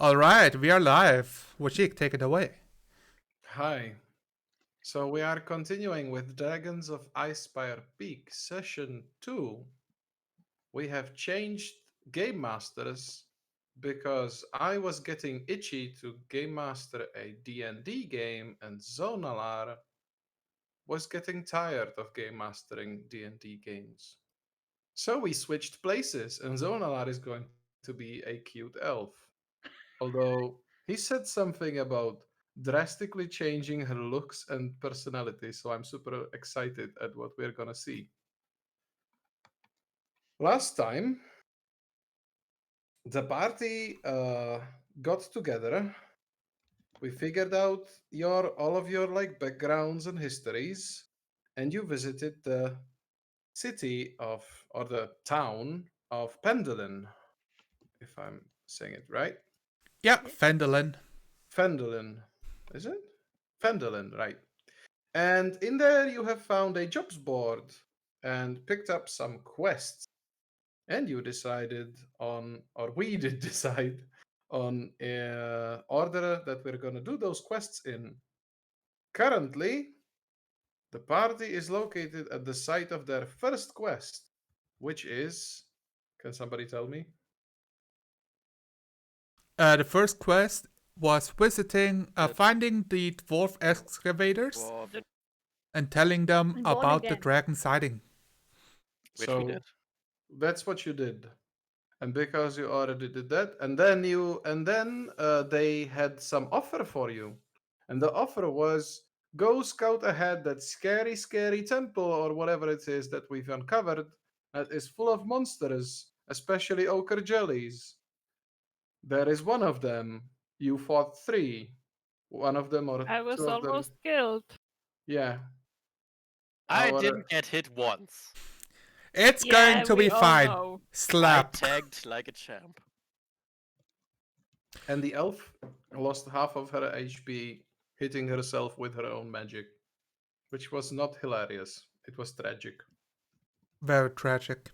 All right, we are live. Washik, take it away. Hi. So we are continuing with Dragons of Icespire Peak, Session 2. We have changed Game Masters because I was getting itchy to Game Master a DnD game and Zonalar was getting tired of Game Mastering D&D games. So we switched places and Zonalar is going to be a cute elf. Although he said something about drastically changing her looks and personality, so I'm super excited at what we're gonna see. Last time, the party got together. We figured out all of your like backgrounds and histories, and you visited the city of or the town of Pendolin, if I'm saying it right. Yeah, Yes. Fendelin. Fendolin, is it? Fendolin, right. And in there, you have found a jobs board and picked up some quests. And you decided on, or we did decide on order that we're going to do those quests in. Currently, the party is located at the site of their first quest, which is. Can somebody tell me? The first quest was finding the dwarf excavators The- and telling them I'm born about the again. dragon sighting. Which we So did. that's what you did. And because you already did that, and then they had some offer for you, and the offer was go scout ahead that scary temple or whatever it is that we've uncovered that is full of monsters, especially ochre jellies. There is one of them. You fought three. One of them or I was two of them. almost killed. Yeah. I Our- didn't get hit once. It's Yeah, going to we be all fine. know. Slap. I tagged like a champ. And the elf lost half of her HP hitting herself with her own magic, which was not hilarious. It was tragic. Very tragic.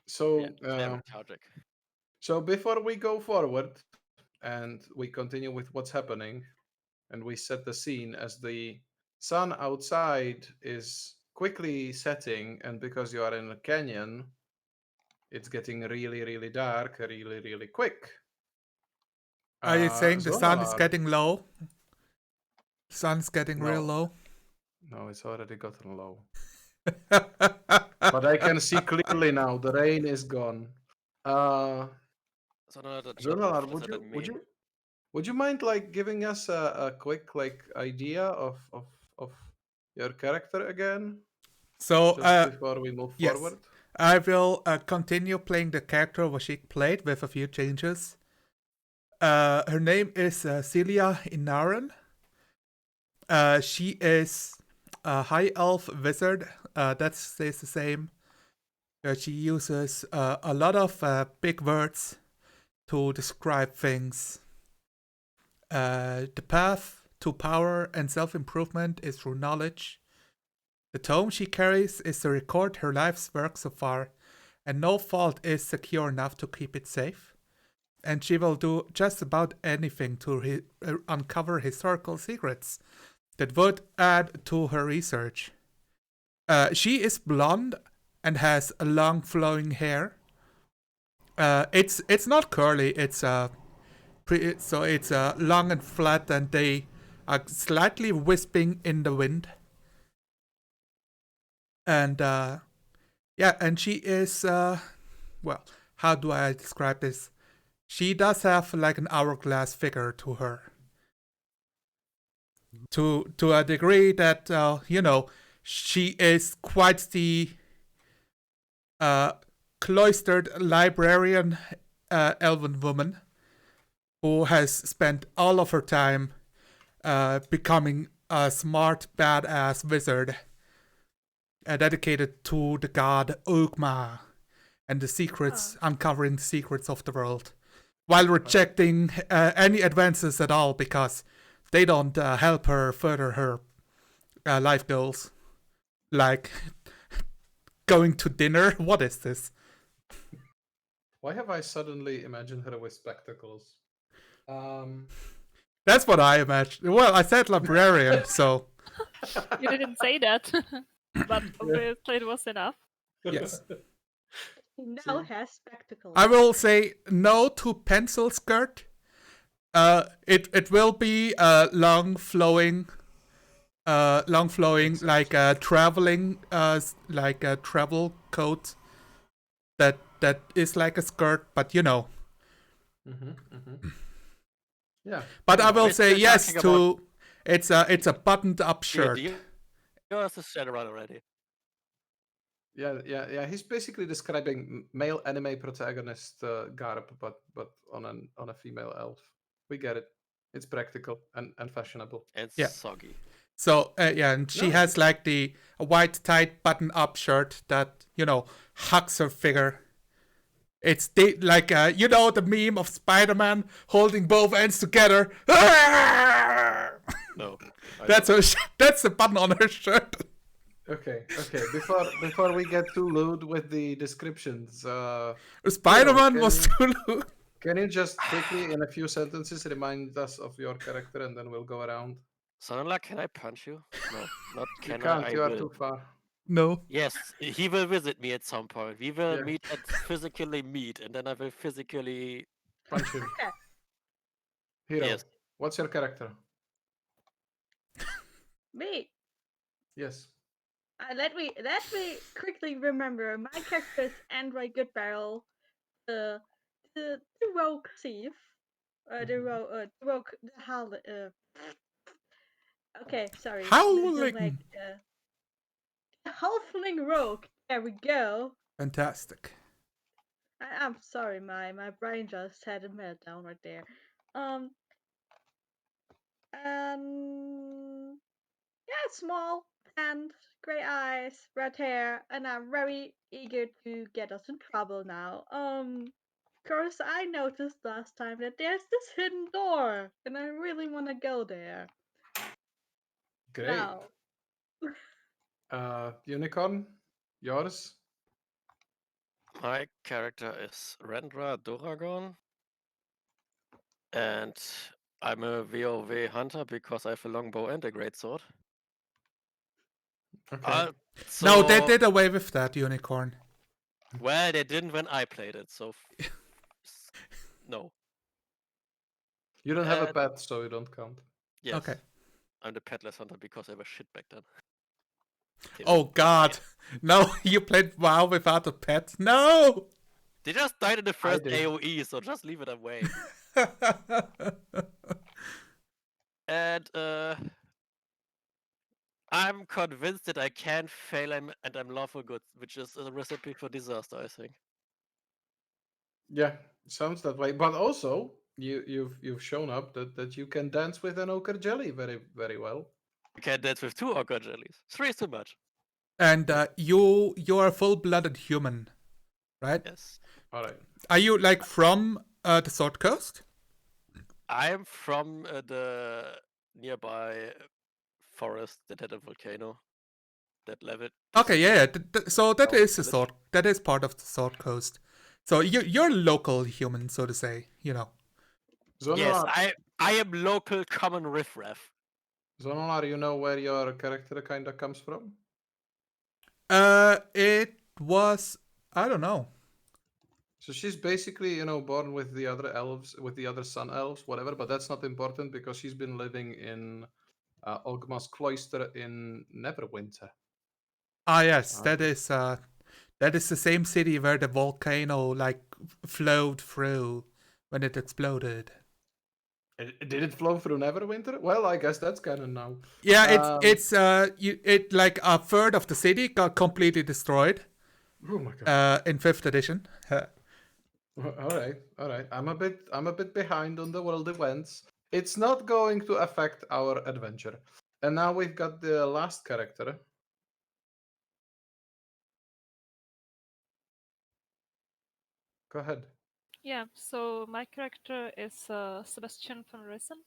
So, Yeah, very tragic. so before we go forward and we continue with what's happening, and we set the scene as the sun outside is quickly setting, and because you are in a canyon, it's getting really dark, really quick. Are you saying the sun is Zonalar. getting low? Sun's getting real No. low? No, it's already gotten low. But I can see clearly now. The rain is gone. So no, Zonalar, what does that mean? would you mind like giving us a quick like idea of your character again, So, just before we move yes. forward? I will continue playing the character Washik played with a few changes. Her name is Celia Inaran. She is a high elf wizard. That stays the same. She uses a lot of big words to describe things. The path to power and self-improvement is through knowledge. The tome she carries is to record her life's work so far, and no vault is secure enough to keep it safe. And she will do just about anything to uncover historical secrets that would add to her research. She is blonde and has a long flowing hair. It's not curly. It's it's long and flat, and they are slightly wisping in the wind. And and she is well, how do I describe this? She does have like an hourglass figure to her. To a degree that she is quite the cloistered librarian elven woman who has spent all of her time becoming a smart badass wizard dedicated to the god Ogma and the secrets, uncovering the secrets of the world, while rejecting any advances at all because they don't help her further her life goals, like going to dinner. What is this? Why have I suddenly imagined her with spectacles? Um, That's what I imagined. Well, I said librarian, so You didn't say that, but Yeah. obviously it was enough. yes. He now See? has spectacles. I will say no to pencil skirt. It will be long flowing, like a traveling, like a travel coat that is like a skirt, but you know. Yeah. But I fair will enough. say We're yes talking about- to it's a buttoned up shirt. D&D or is this Shadowrun already? Yeah. He's basically describing male anime protagonist garb, but on a female elf. We get it. It's practical and fashionable. And Yeah. soggy. So yeah, and she No. has like a white tight button up shirt that hugs her figure. It's like you know the meme of Spider-Man holding both ends together. No. I That's don't. that's the button on her shirt. Okay. Before we get too lewd with the descriptions, Spider-Man can was you- too loose. can you just quickly, in a few sentences, remind us of your character, and then we'll go around? Sonala, can I punch you? No, not You can can't. I You are will. too far. No. Yes, he will visit me at some point. We will Yeah. meet at physically meet, and then I will physically. Punch him. Okay. Hero. Yes. What's your character? Me. Yes. Let me quickly remember. My character is Android Goodbarrel, the rogue thief, the rogue the Okay, sorry. Howling. The halfling rogue. There we go. Fantastic. I'm sorry, my brain just had a meltdown right there. Yeah, small and gray eyes, red hair, and I'm very eager to get us in trouble now. Course I noticed last time that there's this hidden door, and I really want to go there. Great. Now, Unicorn. Yours. My character is Rendra Doragon, and I'm a WoW hunter because I have a longbow and a greatsword. Okay. No, they So- did away with that unicorn. Well, they didn't when I played it, so no. You don't have a Uh, pet, so you don't count. Yes. Okay. I'm the petless hunter because I was shit back then. Oh God! No, you played WoW without a pet. No. They just died in the first did. AoE, so just leave it away. And I'm convinced that I can fail and I'm lawful good, which is a recipe for disaster, I think. Yeah, sounds that way. But also, you've shown up that you can dance with an ochre jelly very very well. You can dance with 2 ochre jellies. 3 is too much. And you're a full-blooded human, right? Yes. All right. Are you like from the Sword Coast? I'm from the nearby forest that had a volcano that leveled. Okay, yeah. So that Oh, is the village. sword. That is part of the Sword Coast. So you're local human, so to say. Zonolar, Yes, I am local common riffraff. Zonolar, you know where your character kinda comes from? It was I don't know. So she's basically, born with the other elves, with the other sun elves, whatever. But that's not important because she's been living in Ogma's cloister in Neverwinter. Ah, yes, that Um, is the same city where the volcano like flowed through when it exploded. Did it flow through Neverwinter? Well, I guess that's canon now. Yeah, it's like a third of the city got completely destroyed Oh my god. in 5th edition. All right. I'm a bit behind on the world events. It's not going to affect our adventure. And now we've got the last character. Go ahead. Yeah, so my character is Sebastian von Rissen,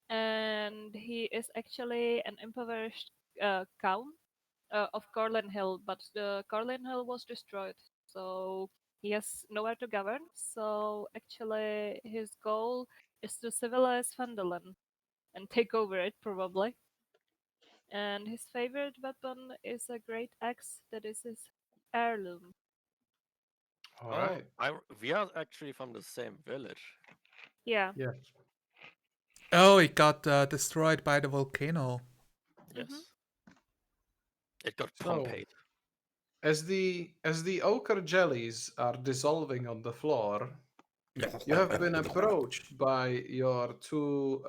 and he is actually an impoverished count of Carlin Hill, but the Carlin Hill was destroyed. So he has nowhere to govern, so actually his goal is to civilize Fandolin and take over it, probably. And his favorite weapon is a great axe that is his heirloom. All right. We are actually from the same village. Yeah. Yes. Oh, it got destroyed by the volcano. Yes. It got So, Pompeii. as the ochre jellies are dissolving on the floor, you have been approached by your two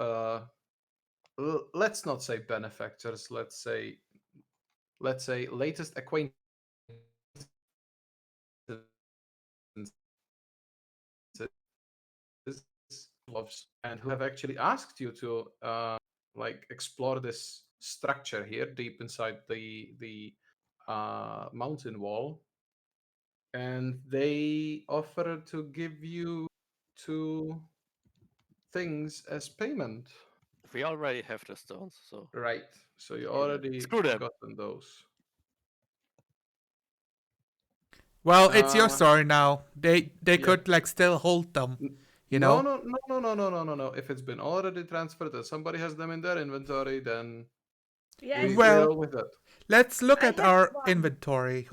let's not say benefactors, let's say latest acquaintances gloves, and who have actually asked you to like explore this structure here deep inside the mountain wall, and they offer to give you two things as payment. We already have the stones, so Right. So you Yeah. already Screw them. gotten those. Well, it's your Uh, story now. They yeah. could like still hold them, you No, know? no. If it's been already transferred and somebody has them in their inventory, then Yeah, we Well, deal with it. let's look I at have our one. inventory.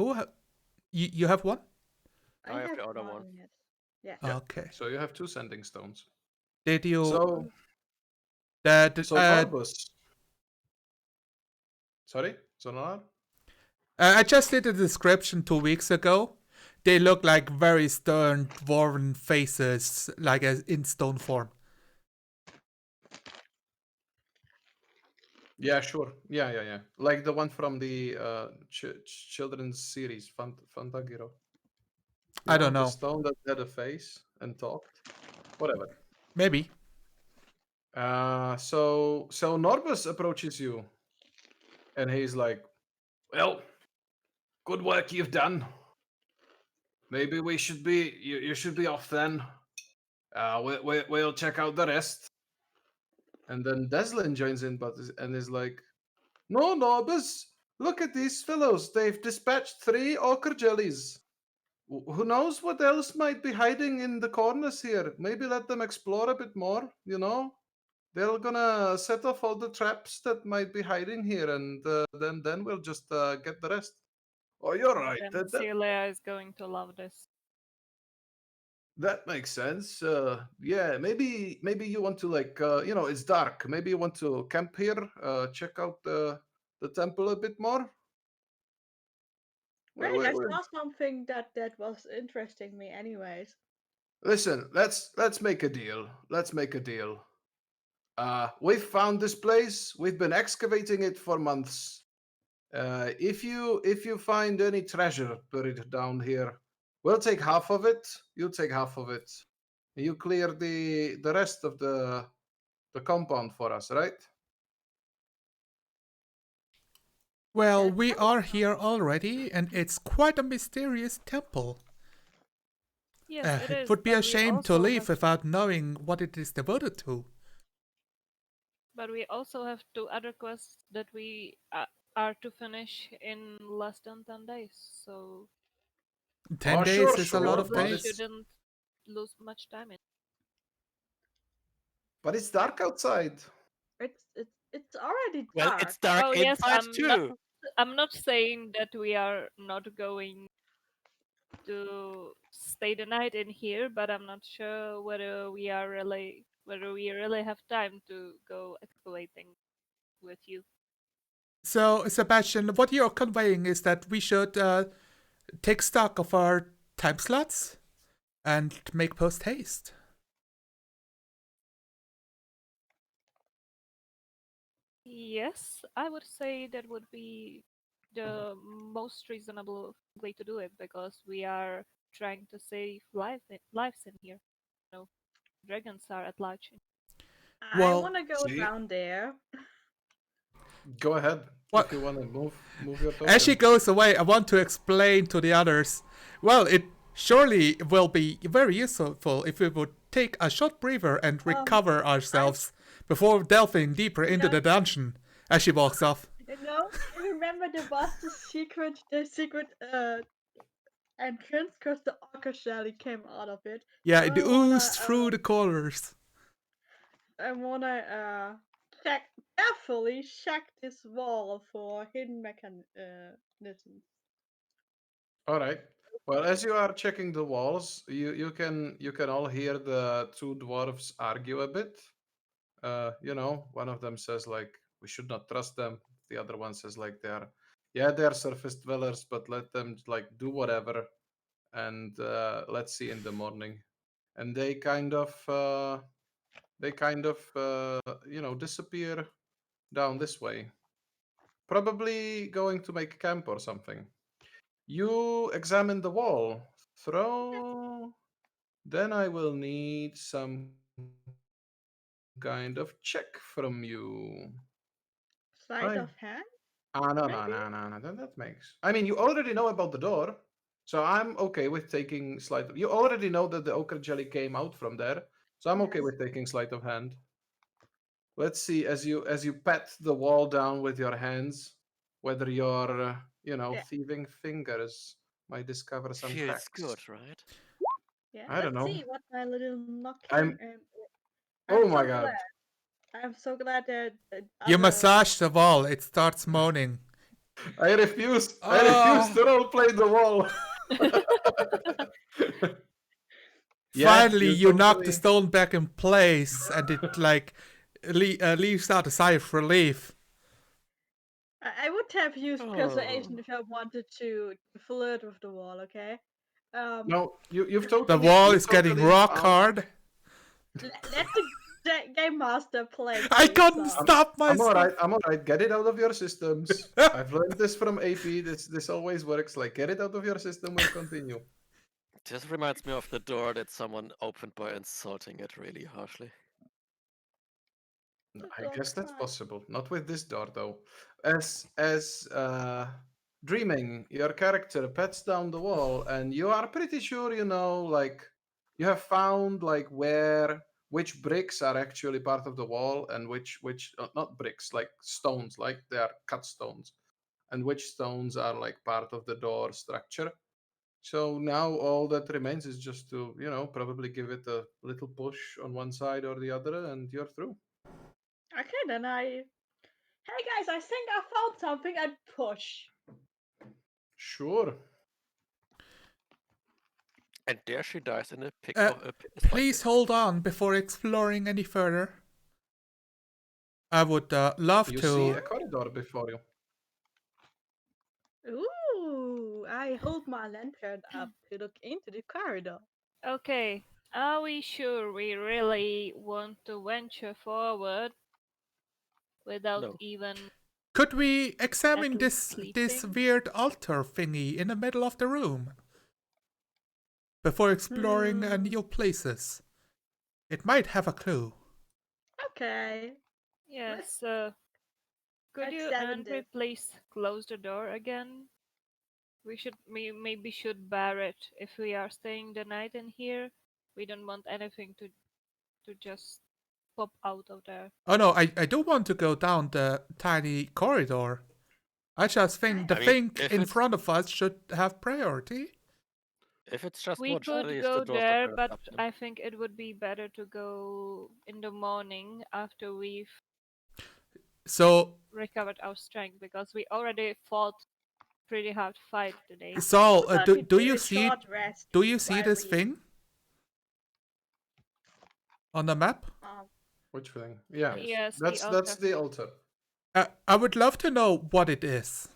You have one? I have the other one. Yes. Yes. Yeah. Okay. So you have two sending stones. Did you So that Norbus. Sorry, Sonar? I just did a description 2 weeks ago. They look like very stern dwarven faces, like in stone form. Yeah, sure. Yeah. Like the one from the children's series, Fantagiro. I don't The know. stone that had a face and talked. Whatever. Maybe. So Norbus approaches you, and he's like, "Well, good work you've done. Maybe we should be you should be off then. We'll check out the rest." And then Deslin joins in, and is like, "No, Norbus, look at these fellows. They've dispatched 3 ochre jellies. Who knows what else might be hiding in the corners here? Maybe let them explore a bit more. You know, they're gonna set off all the traps that might be hiding here, and then we'll just get the rest." Oh, you're right. Then Celia is going to love this. That makes sense. Yeah, maybe you want to like it's dark. Maybe you want to camp here, check out the temple a bit more. Great. I saw something that was interesting me. Anyways. Listen, let's make a deal. Let's make a deal. We've found this place. We've been excavating it for months. If you find any treasure buried down here, we'll take half of it. You take half of it. You clear the rest of the compound for us, right? Well, we are here already, and it's quite a mysterious temple. Yes, it It is. would be but a we shame to also leave have- without knowing what it is devoted to. But we also have 2 other quests that we are to finish in less than 10 days. So 10 Oh, days sure, is a lot of probably days. shouldn't lose much time in. But it's dark outside. It's already Well, dark. it's dark Oh yes, inside too. I'm not saying that we are not going to stay the night in here, but I'm not sure whether we really have time to go excavating with you. So, Sebastian, what you're conveying is that we should take stock of our time slots and make post haste. Yes, I would say that would be the most reasonable way to do it because we are trying to save lives in here. No, dragons are at large. I Well, want to go see? down there. Go ahead What- if you want to move your token. As she goes away, I want to explain to the others. Well, it surely will be very useful if we would take a short breather and recover ourselves before delving deeper into the dungeon. As she walks off. You know, remember the secret entrance because the ochre jelly came out of it. Yeah, So it oozed through the corners. I wanna carefully check this wall for hidden mechanisms. All right. Well, as you are checking the walls, you can all hear the two dwarves argue a bit. One of them says like we should not trust them. The other one says like they're surface dwellers, but let them like do whatever, and let's see in the morning. And they kind of disappear down this way, probably going to make camp or something. You examine the wall. Throw. Then I will need some kind of check from you. Sleight Right. of hand, No, maybe? no. That makes. I mean, you already know about the door, so I'm okay with taking sleight. You already know that the ochre jelly came out from there, so I'm okay Yes. with taking sleight of hand. Let's see as you pat the wall down with your hands, whether your Yeah. thieving fingers might discover some Feels cracks. good, right? Yeah. I don't Let's know. see what my little knocking. I'm. I'm Oh my so god! glad. I'm so glad that the You other. massage the wall, it starts moaning. I refuse. I refuse Ah. to roleplay the wall. Yeah, Finally, you knock the stone back in place, and it like leaves out a sigh of relief. I would have used persuasion Oh. if I wanted to flirt with the wall. Okay. No, you've The totally. wall You've is getting totally rock found. hard. Let the game master play. I please, couldn't son. stop I'm all myself. right. I'm all right. Get it out of your systems. I've learned this from AP. This always works. Like, get it out of your system. We'll continue. This reminds me of the door that someone opened by insulting it really harshly. I Don't guess that's cry. possible. Not with this door, though. As dreaming, your character pets down the wall, and you are pretty sure like you have found like which bricks are actually part of the wall, and which not bricks, like stones, like they are cut stones, and which stones are like part of the door structure. So now all that remains is just to probably give it a little push on one side or the other, and you're through. Okay, then Hey guys, I think I found something. I push. Sure. And there she dies in a pit Uh, of a Please hold on before exploring any further. I would love You to. see a corridor before you. Ooh, I hold my lantern up to look into the corridor. Okay, are we sure we really want to venture forward without No. even Could we at examine least this sleeping? weird altar thingy in the middle of the room before exploring new places? It might have a clue. Okay. Yes, could you, examine Andrew, this. please close the door again? Maybe should bar it if we are staying the night in here. We don't want anything to just pop out of there. Oh no, I do want to go down the tiny corridor. I just think the I mean, thing if in it's front of us should have priority. if it's just We more could jellies, the go door's there, not gonna but stop them. I think it would be better to go in the morning after we've So, recovered our strength because we already fought pretty hard fight today. Saul, How about do we do do you a see short rest do you see while this we thing on the map? Which thing? Yeah. Yes, That's the that's altar. the altar. I would love to know what it is.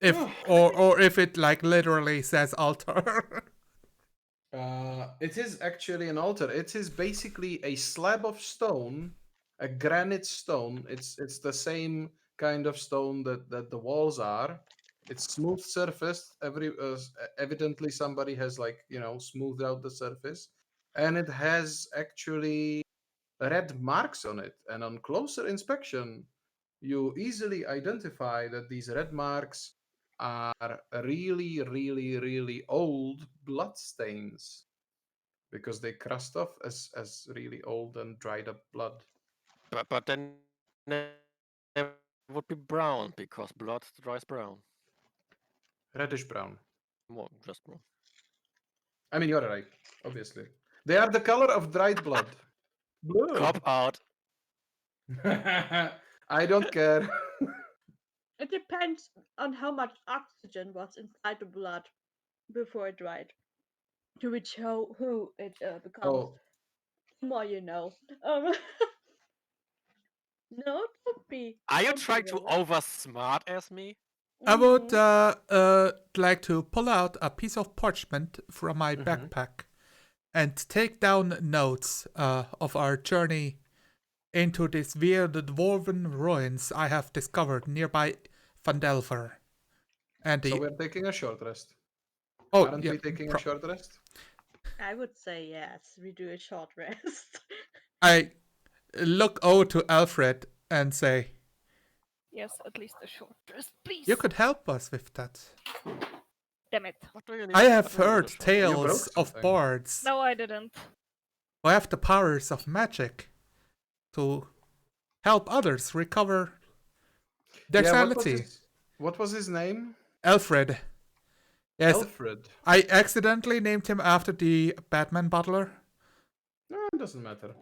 If or if it like literally says altar. It is actually an altar. It is basically a slab of stone, a granite stone. It's the same kind of stone that the walls are. It's smooth surfaced. Evidently somebody has like smoothed out the surface, and it has actually red marks on it. And on closer inspection, you easily identify that these red marks are really, really, really old blood stains because they crust off as really old and dried up blood. But then it would be brown because blood dries brown. Reddish brown. More, just more. I mean, you're right, obviously. They are the color of dried blood. Blue. Cop out. I don't care. It depends on how much oxygen was inside the blood before it dried, to which who it becomes. Oh, The more you know. Um, no, don't be. Are you Don't be trying to rude. oversmart as me? I would Mhm. like to pull out a piece of parchment from my backpack and take down notes of our journey into these weird dwarven ruins I have discovered nearby Fandelver. And so the we're taking a short rest. oh Aren't yeah, we taking a short rest? I would say yes. We do a short rest. I look over to Alfred and say, Yes, at least a short rest, please. "You could help us with that. Damn it. What do you need? I have what do you need heard a short- tales broke of something. bards No, I didn't. who have the powers of magic to help others recover their Yeah, sanity." what was his name? Alfred. Yes, Alfred. I accidentally named him after the Batman butler. No, it doesn't matter.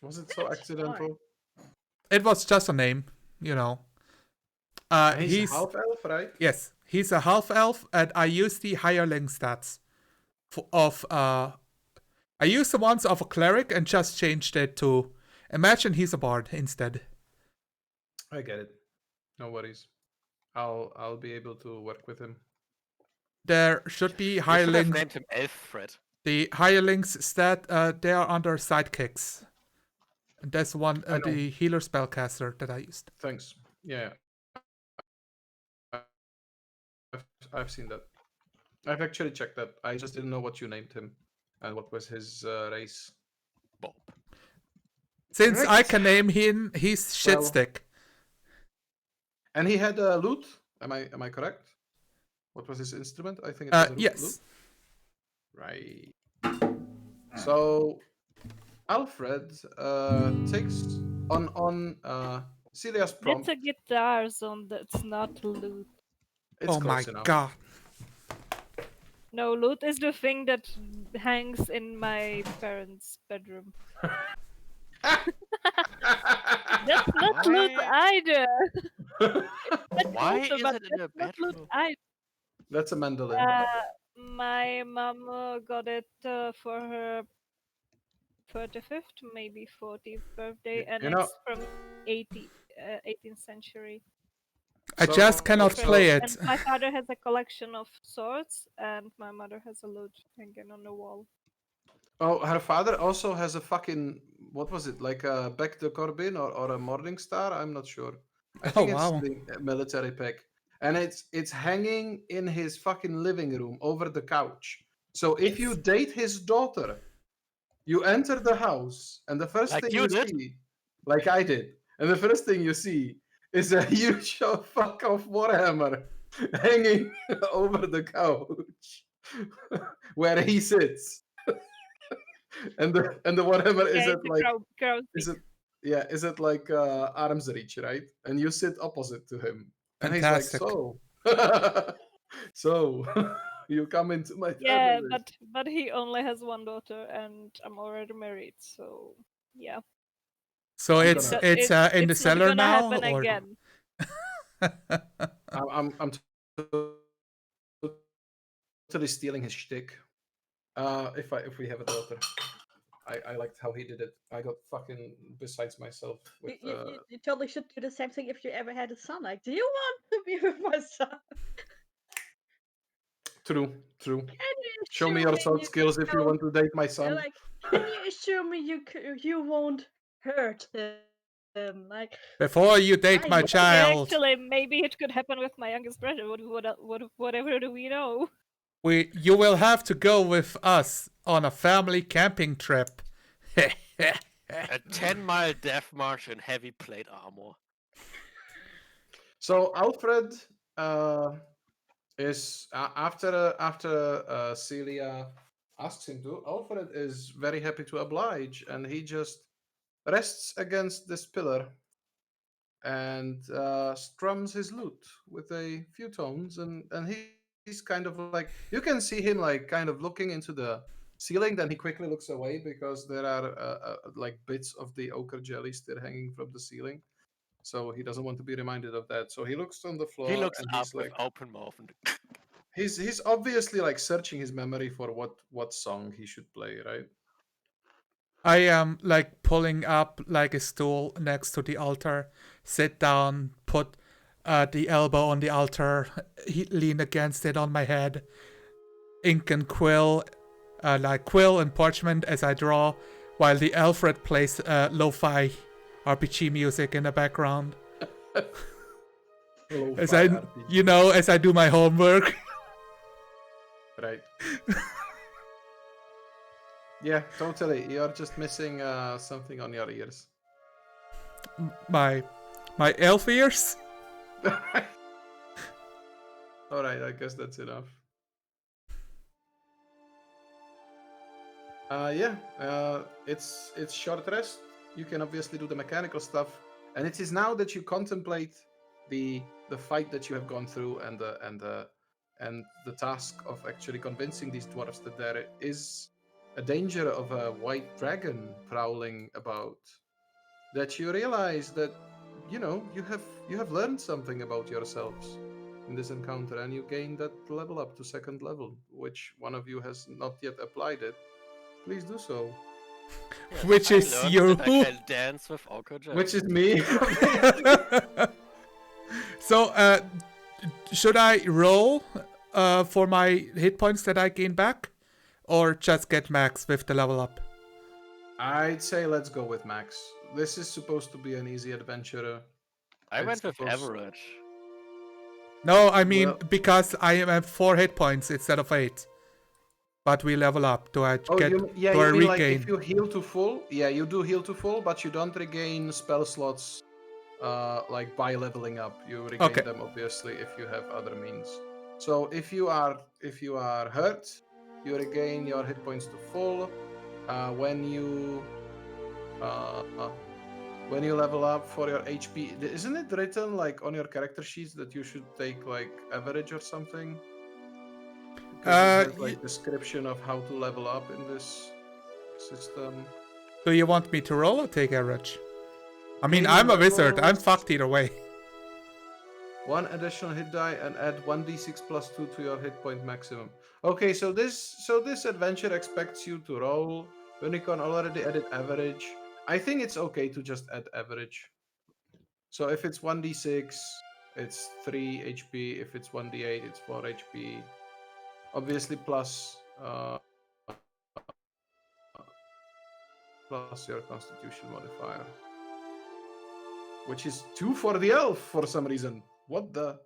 Was it so That's accidental? It was just a name, you know. He's half elf, right? Yes, he's a half elf, and I use the hireling stats I used the ones of a cleric and just changed it to imagine he's a bard instead. I get it. No worries. I'll be able to work with him. There should be You should have hirelings. named him Alfred. The hirelings stat they are under sidekicks. And that's one I know. the healer spellcaster that I used. Thanks. Yeah. I've seen that. I've actually checked that. I just didn't know what you named him and what was his race. Bob. Since I Right. can name him, he's Well, shitstick. And he had a lute. Am I correct? What was his instrument? I think it was a Yes. lute. Right. So Alfred takes on Celia's prompt. It's a guitar, so that's not loot. It's Oh my close enough. god. No, loot is the thing that hangs in my parents' bedroom. That's not loot Why? either. Why Also, is but it in a that's not loot bedroom? either. That's a mandolin. My mom got it for her 35th, maybe 40th birthday, and You know- it's from 18th century. I So- just cannot so- play it. And my father has a collection of swords, and my mother has a lute hanging on the wall. Oh, her father also has a fucking, what was it, like a Bec de Corbin or a Morning Star? I'm not sure. I think it's wow. the military pick, and it's hanging in his fucking living room over the couch. So if you date his daughter, you enter the house, and the first Like thing you you did? see, like I did, and the first thing you see is a huge fuck off Warhammer hanging over the couch where he sits. and the Warhammer is Yeah, at it's a like crowd is it like arm's reach, right? And you sit opposite to him, and Fantastic. he's like, so you come into my Yeah, family. but he only has one daughter, and I'm already married, so yeah. So I'm it's gonna- it's in the it's not cellar gonna now, happen or again. I'm totally stealing his shtick. If we have a daughter, I liked how he did it. I got fucking besides myself with. You totally should do the same thing if you ever had a son. Like, do you want to be with my son? True. Can you Show me assure your sword you skills if you don't- want to date my son. Like, can you assure me you won't hurt him? Like, before you date my Yeah, child, Actually, maybe it could happen with my youngest brother. Whatever do we know? you will have to go with us on a family camping trip. A 10-mile death march in heavy plate armor. So Alfred is after Celia asks him to. Alfred is very happy to oblige, and he just rests against this pillar and strums his lute with a few tones, and he kind of like, you can see him like kind of looking into the ceiling. Then he quickly looks away because there are like bits of the ochre jelly still hanging from the ceiling. So he doesn't want to be reminded of that. So he looks on the floor He looks and up he's with like, open mouth and he's obviously like searching his memory for what song he should play, right? I am like pulling up like a stool next to the altar, sit down, put the elbow on the altar, lean against it on my head, ink and quill, like quill and parchment as I draw, while the Alfred plays lo-fi RPG music in the background. As Lo-fi I, RPG. as I do my homework. Right. Yeah, totally. You're just missing something on your ears. my elf ears. All right, I guess that's enough. It's short rest. You can obviously do the mechanical stuff, and it is now that you contemplate the fight that you have gone through and the task of actually convincing these dwarves that there is a danger of a white dragon prowling about. That you realize that you have learned something about yourselves in this encounter, and you gain that level up to second level, which one of you has not yet applied it. Please do so. yes, Which I is learned you. that I can dance with ochre jelly. Which is me. So, should I roll for my hit points that I gain back? Or just get max with the level up? I'd say let's go with max. This is supposed to be an easy adventure. I it's went with supposed- average. No, I mean, Well- because I am at 4 hit points instead of 8. But we level up. Do I Oh, get... you do I mean like regain? if you heal to full? Yeah, you do heal to full, but you don't regain spell slots like by leveling up. You regain Okay. them obviously if you have other means. So if you are hurt, you regain your hit points to full. When you level up for your HP, isn't it written like on your character sheets that you should take like average or something? Because it has like description of how to level up in this system. Do you want me to roll or take average? I mean, Gain I'm a wizard. I'm levels, fucked either way. 1 additional hit die and add 1d6 plus 2 to your hit point maximum. Okay, so this adventure expects you to roll. Unicorn already added average. I think it's okay to just add average. So if it's 1d6, it's 3 HP. If it's 1d8, it's 4 HP. Obviously plus your constitution modifier. Which is 2 for the elf for some reason. What the?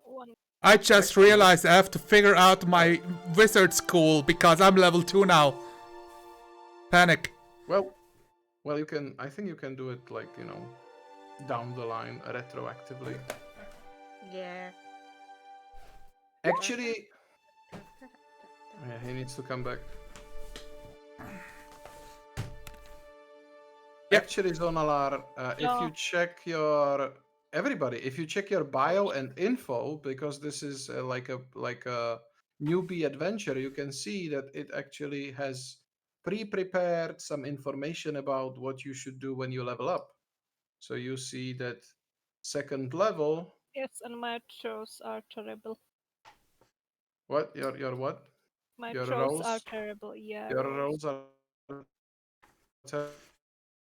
I just realized I have to figure out my wizard school because I'm level 2 now. Panic. Well, you can. I think you can do it like down the line retroactively. Yeah. Actually, yeah, he needs to come back. Yep. Actually, Zonalar, if you check your if you check your bio and info, because this is like a newbie adventure, you can see that it actually has pre-prepared some information about what you should do when you level up. So you see that second level. Yes, and my throws are terrible. What your what? My Your throws rolls? are terrible. Yeah. Your rolls are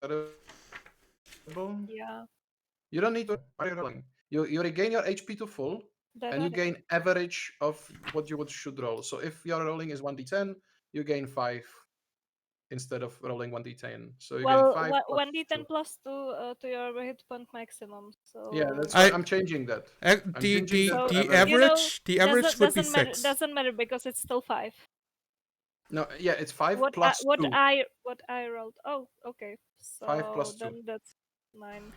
terrible. Yeah. You don't need to. Why are you rolling? You regain your HP to full, That and you are- gain average of what you should roll. So if your rolling is 1d10, you gain 5 instead of rolling 1d10. So you gain 5. plus 1d10 2. plus 2 to your hit point maximum. So Yeah, that's why I'm changing that. The changing that to the average. average would be 6. doesn't matter because it's still 5. No, yeah, it's 5 What plus 2. I rolled. Oh, okay. So 5 plus 2. then that's 9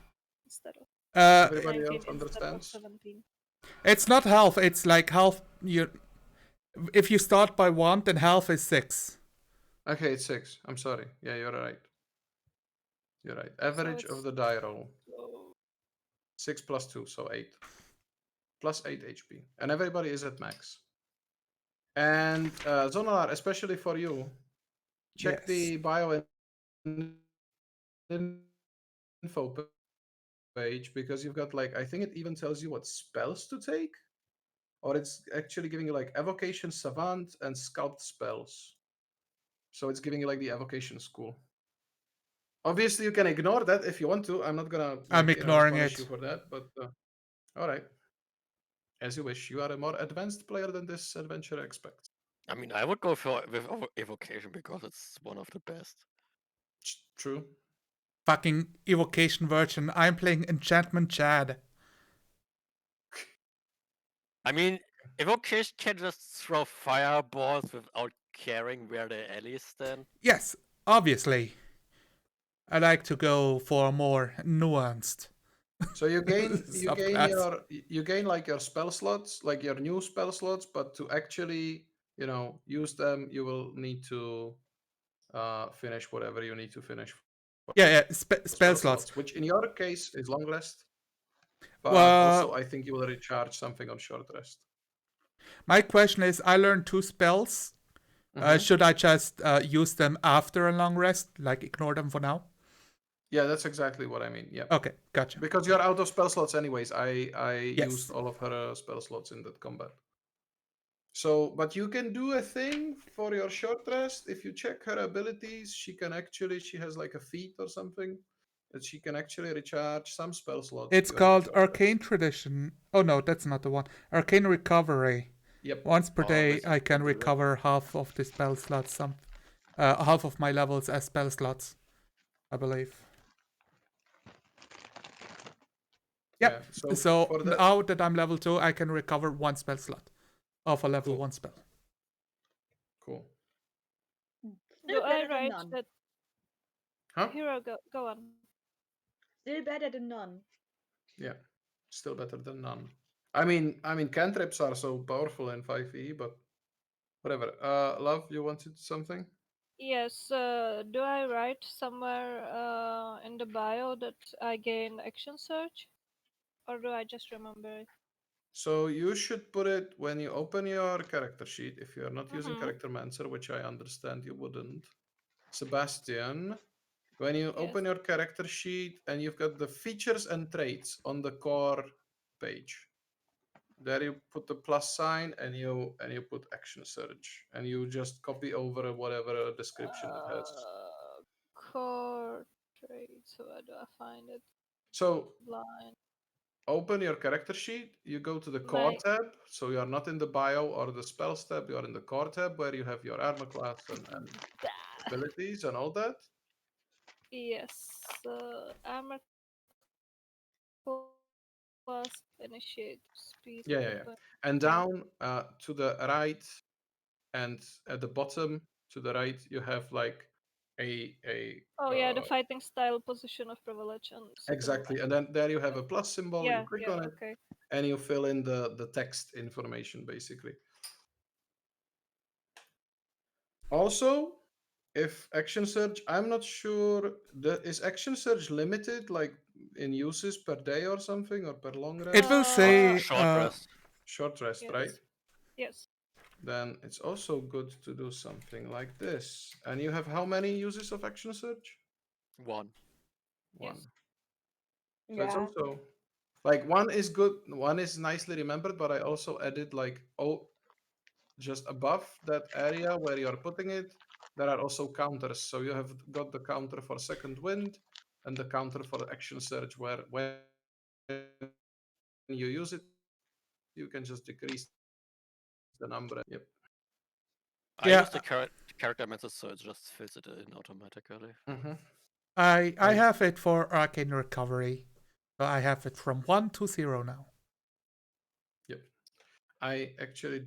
instead of Everybody 19 else instead of understands? 17. It's not half. It's like half. If you start by 1, then half is 6. Okay, it's 6. I'm sorry. Yeah, you're right. You're right. Average of the die roll. 6 plus 2, so 8. Plus 8 HP. And everybody is at max. And Zonar, especially for you, check Yes. the bio info page because you've got like I think it even tells you what spells to take, or it's actually giving you like evocation, savant, and sculpt spells. So it's giving you like the evocation school. Obviously, you can ignore that if you want to. I'm not gonna I'm ignoring punish you it. for that. But all right, as you wish. You are a more advanced player than this adventure expects. I mean, I would go for with evocation because it's one of the best. True. Fucking evocation version. I'm playing Enchantment Chad. I mean, evocation can just throw fireballs without caring where the allies stand. Yes, obviously. I like to go for more nuanced. So you gain Subclass. you gain like your spell slots, like your new spell slots, but to actually use them, you will need to finish whatever you need to finish for Yeah, spell spell slots. slots, which in your case is long rest, but also Well, I think you will recharge something on short rest. my question is, I learned 2 spells. Mhm. Should I just use them after a long rest? Like ignore them for now? Yeah, that's exactly what I mean. Yeah, Okay, gotcha. because you're out of spell slots anyways. I Yes. used all of her spell slots in that combat. So, but you can do a thing for your short rest. If you check her abilities, she has like a feat or something that she can actually recharge some spell slots It's during called short Arcane rest. Tradition. Oh no, that's not the one. Arcane Recovery. Yep. Once per day, Always I can do that. recover half of the spell slots. Half of my levels as spell slots, I believe. Yeah. Yep. So So for that, now that I'm level 2, I can recover 1 spell slot of a level Cool. 1 spell. cool. Do Still I better than write none. that? Huh? Hero, go on. Still better than none. Yeah. Still better than none. I mean, cantrips are so powerful in 5e, but whatever. Love, you wanted something? Yes. Do I write somewhere in the bio that I gain action search, or do I just remember it? So you should put it when you open your character sheet. If you are not using Mhm. Character Mancer, which I understand you wouldn't, Sebastian, when you Yes. open your character sheet and you've got the features and traits on the core page, there you put the plus sign and you put action search and you just copy over whatever description it has. Core traits. Where do I find it? So Line. open your character sheet, you go to the core My tab, so you are not in the bio or the spells tab, you are in the core tab where you have your armor class and abilities and all that. yes. Armor class initiate speed Yeah. weapon. And Yeah. down to the right and at the bottom to the right, you have like a Oh yeah, the fighting style, position of privilege, and exactly, and then there you have a plus symbol. You Yeah, click yeah, on it, okay. and you fill in the text information basically. Also, if action search, I'm not sure. Is action search limited, like in uses per day or something, or per long rest? It will say Short rest. Short rest, Yes. right? Yes. Then it's also good to do something like this. And you have how many uses of action search? One. One. Yes. So it's also like one is good, one is nicely remembered, but I also added like just above that area where you are putting it, there are also counters. So you have got the counter for second wind and the counter for action surge, where when you use it, you can just decrease the number. Yep. I Yeah, use the character method, so it just fills it in automatically. Mm-hmm. I have it for Arcane Recovery. So I have it from 1 to 0 now. Yep. I actually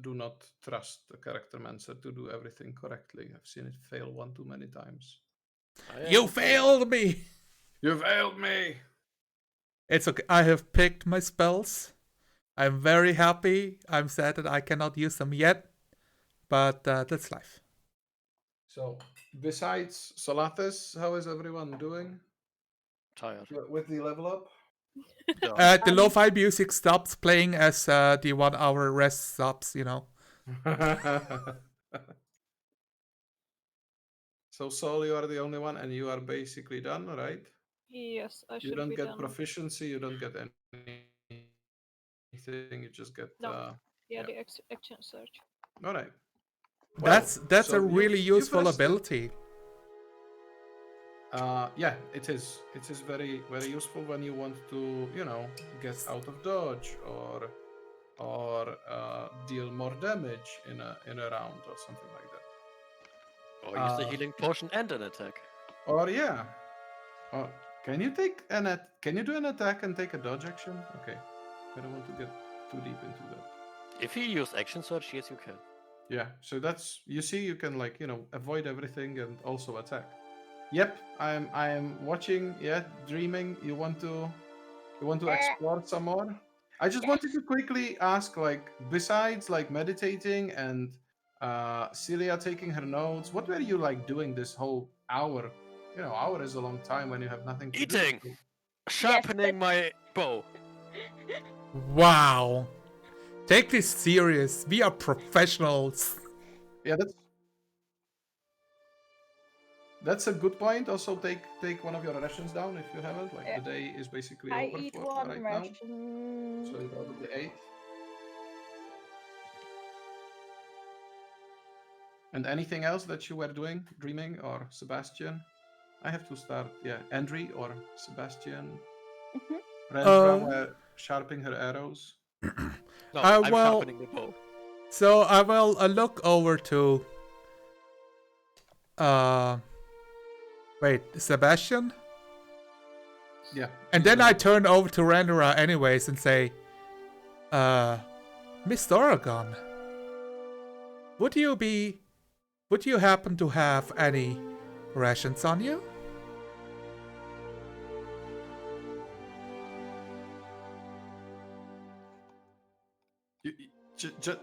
do not trust the character mancer to do everything correctly. I've seen it fail one too many times. You failed me! You failed me! It's okay. I have picked my spells. I'm very happy. I'm sad that I cannot use them yet. But that's life. So, besides Solathis, how is everyone doing Tired. with the level up? Done. The lo-fi music stops playing as the 1 hour rest stops, you know. So Saul, you are the only one, and you are basically done, right? Yes, I You should don't be get done. proficiency. You don't get anything. You just get. No. Yeah, yeah. the action search. All right. That's so a really you've useful rested. ability. Yeah, it is. It is very, very useful when you want to, get out of dodge or deal more damage in a round or something like that. Or use the healing potion and an attack. Or yeah. Or can you do an attack and take a dodge action? Okay. I don't want to get too deep into that. If you use action search, yes, you can. Yeah. So that's you see, you can avoid everything and also attack. Yep. I am watching. Yeah, dreaming. You want to explore some more? I just wanted to quickly ask, besides meditating and Celia taking her notes, what were you doing this whole hour? Hour is a long time when you have nothing to Eating! do. Sharpening my bow. Wow. Take this serious. We are professionals. Yeah, that's a good point. Also, take one of your rations down if you haven't. The day is basically I over eat for one right ration. now. So you probably ate. And anything else that you were doing, dreaming or Sebastian? I have to start. Yeah, Andre or Sebastian. Rendra were sharpening her arrows. No, I'm well, sharpening the bow. So I will look over to wait, Sebastian? Yeah. And then I turn over to Rendera anyways and say, Miss Oregon, would you happen to have any rations on you?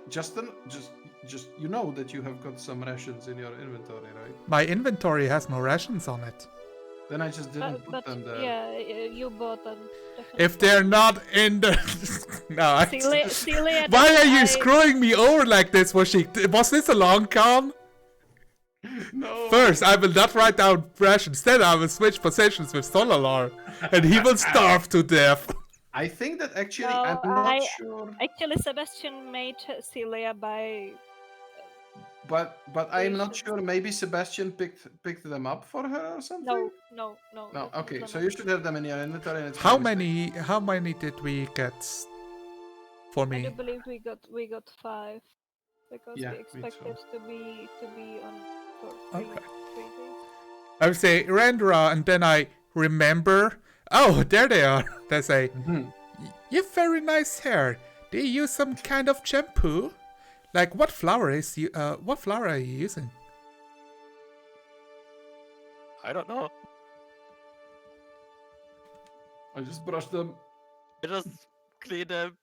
Justin, just you know that you have got some rations in your inventory, right? My inventory has no rations on it. Then I just didn't put them there. Yeah, you bought them. Definitely. If they're not in the no, Celia, why are you screwing me over like this? Was this a long con? No. First, I will not write down rations. Then I will switch positions with Solalar, and he will starve to death. I think that actually, No, I'm not sure. Actually, Sebastian made Celia buy. But I'm not sure. Maybe Sebastian picked them up for her or something. No. No. Okay, so you should have them in your inventory. And it's How many did we get for me? I do believe we got 5 because Yeah, we me expected too. to be on for 3 days. I would say Rendra, and then I remember. Oh, there they are. They say, you have very nice hair. Do you use some kind of shampoo? What flower are you using? I don't know. I just brushed them. I just clean them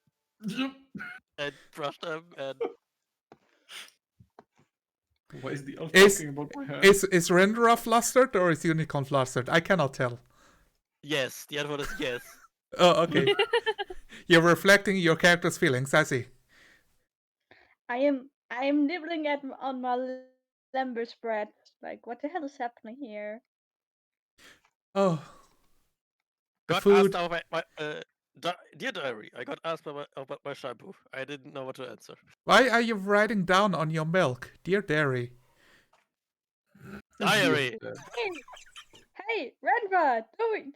and brush them and. Why is the elf talking about my hair? Is Rendra flustered or is Unicorn flustered? I cannot tell. Yes, the answer is yes. Oh, okay. You're reflecting your character's feelings, I see. I am nibbling on my lember spread. What the hell is happening here? Oh. Got food. asked about my dear diary. I got asked about my shampoo. I didn't know what to answer. Why are you writing down on your milk, dear dairy? Diary. Hey, Renva,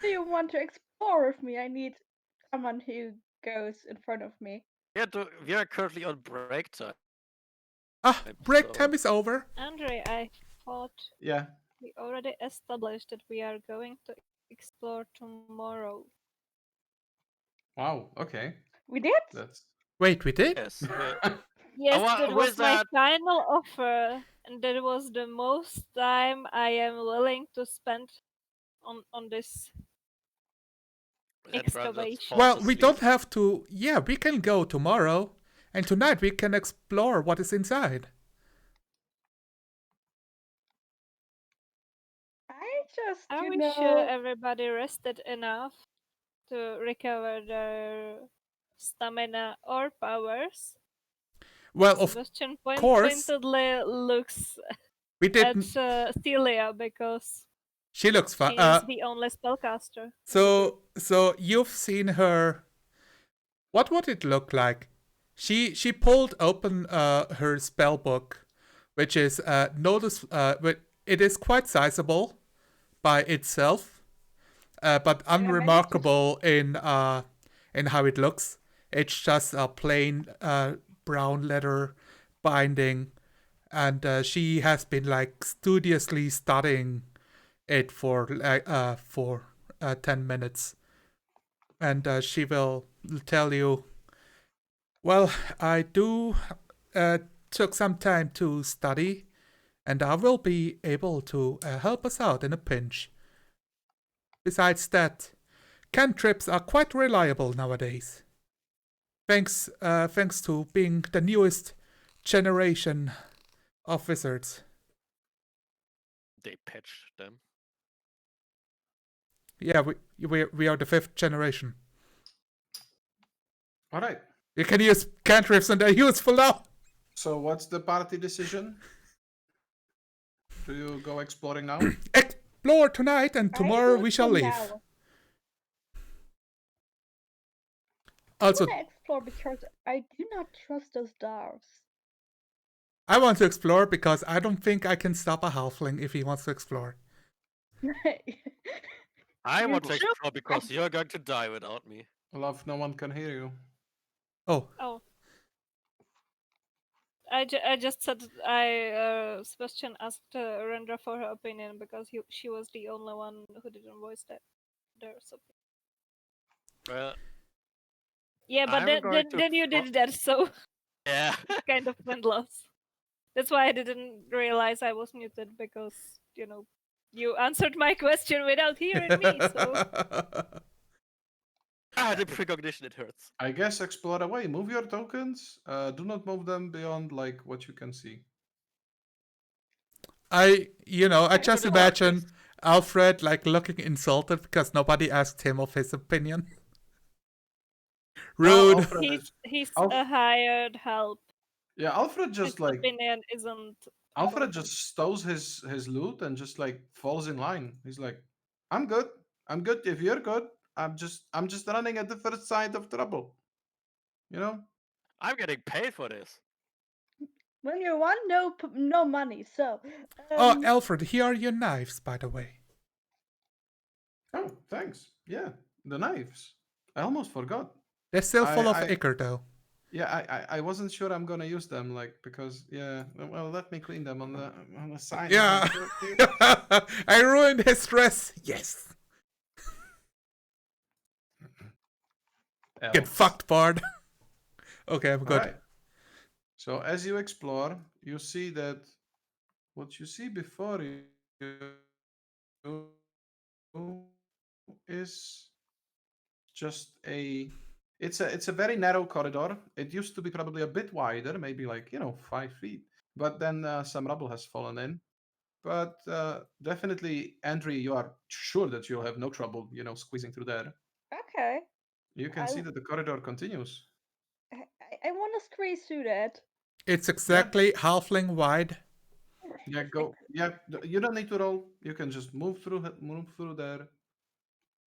do you want to explore with me? I need someone who goes in front of me. We are currently on break time. Break time is over. Andre, I thought we already established that we are going to explore tomorrow. Wow. Okay. We did? Wait, we did? Yes. Yes, that was my final offer, and that was the most time I am willing to spend on this excavation. Well, we don't have to. Yeah, we can go tomorrow, and tonight we can explore what is inside. Are we sure everybody rested enough? to recover their stamina or powers. Well, of Sebastian course, pointedly looks we at didn't. Celia because She looks she fine. is the only spellcaster. in the group. So you've seen her. What would it look like? She pulled open her spell book, which is but it is quite sizable by itself, but Yeah, maybe just unremarkable in how it looks. It's just a plain brown leather binding, and she has been like studiously studying it for 10 minutes, and she will tell you. Well, I do took some time to study, and I will be able to help us out in a pinch. Besides that, cantrips are quite reliable nowadays. Thanks to being the newest generation of wizards. They patched them. Yeah, we are the 5th generation. All right. You can use cantrips and they're useful now. So what's the party decision? Do you go exploring now? Explore tonight, and tomorrow I we shall vote for leave. now. Also, I want to explore because I do not trust those dwarves. I want to explore because I don't think I can stop a halfling if he wants to explore. I You want to should- explore because you're going to die without me. Love, no one can hear you. Oh, Oh. I just said Sebastian asked Rendra for her opinion because she was the only one who didn't voice theirs opinion. Well, Yeah, but I'm going to then you did that, so yeah. it's kind of pointless. That's why I didn't realize I was muted because you answered my question without hearing me. So The precognition, it hurts. I guess explore away. Move your tokens. Do not move them beyond like what you can see. I I just do the imagine darkness. Alfred like looking insulted because nobody asked him of his opinion. No, Rude. Alfred he's Alf- a hired help. Yeah, Alfred His just like opinion isn't. Alfred important. just stows his loot and just like falls in line. He's like, I'm good. I'm good. If you're good, I'm just running at the first sign of trouble. You know? I'm getting paid for this. When you want, no money. So, Oh, Alfred, here are your knives, by the way. Oh, thanks. Yeah, the knives. I almost forgot. They're still full of I- ichor, though. Yeah, I wasn't sure I'm gonna use them, like because yeah. Well, let me clean them on the side. Yeah. I ruined his dress. Yes. Get Elves. fucked, Bard. Okay, I'm good. Alright. So as you explore, you see that what you see before you is just it's a very narrow corridor. It used to be probably a bit wider, maybe like 5 feet. But then some rubble has fallen in. But definitely, Andrew, you are sure that you'll have no trouble, squeezing through there. okay. You can see that the corridor continues. I want to squeeze through that. It's exactly halfling wide. Yeah, go. Yeah, you don't need to roll. You can just move through there.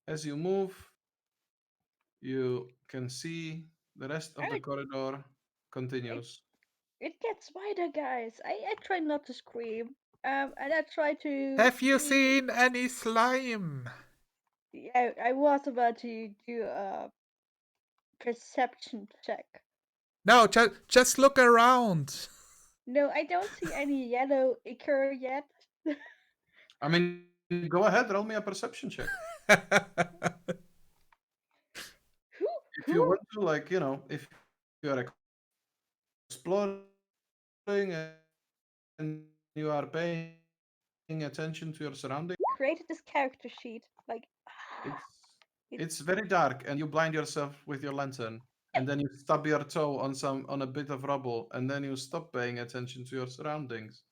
As you move, you can see the rest of the I- corridor continues. It gets wider, guys. I try not to scream. And I try to. Have you see- seen any slime? Yeah, I was about to do a perception check. No, just look around. No, I don't see any yellow ichor yet. I mean, go ahead, roll me a perception check. If you want to, like, if you're exploring and you are paying attention to your surroundings, Created this character sheet. Like, it's very dark, and you blind yourself with your lantern, and then you stub your toe on a bit of rubble, and then you stop paying attention to your surroundings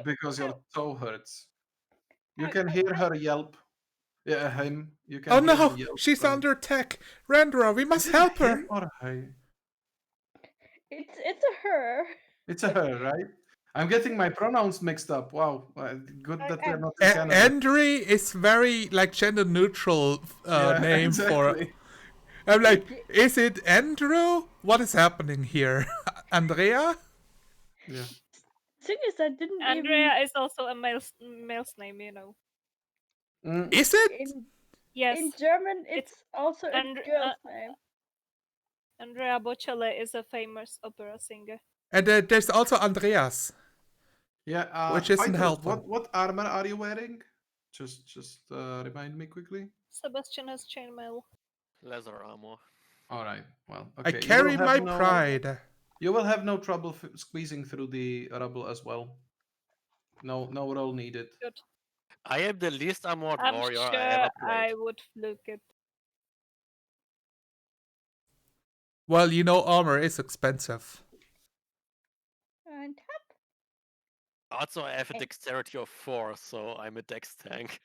because your toe hurts. You can hear her yelp. Yeah, him. You can Oh hear no, him yell. she's under attack. Rendra, we must help her. Him or her? It's a her. It's a her, right? I'm getting my pronouns mixed up. Wow, good that we're not in Canada. Andri is very like gender neutral Yeah, name for. exactly. I'm like, is it Andrew? What is happening here? Andrea? Yeah. Thing is, I didn't Andrea is also a male's name, you know. Mm, Is it? Yes, in German, it's also a And girl's name. Andrea Bocelli is a famous opera singer. And there's also Andreas, yeah. which isn't Fighters, helpful. what armor are you wearing? Just remind me quickly. Sebastian has chainmail. Leather armor. All right. Well, I okay. carry my pride. You will have no trouble squeezing through the rubble as well. No roll needed. Good. I am the least armored I'm warrior I sure ever I played. would fluke it. Well, you know, armor is expensive. And Also, I have a dexterity of 4, so I'm a dex tank.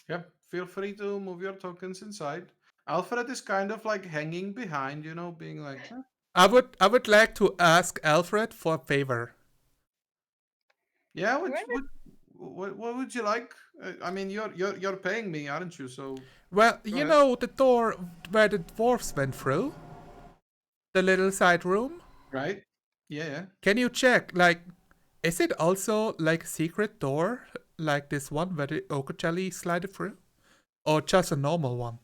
Yep. Feel free to move your tokens inside. Alfred is kind of like hanging behind, being like. Huh? I would like to ask Alfred for a favor. Yeah. What would you like? I mean, you're paying me, aren't you? So. Well, Go you ahead. know the door where the dwarves went through? The little side room? Right. Yeah. Can you check, like, is it also like a secret door? Like this one where the Okochali slided through? Or just a normal one?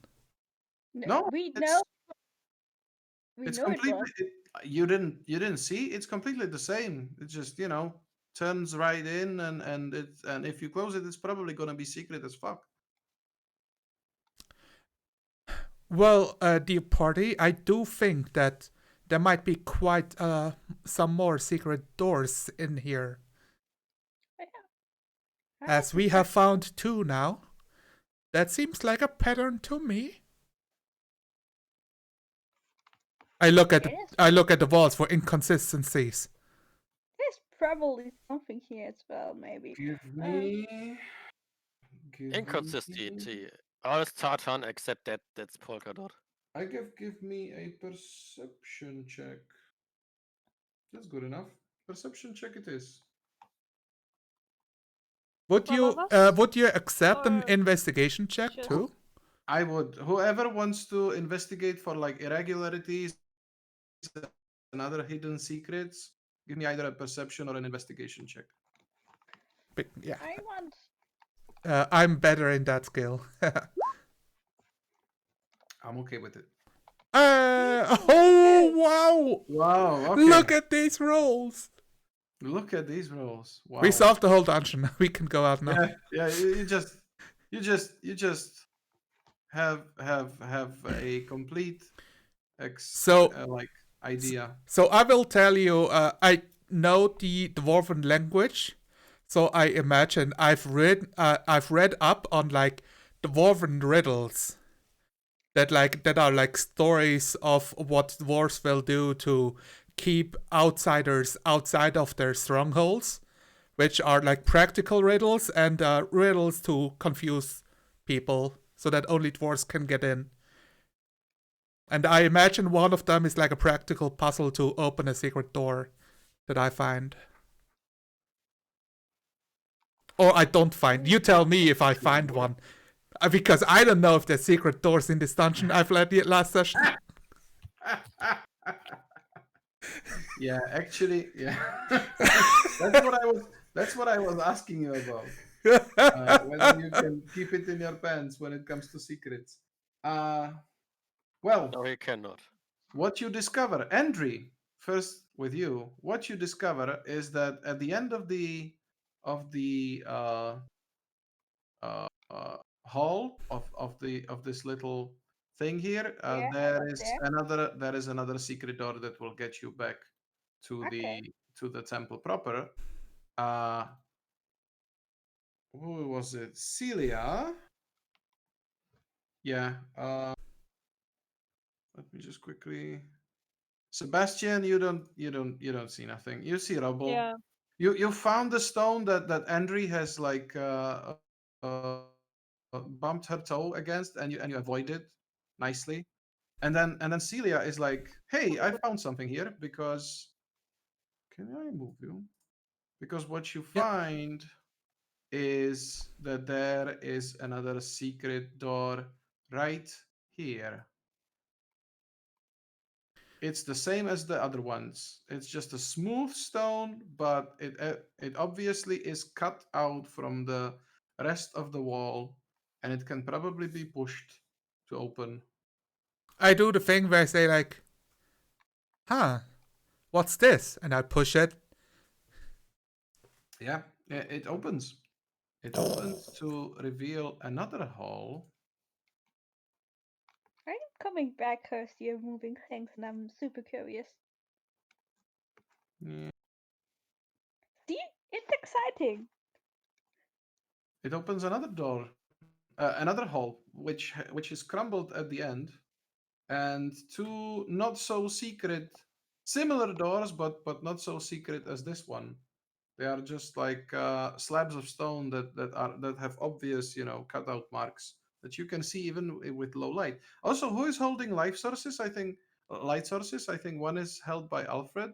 No, we it's, know. We it's know it completely. was. You didn't see. It's completely the same. It just turns right in, and if you close it, it's probably gonna be secret as fuck. Well, dear party, I do think that there might be quite some more secret doors in here. As we have found 2 now. That seems like a pattern to me. I look at the walls for inconsistencies. There's probably something here as well, maybe. Give me. Inconsistency. All is Tartan except that's polka dot. Give me a perception check. That's good enough. Perception check it is. Would you accept an Or investigation check just- too? I would. Whoever wants to investigate for like irregularities and other hidden secrets, give me either a perception or an investigation check. Yeah. I want. I'm better in that skill. I'm okay with it. Oh wow! Wow. Okay. Look at these rolls. Look at these rolls. Wow. We solved the whole dungeon. We can go out now. Yeah. You just have a complete idea. So I will tell you. I know the dwarven language, so I imagine I've read up on like dwarven riddles. That are like stories of what dwarves will do to keep outsiders outside of their strongholds, which are like practical riddles and riddles to confuse people so that only dwarves can get in. And I imagine one of them is like a practical puzzle to open a secret door that I find. Or I don't find. You tell me if I find one. Because I don't know if there's secret doors in this dungeon I've led the last session. Yeah, actually, yeah. That's what I was asking you about. Whether you can keep it in your pants when it comes to secrets. Well, No, he cannot. what you discover, Andre, first with you, what you discover is that at the end of the hall of this little thing here, there is another secret door that will get you back to the temple proper. Who was it? Celia. Yeah. Let me just quickly. Sebastian, you don't see nothing. You see rubble. Yeah. You found the stone that Andre has like bumped her toe against, and you avoid it nicely. And then Celia is like, "Hey, I found something here because can I move you? Because what you Yeah. find is that there is another secret door right here. It's the same as the other ones. It's just a smooth stone, but it obviously is cut out from the rest of the wall, and it can probably be pushed to open. I do the thing where I say like, huh, what's this? And I push it. Yeah, it opens. It opens to reveal another hall. Are you coming back because you're moving things and I'm super curious? Yeah. See? It's exciting. It opens another door, another hall, which is crumbled at the end, and two not so secret, similar doors, but not so secret as this one. They are just like slabs of stone that have obvious, cutout marks that you can see even with low light. Also, who is holding light sources? I think one is held by Alfred.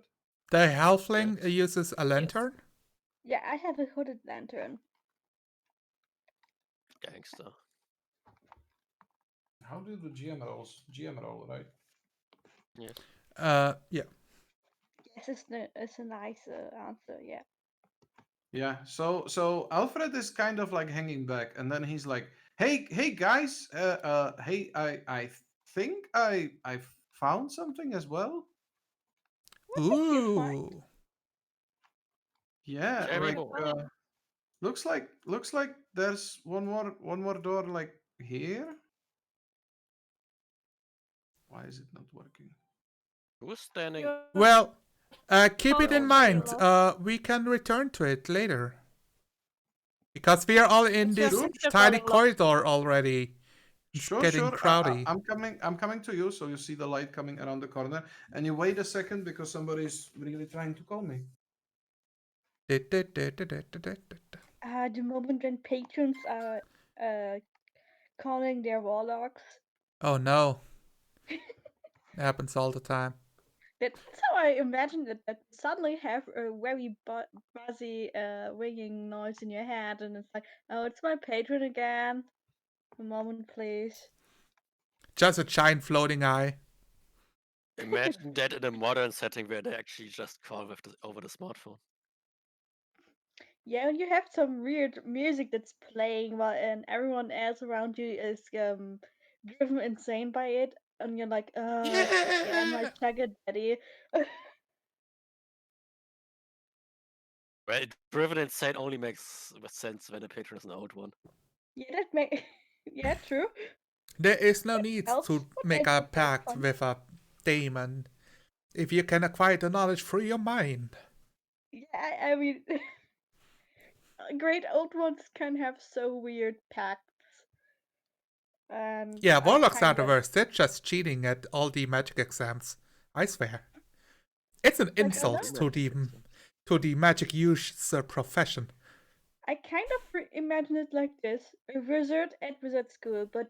The halfling Yes. uses a lantern. Yeah, I have a hooded lantern. Gangster. How do the GM rolls? GM roll, right? Yes. Yeah. Yes, it's a nice answer. Yeah. Yeah. So Alfred is kind of like hanging back, and then he's like, "Hey guys, hey, I think I found something as well. What did you find? Ooh. Yeah, Tell me like more. looks like there's one more door like here. Why is it not working? Who's standing? You're Well, keep it in Oh, mind. Sheila. We can return to it later. Because we are all in It's your this sister tiny calling love. corridor already. It's Sure, getting sure. crowdy. I'm coming to you. So you see the light coming around the corner, and you wait a second because somebody's really trying to call me. The moment when patrons are calling their warlocks. Oh no. It happens all the time. That's how I imagine it. That you suddenly have a very buzzy ringing noise in your head, and it's like, oh, it's my patron again. A moment, please. Just a giant floating eye. Imagine that in a modern setting where they actually just call over the smartphone. Yeah, and you have some weird music that's playing while and everyone else around you is driven insane by it, and you're like, yeah, my sugar daddy. Well, driven insane only makes sense when the patron is an old one. Yeah, that make yeah, true. There is no need Else, to what make else a would be pact fun? with a demon if you can acquire the knowledge through your mind. Yeah, I mean, great old ones can have so weird pacts, and Yeah, I warlocks are kind the of worst. They're just cheating at all the magic exams. I swear. It's an like I insult don't. to the magic user profession. I kind of imagine it like this: a wizard at wizard school, but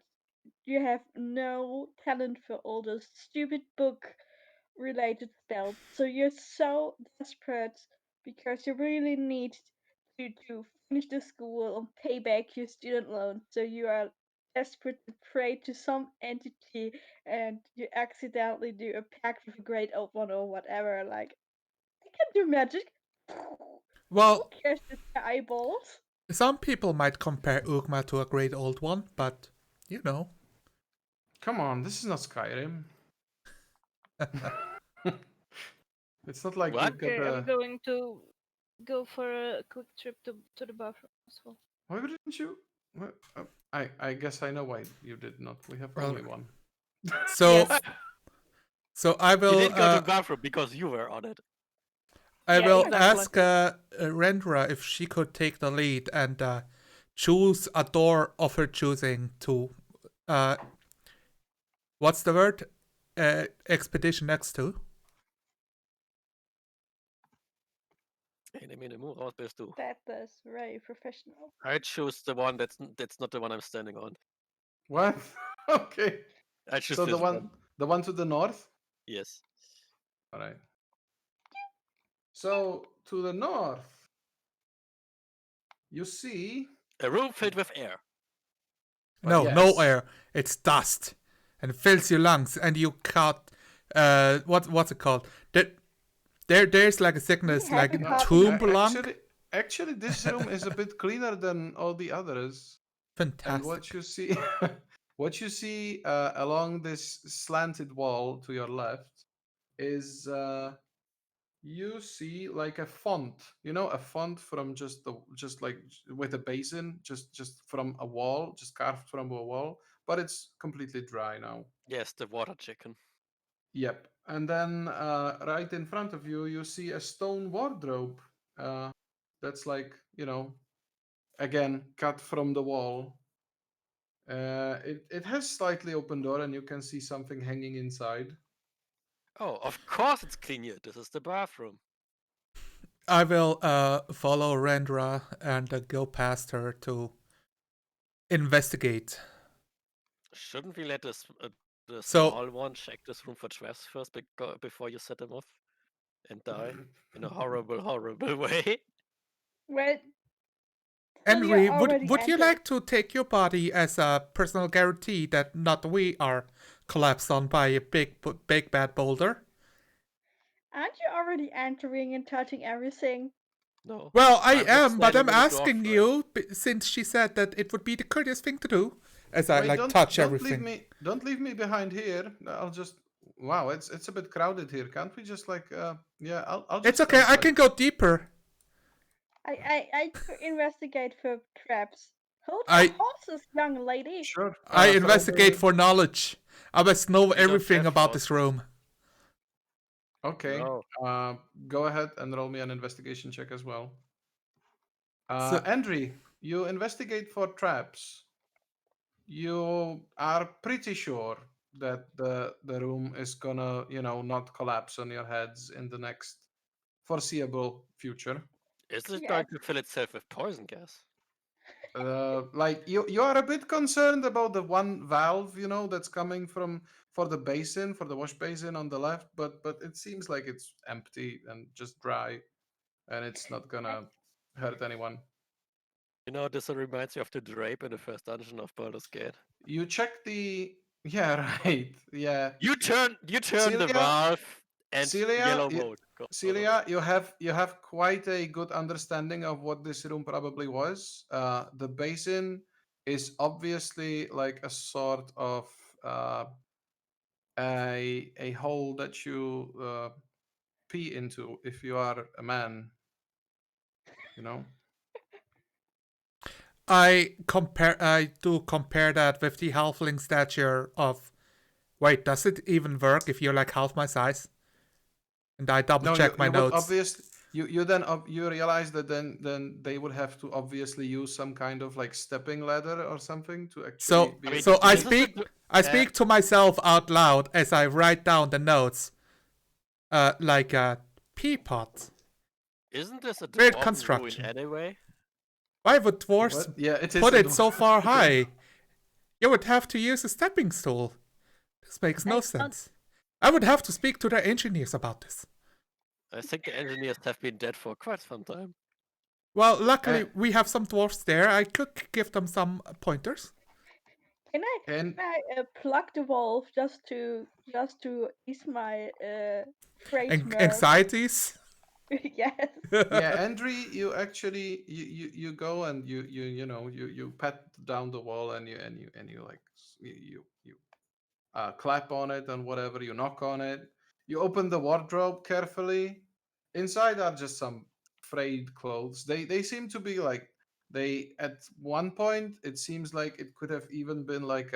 you have no talent for all those stupid book related spells. So you're so desperate because you really need to finish the school and pay back your student loan. So you are desperate to pray to some entity and you accidentally do a pact with a great old one or whatever. Like, I can do magic. Who Well, cares with their eyeballs? some people might compare Ugma to a great old one, but you know. Come on, this is not Skyrim. It's not like What? you've got Okay, I'm a. going to go for a quick trip to the bathroom as well. Why didn't you? I guess I know why you did not. We have Well, only one. So Yes. so I You will didn't go to the bathroom because you were on it. I Yeah, will exactly. ask Rendra if she could take the lead and choose a door of her choosing to what's the word? Expedition next to. Ene, mene, mu, raus bist du. That was very professional. I choose the one that's not the one I'm standing on. What? Okay. I choose So this one. the one to the north? Yes. All right. So to the north, you see. A room filled with air. No, yes. no air. It's dust, and it fills your lungs, and you cut. What's it called? There's like a sickness, have like a copy. tomb lung. Actually, this room is a bit cleaner than all the others. And Fantastic. what you see, what you see along this slanted wall to your left is you see like a font. You know, a font from just like with a basin, just from a wall, just carved from a wall, but it's completely dry now. Yes, the water chicken. Yep. And then right in front of you, you see a stone wardrobe. That's like, again, cut from the wall. It has slightly open door, and you can see something hanging inside. Oh, of course it's clean here. This is the bathroom. I will follow Rendra and go past her to investigate. Shouldn't we let this the So- small one check this room for traps first before you set them off and die in a horrible, horrible way? Well, Henry, already would you entered. like to take your body as a personal guarantee that not we are collapsed on by a big bad boulder? Aren't you already entering and touching everything? No. Well, I I'm just am, but I'm standing in the asking doorframe. you since she said that it would be the courteous thing to do, as I Wait, like don't, touch don't everything. Don't leave me behind here. I'll just. Wow, it's a bit crowded here. Can't we just like? Yeah, I'll just. It's okay. I like- can go deeper. I investigate for traps. Hold I- your horses, young lady. Sure. I throw investigate me- for knowledge. I must know don't everything have about this horses. room. Okay. No. Go ahead and roll me an investigation check as well. So- Andre, you investigate for traps. You are pretty sure that the room is gonna, not collapse on your heads in the next foreseeable future. Is it Yes. going to fill itself with poison gas? Like you are a bit concerned about the one valve, that's coming for the basin, for the wash basin on the left, but it seems like it's empty and just dry, and it's not gonna hurt anyone. You know, this reminds me of the drape in the first dungeon of Baldur's Gate. You check the yeah right yeah You turn the Celia- valve and Celia, yellow you- mode. Celia, you have quite a good understanding of what this room probably was. The basin is obviously like a sort of a hole that you pee into if you are a man. You know. I do compare that with the halfling stature of. Wait, does it even work if you're like half my size? And I double check my you notes. Obviously, you then you realize that then they would have to obviously use some kind of like stepping ladder or something to actually. So be so able I to- this is speak to myself out loud as I write down the notes. Like a pea pot. Isn't this a Weird dwarven construction. ruin anyway? Why would dwarves What? Yeah, it is. put a it so dwarf. far Okay. high? You would have to use a stepping stool. This makes no I sense. I would have to speak to the engineers about this. I think the engineers have been dead for quite some time. Well, luckily we have some dwarfs there. I could give them some pointers. Can I And plug the wolf just to ease my phrase nerves? Anxieties. Yes. yeah, Andre, you actually you go and you pat down the wall and you like you clap on it and whatever, you knock on it. You open the wardrobe carefully. Inside are just some frayed clothes. They seem to be like they at one point it seems like it could have even been like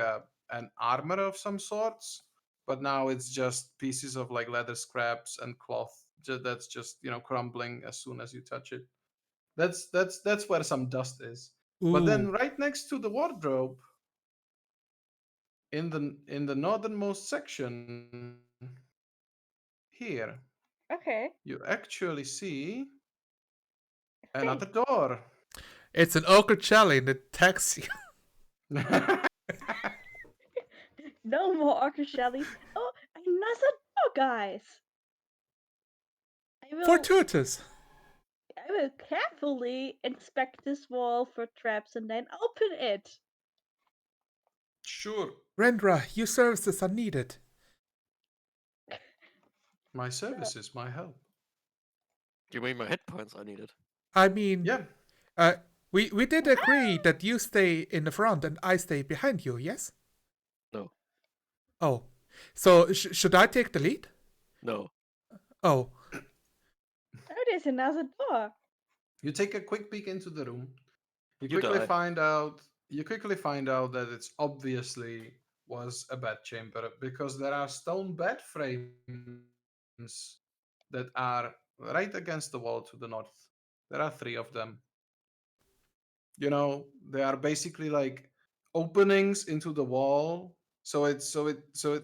an armor of some sorts, but now it's just pieces of like leather scraps and cloth that's just crumbling as soon as you touch it. That's where some dust is. But then Ooh. right next to the wardrobe, in the northernmost section here, Okay. you actually see Another door. It's an ogre jelly and it attacks you. No more Orca Shellies. Oh, another door, guys. Fortuitous. I will carefully inspect this wall for traps and then open it. Sure. Rendra, your services are needed. My services, my help. You mean my hit points I needed? I mean, Yeah. we did agree that you stay in the front and I stay behind you, yes? No. Oh. So, should I take the lead? No. Oh. Oh, there's another door. You take a quick peek into the room. You You quickly die. find out that it's obviously was a bed chamber because there are stone bed frames that are right against the wall to the north. There are 3 of them. You know, they are basically like openings into the wall. So it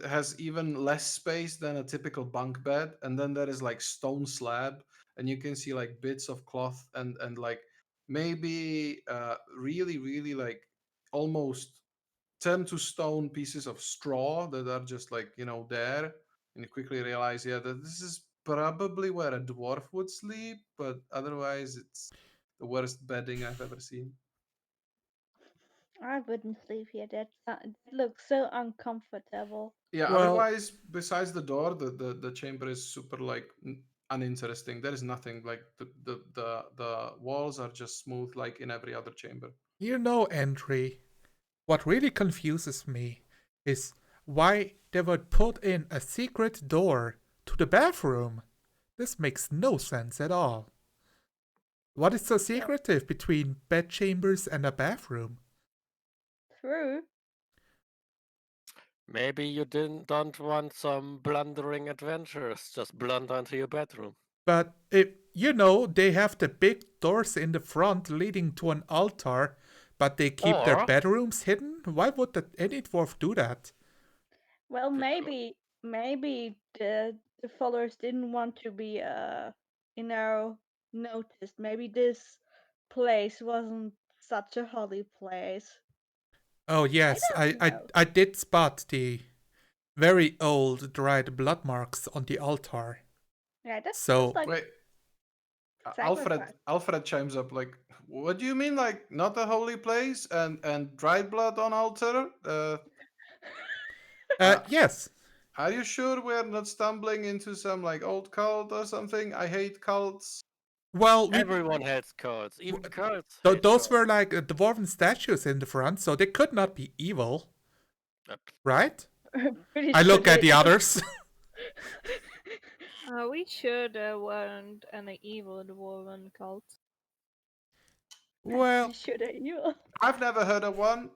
has even less space than a typical bunk bed, and then there is like stone slab, and you can see like bits of cloth and like maybe really like almost turned to stone pieces of straw that are just like there, and you quickly realize that this is probably where a dwarf would sleep, but otherwise it's the worst bedding I've ever seen. I wouldn't sleep here. That looks so uncomfortable. Yeah, Well- otherwise besides the door, the chamber is super like uninteresting. There is nothing like the walls are just smooth like in every other chamber. You know, Entry, what really confuses me is why they would put in a secret door to the bathroom. This makes no sense at all. What is so secretive between bed chambers and a bathroom? True. Maybe you don't want some blundering adventures. Just blunder into your bedroom. But they have the big doors in the front leading to an altar, but they keep their Or- bedrooms hidden? Why would any dwarf do that? Well, Because- maybe the followers didn't want to be noticed. Maybe this place wasn't such a holy place. Oh yes, don't know. I did spot the very old dried blood marks on the altar. Yeah, that's So- just like Wait, sacrifice. Alfred chimes up like, "What do you mean, like not a holy place and dried blood on altar? Yes. Are you sure we're not stumbling into some like old cult or something? I hate cults." Well, Everyone hates cards. Even cards. those were like dwarven statues in the front, so they could not be evil, right? Pretty I sure look at they the others. We should weren't any evil dwarven cult. Well, should you? I've never heard of one.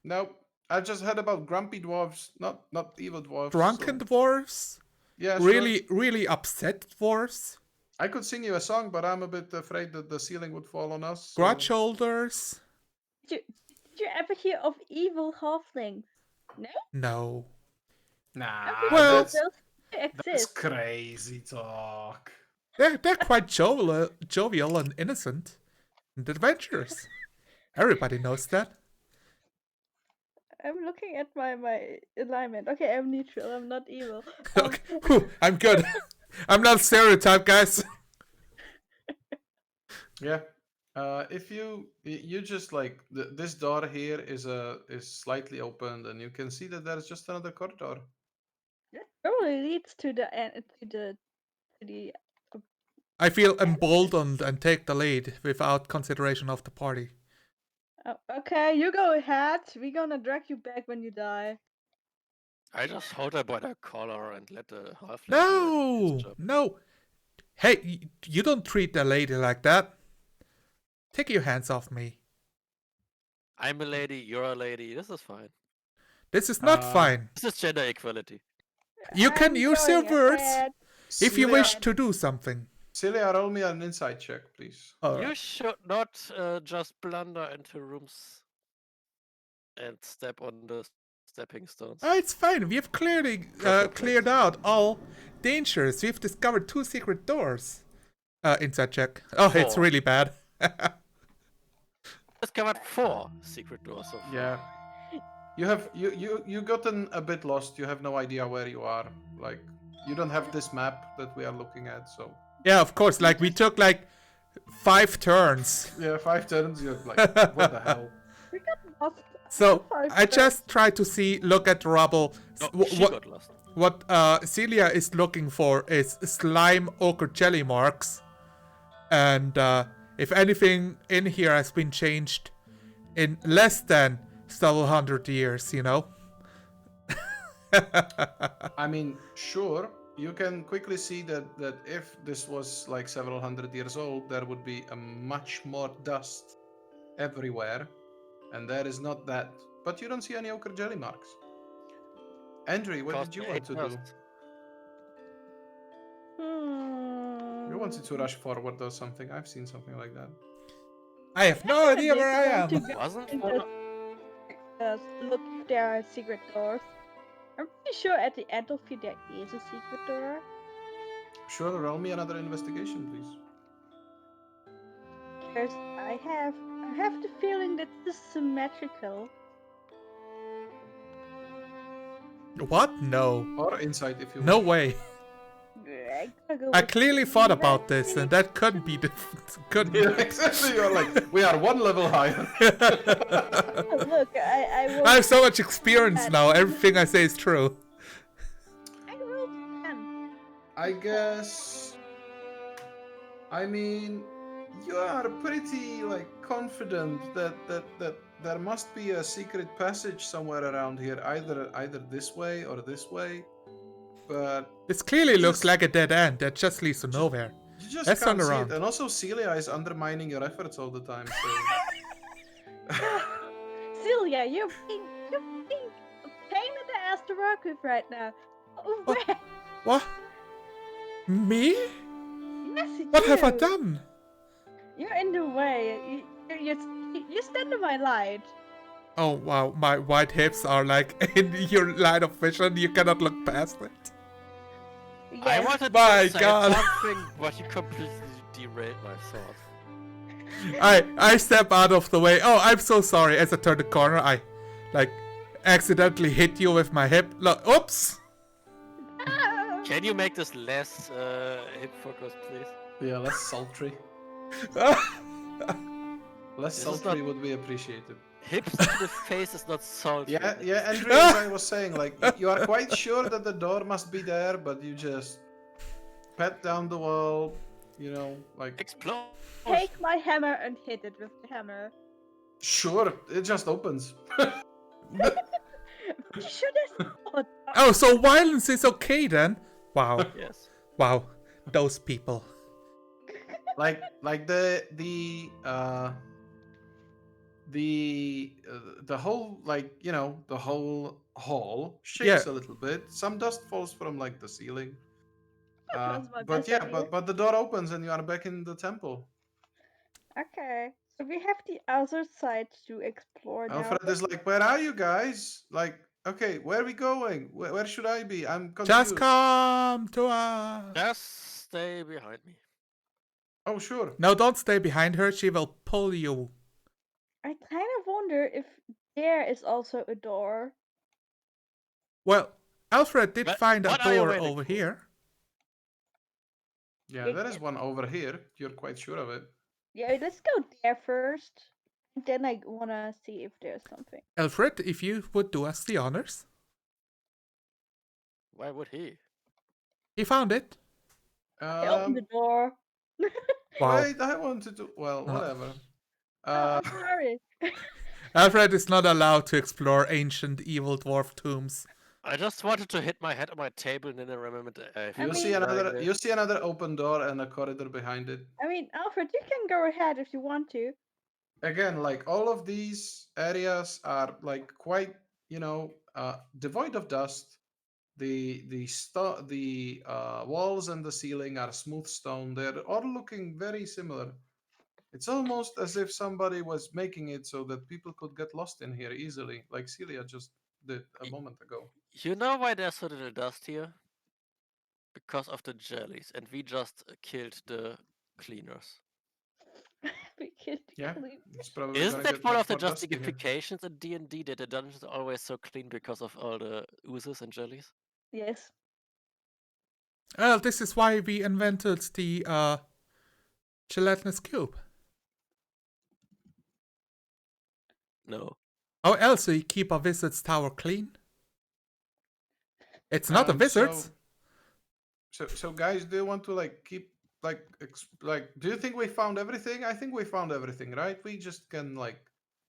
Nope. I've just heard about grumpy dwarves, not evil dwarves. drunken so- dwarves, Yeah, sure. really upset dwarves, I could sing you a song, but I'm a bit afraid that the ceiling would fall on us. so- grudge holders. Did you ever hear of evil halflings? No. Nah, Well- that's Those exist. crazy talk. They're quite jovial and innocent and adventurous. Everybody knows that. I'm looking at my alignment. Okay, I'm neutral. I'm not evil. Okay, whew, I'm good. I'm not stereotyped, guys. Yeah. If you just like this door here is slightly opened, and you can see that there's just another corridor. That probably leads to the end to the. I feel emboldened and take the lead without consideration of the party. Oh, okay, you go ahead. We're gonna drag you back when you die. I just hold her by the collar and let the half. No. Hey, you don't treat a lady like that. Take your hands off me. I'm a lady, you're a lady. This is fine. This is not fine. This is gender equality. You can I'm use your going words ahead. if you Celia- wish to do something. Celia, roll me an insight check, please. You Alright. should not just blunder into rooms and step on the stepping stones. It's fine. We've clearly cleared out all dangers. We've discovered 2 secret doors. Inside check. Oh, it's Four. really bad. Discovered 4 secret doors so far. Yeah. You gotten a bit lost. You have no idea where you are. Like you don't have this map that we are looking at. So Yeah, of course. Like we took like 5 turns. yeah, 5 turns. You're like, what the hell? We got lost. So Five I turns. just try to look at the rubble. No, she got lost. What Celia is looking for is slime ochre jelly marks. And if anything in here has been changed in less than several hundred years, you know? I mean, sure, you can quickly see that if this was like several hundred years old, there would be a much more dust everywhere, and there is not that. But you don't see any ochre jelly marks. Andrew, what Because did you they want hate to do? dust. You wanted to rush forward or something? I've seen something like that. I have no idea where I want to am. go Wasn't and one just look if there are secret doors. I'm pretty sure at the end of it there is a secret door. Sure, roll me another investigation, please. Because I have the feeling that this is symmetrical. What? No. Or insight, if you No wish. way. I gotta go I with clearly thought about this, investigate. and that couldn't be the. Couldn't Yeah, exactly. You're like, we are one level higher. Oh, look, I rolled, I have so much experience now. Everything I say is true. I rolled 10. I guess. I mean, you are pretty like confident that there must be a secret passage somewhere around here, either this way or this way. But This clearly looks Just- like a dead end that just leads to nowhere. you just Let's can't turn see around. it. And also, Celia is undermining your efforts all the time. So Celia, you're being a pain in the ass to work with right now. Oh, What? where? What? Me? Yes, What have I you. done? You're in the way. You stand in my light. Oh wow, my white hips are like in your line of vision. You cannot look past it. I Yes. wanted My to say God. something, but you completely derailed my thought. I step out of the way. Oh, I'm so sorry. As I turn the corner, I like accidentally hit you with my hip. Look, oops. Ah. Can you make this less hip focused, please? yeah, less sultry. Less This is sultry not- would be appreciated. Hips to the face is not sultry. Yeah, Andrew, as I was saying, like you are quite sure that the door must be there, but you just pat down the wall, you know, like Explode. Take my hammer and hit it with the hammer. sure, it just opens. You should have. Oh, so violence is okay then? Wow, Yes. wow, those people. like the whole, like, you know, the whole hall shakes Yeah. a little bit. Some dust falls from like the ceiling. That was my But best yeah, idea. but the door opens and you are back in the temple. Okay, so we have the other side to explore now. Alfred is like, "Where are you guys? Like, okay, where are we going? Where should I be? I'm confused." Just come to us. Just stay behind me. Oh, sure. No, don't stay behind her. She will pull you. I kind of wonder if there is also a door. Well, Alfred did But find a what are you door waiting over for? here. Yeah, there is one over here. You're quite sure of it. Yeah, let's go there first. And then I wanna see if there's something. Alfred, if you would do us the honors. Why would he? He found it. I open the door. Wow. Wait, I wanted to. Well, Uh. whatever. Oh, I'm sorry. Alfred is not allowed to explore ancient evil dwarf tombs. I just wanted to hit my head on my table and then I remembered I You I see mean- another. You see another open door and a corridor behind it. I mean, Alfred, you can go ahead if you want to. Again, like all of these areas are like quite, you know, devoid of dust. The walls and the ceiling are smooth stone. They're all looking very similar. It's almost as if somebody was making it so that people could get lost in here easily, like Celia just did a moment ago. You know why there's so little dust here? Because of the jellies, and we just killed the cleaners. Yeah, Clean. it's probably Isn't gonna that get one much of the more dusty here. justifications in D&D that the dungeons are always so clean because of all the oozes and jellies? Yes. Well, this is why we invented the gelatinous cube. No. How else do you keep a wizard's tower clean? It's not a wizard's. So guys, do you want to like keep like do you think we found everything? I think we found everything, right? We just can like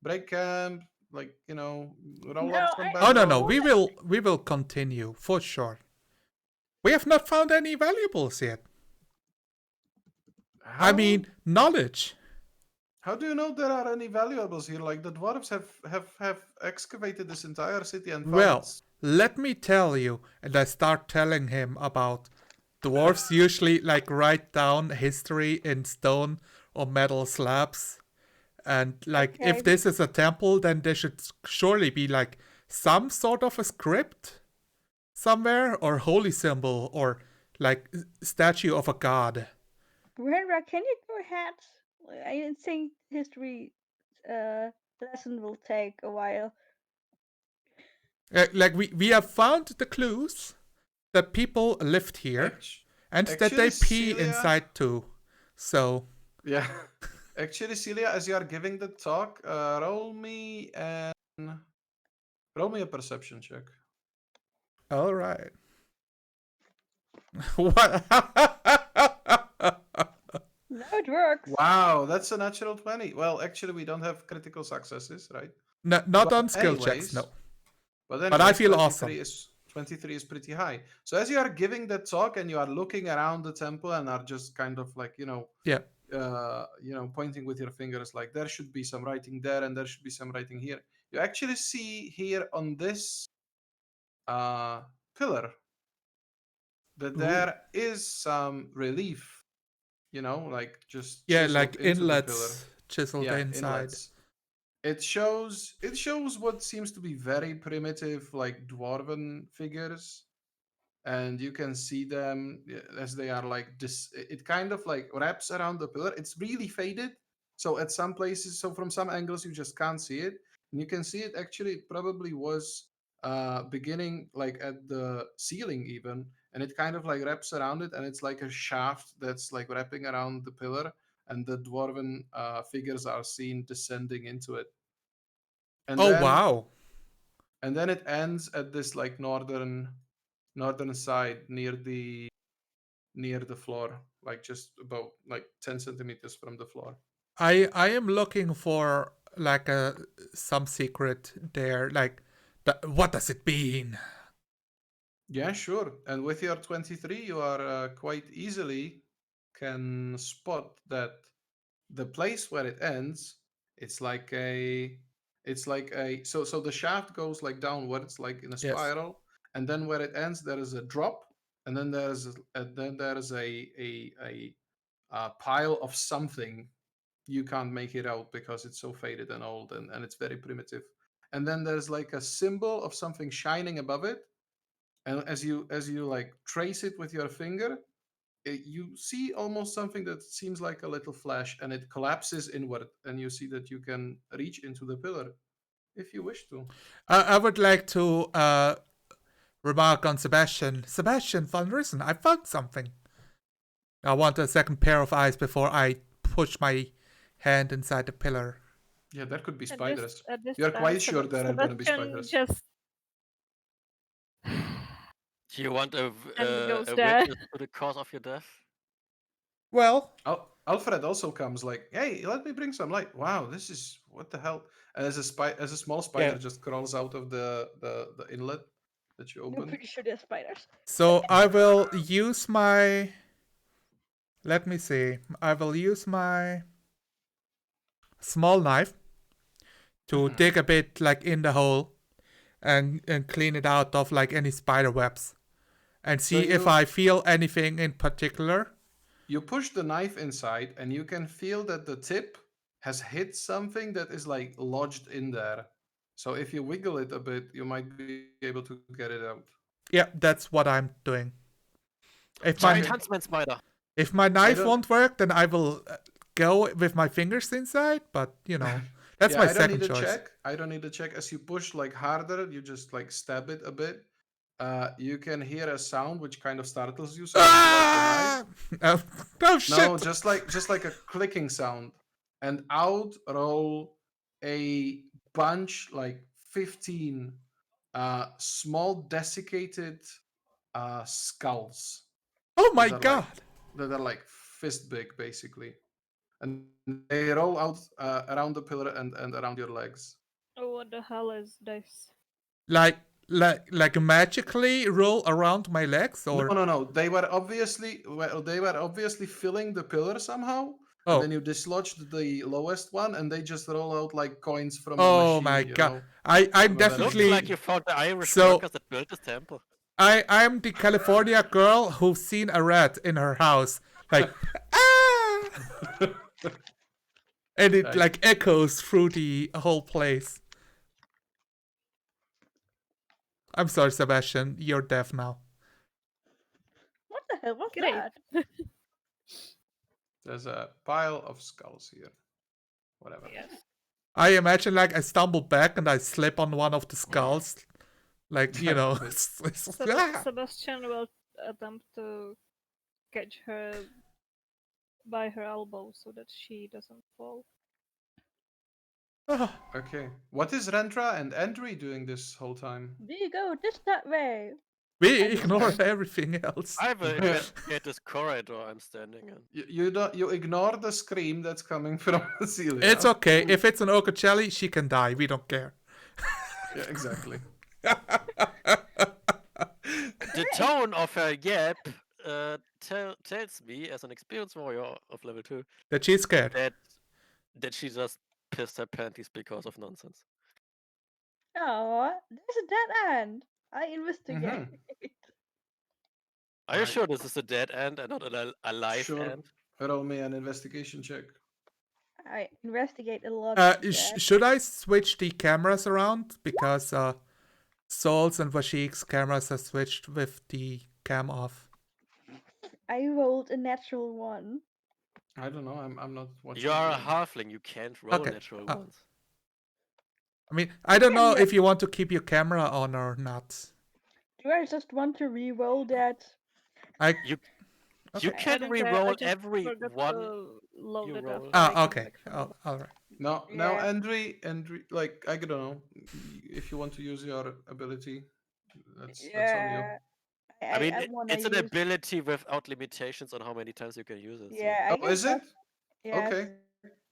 break camp, like roll No, up some Oh no, bundles. we will continue for sure. We have not found any valuables yet. I mean, knowledge. How do you know there are any valuables here? Like the dwarves have excavated this entire city and found. Well, let me tell you, and I start telling him about dwarves usually like write down history in stone or metal slabs. And like Okay. if this is a temple, then there should surely be like some sort of a script somewhere, or holy symbol, or like statue of a god. Renra, can you go ahead? I think history lesson will take a while. Like we have found the clues that people lived here, and that they pee Celia, inside too. So yeah. Actually, Celia, as you are giving the talk, roll me a perception check. all right. What? No, it works. Wow, that's a natural 20. Well, actually, we don't have critical successes, right? No, not on skill checks, no. But I feel 23 awesome. 23 is pretty high. So as you are giving that talk and you are looking around the temple and are just kind of like, Yeah. Pointing with your fingers, like there should be some writing there and there should be some writing here. You actually see here on this pillar that there is some relief, like just like into inlets the pillar. chiseled inside. Inlets. It shows what seems to be very primitive, like dwarven figures, and you can see them as they are like this. It kind of like wraps around the pillar. It's really faded, so at some places, so from some angles you just can't see it, and you can see it actually. It probably was beginning like at the ceiling even, and it kind of like wraps around it, and it's like a shaft that's like wrapping around the pillar, and the dwarven figures are seen descending into it. And wow. And then it ends at this like northern side near the floor, like just about like 10 centimeters from the floor. I am looking for like some secret there, like what does it mean? Yeah, sure. And with your 23, you are quite easily can spot that the place where it ends, it's like a so the shaft goes like downwards, like in a spiral, and then where it ends there is a drop, and then there's a pile of something. You can't make it out because it's so faded and old, and it's very primitive. And then there's like a symbol of something shining above it, and as you like trace it with your finger, you see almost something that seems like a little flash, and it collapses inward, and you see that you can reach into the pillar if you wish to. I would like to remark on Sebastian. Sebastian, von Rissen, I found something. I want a second pair of eyes before I push my hand inside the pillar. Yeah, that could be spiders. This You're quite sure there are going to be spiders. Just Do you want a goes witness to the cause of your death? Well, Alfred also comes like, hey, let me bring some light. Wow, this is what the hell? And as a small spider just crawls out of the inlet that you open. I'm pretty sure there's spiders. So I will use my. Let me see. I will use my small knife to dig a bit like in the hole and clean it out of like any spider webs and see if I feel anything in particular. You push the knife inside and you can feel that the tip has hit something that is like lodged in there. So if you wiggle it a bit, you might be able to get it out. Yeah, that's what I'm doing. Giant huntsman spider. If my knife won't work, then I will go with my fingers inside, but that's my I don't second need a choice. check. I don't need a check. As you push like harder, you just like stab it a bit. You can hear a sound which kind of startles you. So you pull out your knife. Oh shit! No, just like a clicking sound, and out roll a bunch like 15 small desiccated skulls Oh my that are god! that are like fist big basically, and they roll out around the pillar and around your legs. Oh, what the hell is this? Like magically roll around my legs, or No. They were obviously filling the pillar somehow, Oh. and then you dislodged the lowest one, and they just roll out like coins from a oh machine. my You god! know? I'm Well, that Looks definitely like you found the Irish So- workers that built this temple. I'm the California girl who's seen a rat in her house, like ah, and it Right. like echoes through the whole place. I'm sorry, Sebastian, you're deaf now. What the hell was Great. that? There's a pile of skulls here. Whatever. Yes. I imagine like I stumble back and I slip on one of the skulls, like Sebastian will attempt to catch her by her elbow so that she doesn't fall. Ah, Okay. What is Rentra and Andri doing this whole time? Do you go just that way? we ignore everything else. I will investigate this corridor I'm standing in. You ignore the scream that's coming from Celia. It's okay. If it's an Okocelli, she can die. We don't care. Yeah, exactly. The tone of her yap tells me, as an experienced warrior of level 2, That she's scared. that she just pissed her panties because of nonsense. Oh, there's a dead end. I investigate. Mm-hmm. Are you Right. sure this is a dead end and not a live Sure. end? Roll me an investigation check. I investigate a lot. Should I switch the cameras around? Because Saul's and Vashik's cameras are switched with the cam off. I rolled a natural one. I don't know. I'm not watching. You are a the- halfling, you can't roll Okay, natural oh. ones. I mean, I don't know Yeah. if you want to keep your camera on or not. Do I just want to re-roll that? You Okay. can I don't care, I re-roll just every forgot one. to load you it roll. after I Ah, came okay. back from Oh, all right. No, Yeah. Andri, like I don't know. If you want to use your ability, that's on you. Yeah. I mean, wanna it's an use- ability without limitations on how many times you can use it. so- Yeah, I Oh, guess is it? that's- Yes. Okay,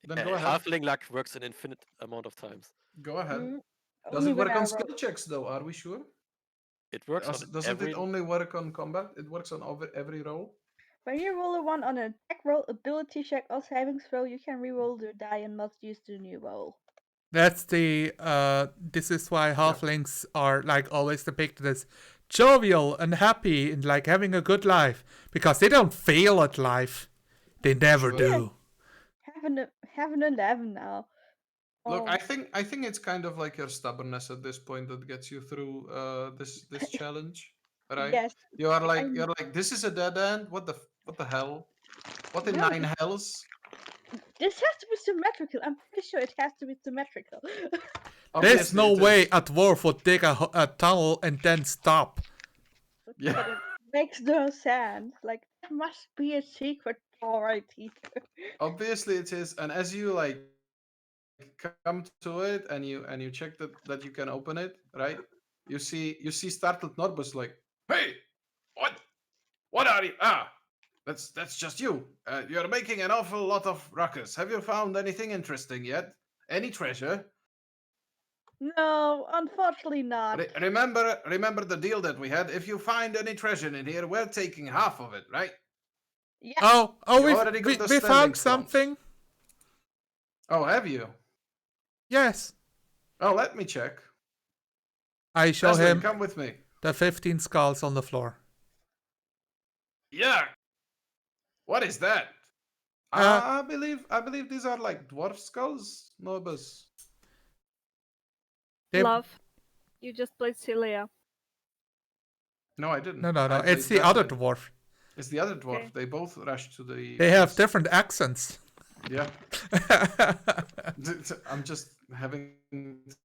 then Yeah, go ahead. halfling luck works an infinite amount of times. Go ahead. Mm, Does only it when work I on roll- skill checks though? Are we sure? It works on Doesn't every. it only work on combat? It works on every roll. When you roll a 1 on an attack roll, ability check, or saving throw, you can re-roll the die and must use the new roll. That's the this is why halflings are like always depicted as jovial and happy and like having a good life because they don't fail at life. They never Sure. do. Have an 11 now. Look, Oh, I think it's kind of like your stubbornness at this point that gets you through this challenge, right? yes. You are like I'm- you're like this is a dead end. What the hell? What in No, nine hells? This has to be symmetrical. I'm pretty sure it has to be symmetrical. There's Obviously no it way is. a dwarf would dig a tunnel and then stop. Yeah. But it makes no sense. Like, there must be a secret door right here. Obviously it is, and as you like come to it and you check that you can open it, right? You see startled Norbus like, hey, what are you? That's just you. You're making an awful lot of ruckus. Have you found anything interesting yet? Any treasure? No, unfortunately not. Remember the deal that we had. If you find any treasure in here, we're taking half of it, right? Yeah, Oh, You already got we the standing found stones. something. Oh, have you? Yes. Oh, let me check. I show Aslan, him come with me. the 15 skulls on the floor. Yeah. What is that? Uh, I believe these are like dwarf skulls, Nobus. They- Love, you just played Celia. No, I didn't. No, I it's played the other Devlin. dwarf. It's the other dwarf. Okay. They both rushed to the. They have place. different accents. Yeah. I'm just having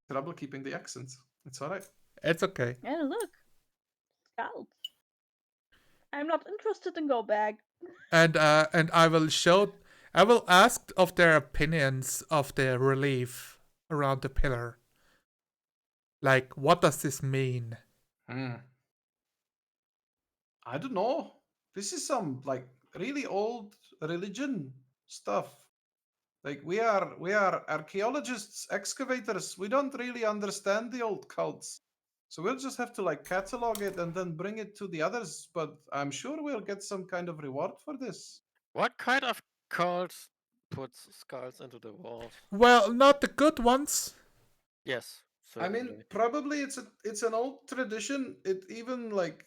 trouble keeping the accent. It's all right. It's okay. And look, scouts. I'm not interested in go bag. And I will ask of their opinions of the relief around the pillar. Like, what does this mean? Hmm. I don't know. This is some like really old religion stuff. Like we are archaeologists, excavators. We don't really understand the old cults. So we'll just have to like catalog it and then bring it to the others, but I'm sure we'll get some kind of reward for this. What kind of cult puts skulls into the walls? Well, not the good ones. Yes, I mean, certainly. probably it's an old tradition. It even like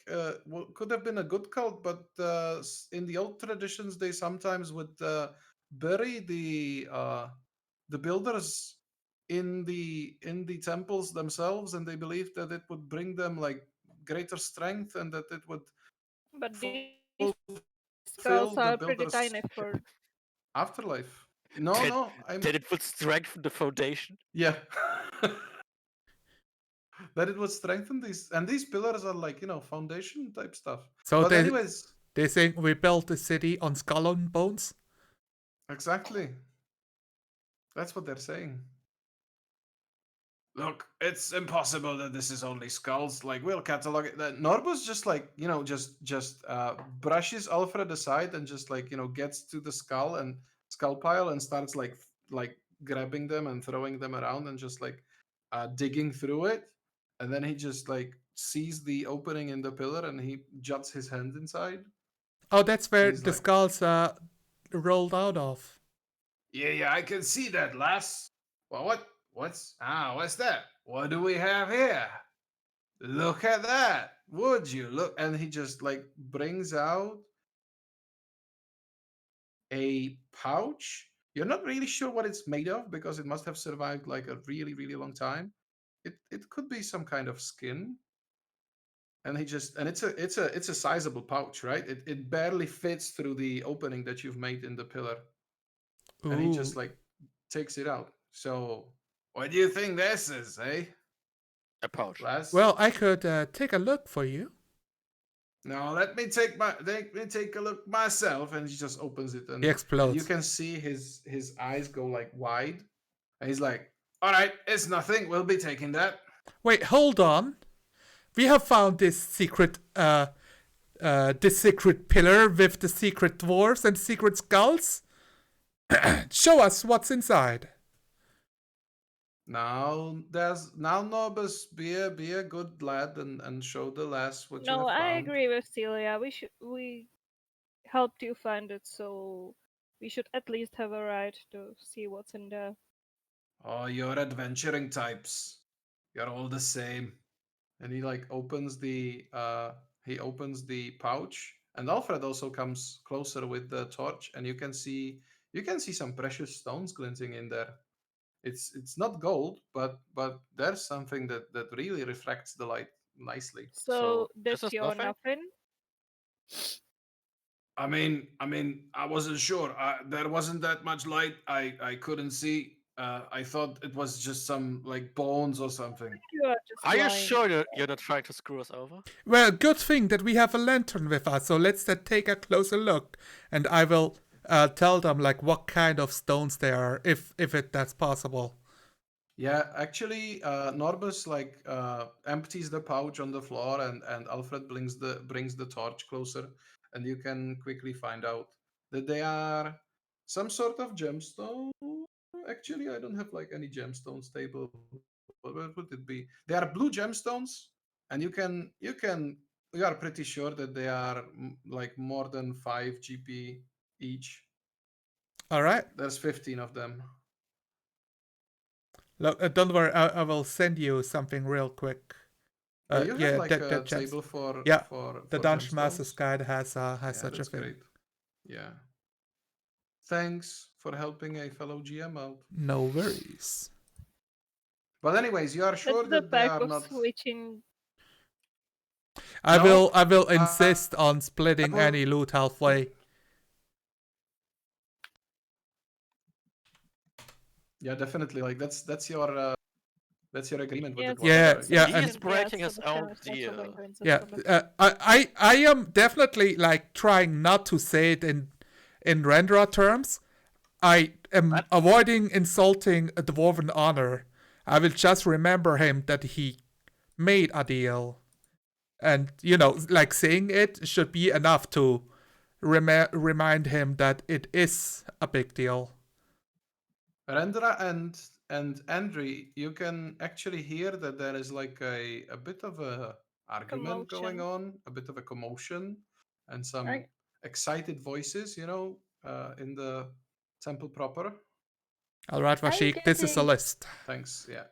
could have been a good cult, but in the old traditions, they sometimes would bury the builders in the temples themselves, and they believed that it would bring them like greater strength, and that it would But these fulfill skulls the are pretty builder's tiny for. afterlife. No, Did, no, I'm did it would strengthen the foundation? yeah. That it would strengthen these, and these pillars are like foundation type stuff. So But anyways, they think we built the city on skull and bones. exactly, that's what they're saying. Look, it's impossible that this is only skulls. Like we'll catalog it. That Norbus just like just brushes Alfred aside and just like gets to the skull pile and starts like grabbing them and throwing them around and just like digging through it. And then he just like sees the opening in the pillar and he juts his hand inside Oh, that's and where he's the like, skulls rolled out of. yeah, I can see that, lass. Well, what's that? What do we have here? Look at that. Would you look? And he just like brings out a pouch. You're not really sure what it's made of because it must have survived like a really, really long time. It could be some kind of skin. And it's a sizable pouch, right? It barely fits through the opening that you've made in the pillar. And he just Ooh. like takes it out. So what do you think this is, eh? A pouch. Lass? Well, I could take a look for you. No, let me take a look myself. And he just opens it, He and you explodes. can see his eyes go like wide, and he's like, "All right, it's nothing. We'll be taking that." Wait, hold on. We have found this secret pillar with the secret dwarves and secret skulls. Show us what's inside. Now Norbus, be a good lad and show the lass what you No, have I found. agree with Celia. We helped you find it, so we should at least have a right to see what's in there. Oh, you're adventuring types. You're all the same. And he like opens the pouch, and Alfred also comes closer with the torch, and you can see some precious stones glinting in there. It's not gold, but there's something that really refracts the light nicely. So this that's is your nothing? nothing? I wasn't sure. There wasn't that much light. I couldn't see. I thought it was just some like bones or something. You are just Are you lying. sure you're not trying to screw us over? Well, good thing that we have a lantern with us, so let's take a closer look. And I will tell them like what kind of stones they are, if that's possible. Yeah, actually, Norbus like empties the pouch on the floor, and Alfred brings the torch closer, and you can quickly find out that they are some sort of gemstone. Actually, I don't have like any gemstones table. What would it be? They are blue gemstones, and you are pretty sure that they are like more than 5 GP each. All right. There's 15 of them. Look, don't worry. I will send you something real quick. Yeah, you have like a that table for yeah. for The for Dungeon Master's gemstones. Guide has Yeah, such a that's thing. great. Yeah. Thanks for helping a fellow GM out. No worries. But anyways, you are sure That's the that they type are of not. switching. I No, will insist on splitting will- any loot halfway. Yeah, definitely. Like that's your agreement with the Yes, dwarf. Yeah, right? yeah, He and is breaking his Sebastian own is also going deal. to insist yeah, on that. I am definitely like trying not to say it in Rendra terms. I am What? avoiding insulting a dwarven honor. I will just remember him that he made a deal, and like saying it should be enough to remind him that it is a big deal. Rendra and Andre, you can actually hear that there is like a bit of a argument going Commotion. on, a bit of a commotion, and some Right. excited voices, in the temple proper. All right, I'm Vashik, this is a getting, list. Thanks. Yeah.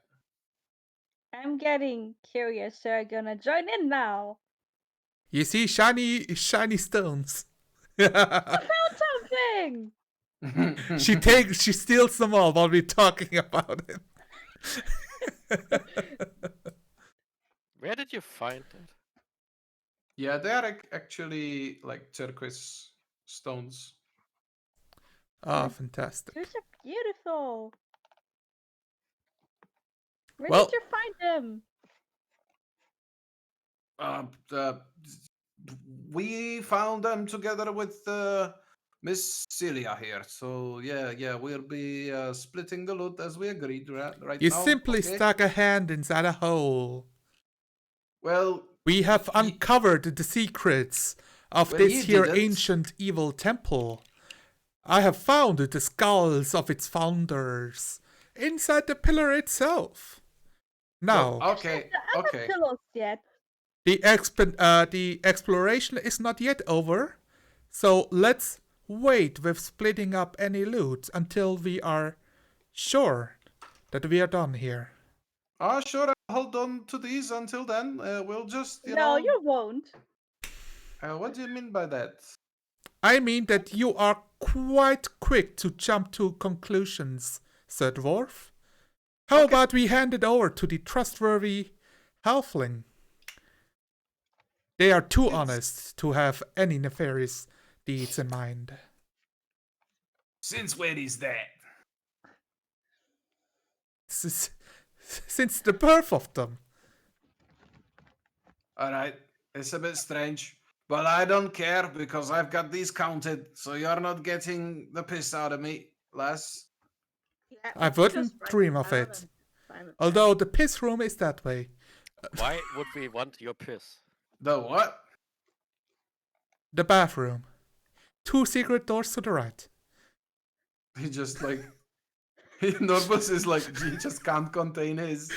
I'm getting curious, so I'm gonna join in now. You see shiny stones. I found something. She steals them all while we're talking about it. Where did you find that? Yeah, they are actually like turquoise stones. Oh, fantastic. Those are beautiful. Where Well- did you find them? We found them together with Miss Celia here. So yeah, we'll be splitting the loot as we agreed right You now. simply okay? stuck a hand inside a hole. Well, We have Ye- uncovered the secrets of Well, this ye here didn't. ancient evil temple. I have found the skulls of its founders inside the pillar itself. Now, okay, The other okay. pillows yet? the exploration is not yet over, so let's wait with splitting up any loot until we are sure that we are done here. Sure. I'll hold on to these until then. We'll just, No, you won't. What do you mean by that? I mean that you are quite quick to jump to conclusions, Sir Dwarf. How Okay. about we hand it over to the trustworthy halfling? They are too It's- honest to have any nefarious deeds in mind. Since when is that? Since the birth of them. All right, it's a bit strange, but I don't care because I've got these counted, so you're not getting the piss out of me, lass. Yeah, I just wouldn't write dream it of down it. and sign it Although the piss room is that way. Why would we want your piss? The what? The bathroom. 2 secret doors to the right. He just like Norbus is like he just can't contain his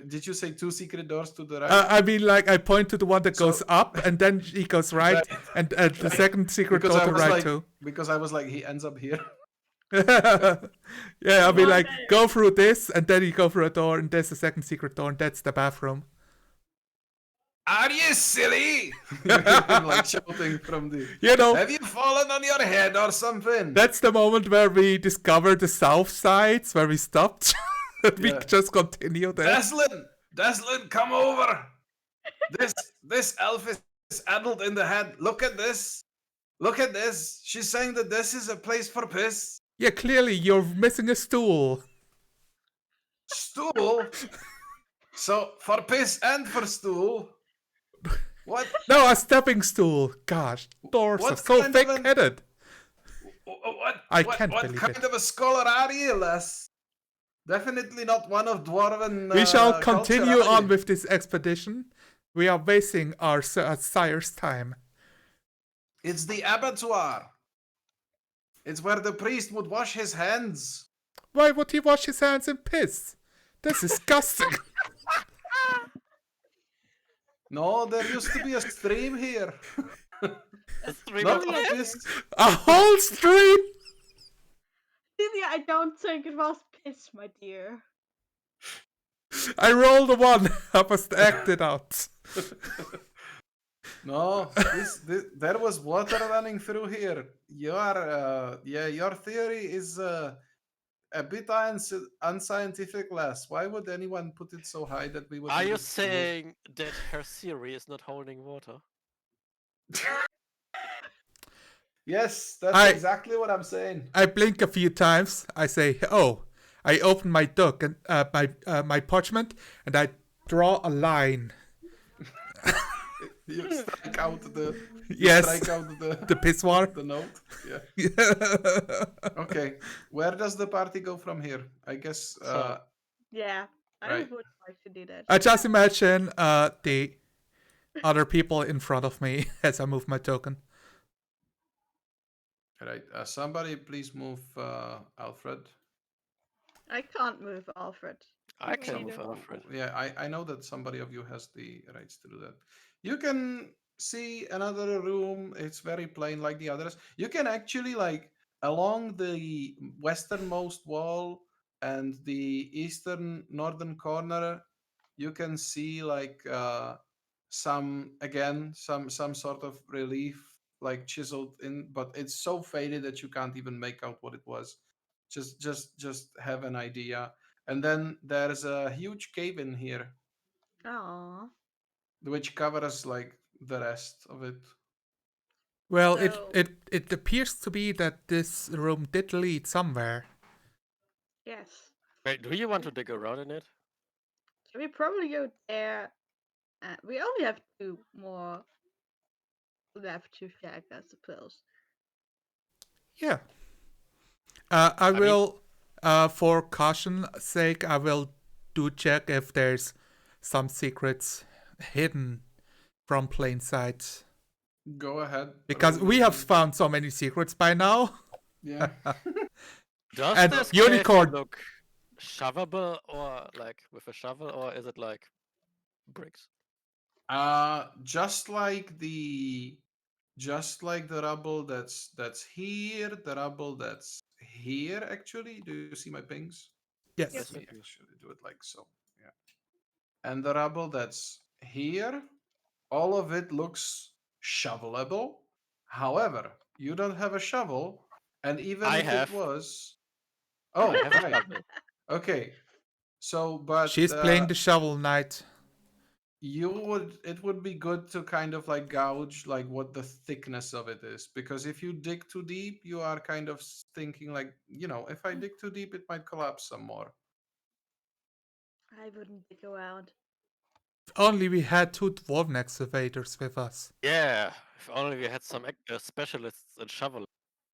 did you say 2 secret doors to the right? I mean, like, I point to the one that goes So- up, and then he goes right, Right. and the Right. second secret Because door I to was right like, too. because I was like, he ends up here. Yeah, I mean, like, Okay. go through this, and then you go through a door, and there's the second secret door, and that's the bathroom. Are you silly? You hear him like shouting from the. You know, Have you fallen on your head or something? that's the moment where we discover the south sides, where we stopped. We Yeah. just continue there. Deslin, come over. This elf is addled in the head. Look at this. Look at this. She's saying that this is a place for piss. Yeah, clearly you're missing a stool. Stool. So for piss and for stool. What? No, a stepping stool. Gosh, dwarves are What so kind of an- thick-headed. What? I what, can't what believe kind it. of a scholar are you, lass? Definitely not one of dwarven. We shall culture, continue are on you? with this expedition. We are wasting our sire's time. It's the abattoir. It's where the priest would wash his hands. Why would he wash his hands in piss? That's disgusting. No, there used to be a stream here. A stream Not of of yes. piss. A whole stream? Celia, I don't think it was piss, my dear. I rolled a 1. I must act it out. No, there was water running through here. Your theory is a bit unscientific, lass. Why would anyone put it so high that we would? Are need you a stool? saying that her theory is not holding water? Yes, that's I- exactly what I'm saying. I blink a few times. I say, "Oh." I open my book and my parchment, and I draw a line. You strike out the. You Yes, strike out the pissoir. the note. Yeah. Okay. Where does the party go from here? I guess. So- Yeah, I Right. would like to do that. I just imagine the other people in front of me as I move my token. Right. Somebody please move Alfred. I can't move Alfred. I Me can move neither. Alfred. Yeah, I know that somebody of you has the rights to do that. You can see another room. It's very plain like the others. You can actually like along the westernmost wall and the eastern northern corner, you can see like some sort of relief like chiseled in, but it's so faded that you can't even make out what it was. Just have an idea. And then there's a huge cave in here, Aww. which covers like the rest of it. Well, So- it appears to be that this room did lead somewhere. Yes. Wait, do you want to dig around in it? So we probably go there. We only have 2 more left to check, I suppose. Yeah. I mean- will, for caution's sake, I will do check if there's some secrets hidden from plain sight. Go ahead. Because roll we me- have found so many secrets by now. Yeah. Does And this unicorn- cave look shovelable or like with a shovel, or is it like bricks? Just like the rubble that's here, the rubble that's here. Actually, do you see my pings? Yes. Yes, Let me I do. actually do it like so. Yeah. And the rubble that's here, all of it looks shovelable. However, you don't have a shovel, and even I if have. it was, I oh, have a right, shovel. okay. So, but She's playing the shovel knight. it would be good to kind of like gauge like what the thickness of it is, because if you dig too deep, you are kind of thinking like, if I dig too deep, it might collapse some more. I wouldn't dig around. If only we had 2 dwarven excavators with us. Yeah, if only we had some specialists in shovel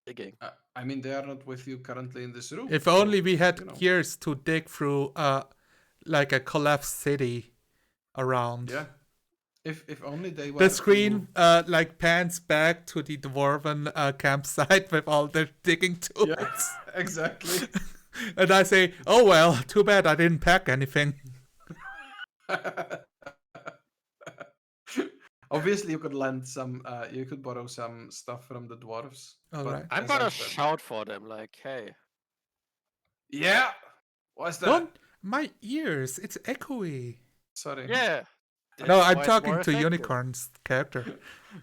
digging. I mean, they are not with you currently in this room. If so, only we had you know. gears to dig through like a collapsed city around. Yeah. If only they were The to- screen like pans back to the dwarven campsite with all the digging tools. Yeah, exactly. And I say, "Oh well, too bad I didn't pack anything." Obviously, you could lend some. You could borrow some stuff from the dwarves. All but right. I'm as I gonna said- shout for them, like, hey. Yeah. What's that? Don't my ears. It's echoey. Sorry. Yeah. No, that's I'm why it's talking more to effective. Unicorn's character.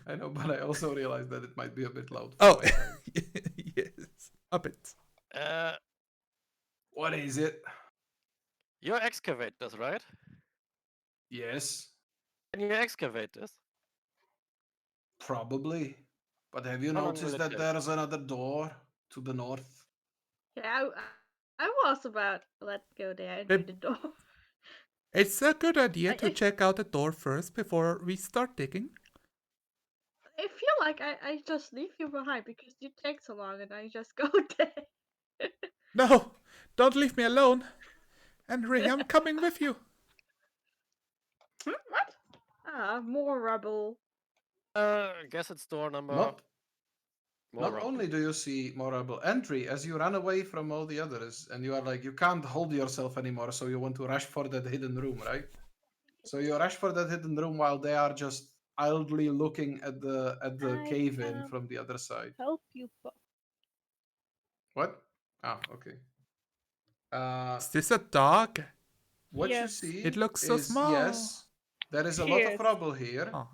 I know, but I also realized that it might be a bit loud. for Oh, my side. yes, a bit. What is it? You excavate this, right? Yes, Can you excavate this? probably. But have you How long will noticed it that take? there's another door to the north? Yeah, I was about to let go there and do It- the door. It's a good idea to I- check out the door first before we start digging. I feel like I just leave you behind because you take so long and I just go there. No, don't leave me alone. Henry, I'm coming with you. What? More rubble. I guess it's door number. Not more not rubble. only do you see more rubble entry as you run away from all the others, and you are like you can't hold yourself anymore, so you want to rush for that hidden room, right? So you rush for that hidden room while they are just idly looking at the I cave in can from the other side. Help you, What? Ah, okay. Is this a dog? What you Yes. see It looks so is, small. yes, there is a lot of Yes. rubble here, Oh,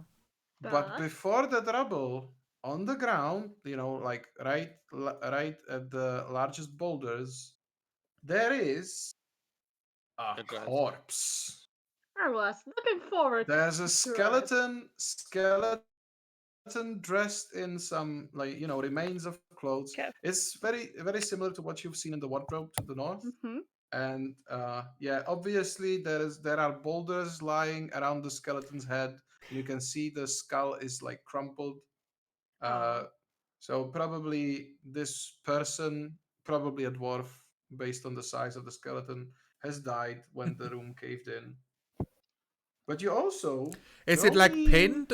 but But- before that rubble on the ground, like right at the largest boulders, there is a A giant- corpse. I was looking forward. There's a to it. skeleton dressed in some remains of clothes. Okay. It's very similar to what you've seen in the wardrobe to the north. Mm-hmm. And yeah, obviously there are boulders lying around the skeleton's head, and you can see the skull is like crumpled. Uh, Oh. so probably this person, probably a dwarf, based on the size of the skeleton, has died when the room caved in. But you also Is it roll like me. pinned?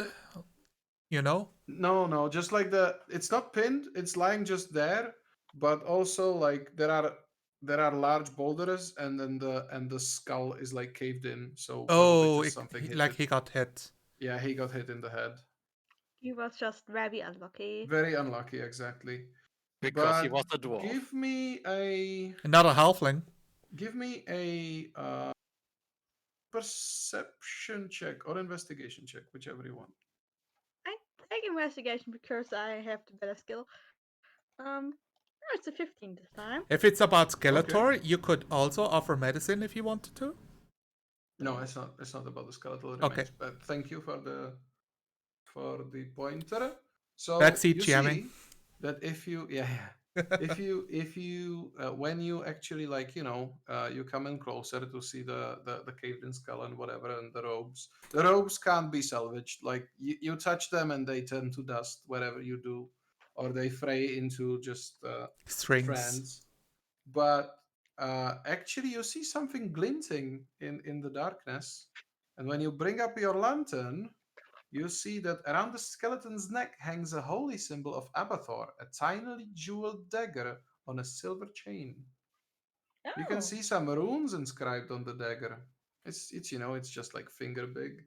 You know? No, just like it's not pinned, it's lying just there, but also like there are large boulders, and then the skull is like caved in, so probably Oh, just something hit like it. he got hit. Yeah, he got hit in the head. He was just very unlucky. Very unlucky, exactly. Because he But was a dwarf. Not a halfling. give me a perception check or investigation check, whichever you want. I take investigation because I have the better skill. No, it's a 15 this time. If it's about Okay. Skeletor, you could also offer medicine if you wanted to. No, it's not. It's not about the skeletal remains. Okay. But thank you for the pointer. So Backseat you jamming. see that if you if you when you actually you come in closer to see the caved in skull and whatever, and the robes can't be salvaged. Like you touch them and they turn to dust wherever you do, or they fray into just Strings. strands. But actually you see something glinting in the darkness, and when you bring up your lantern, you see that around the skeleton's neck hangs a holy symbol of Abathor, a tinily jeweled dagger on a silver chain. You can Oh. see some runes inscribed on the dagger. It's just like finger big.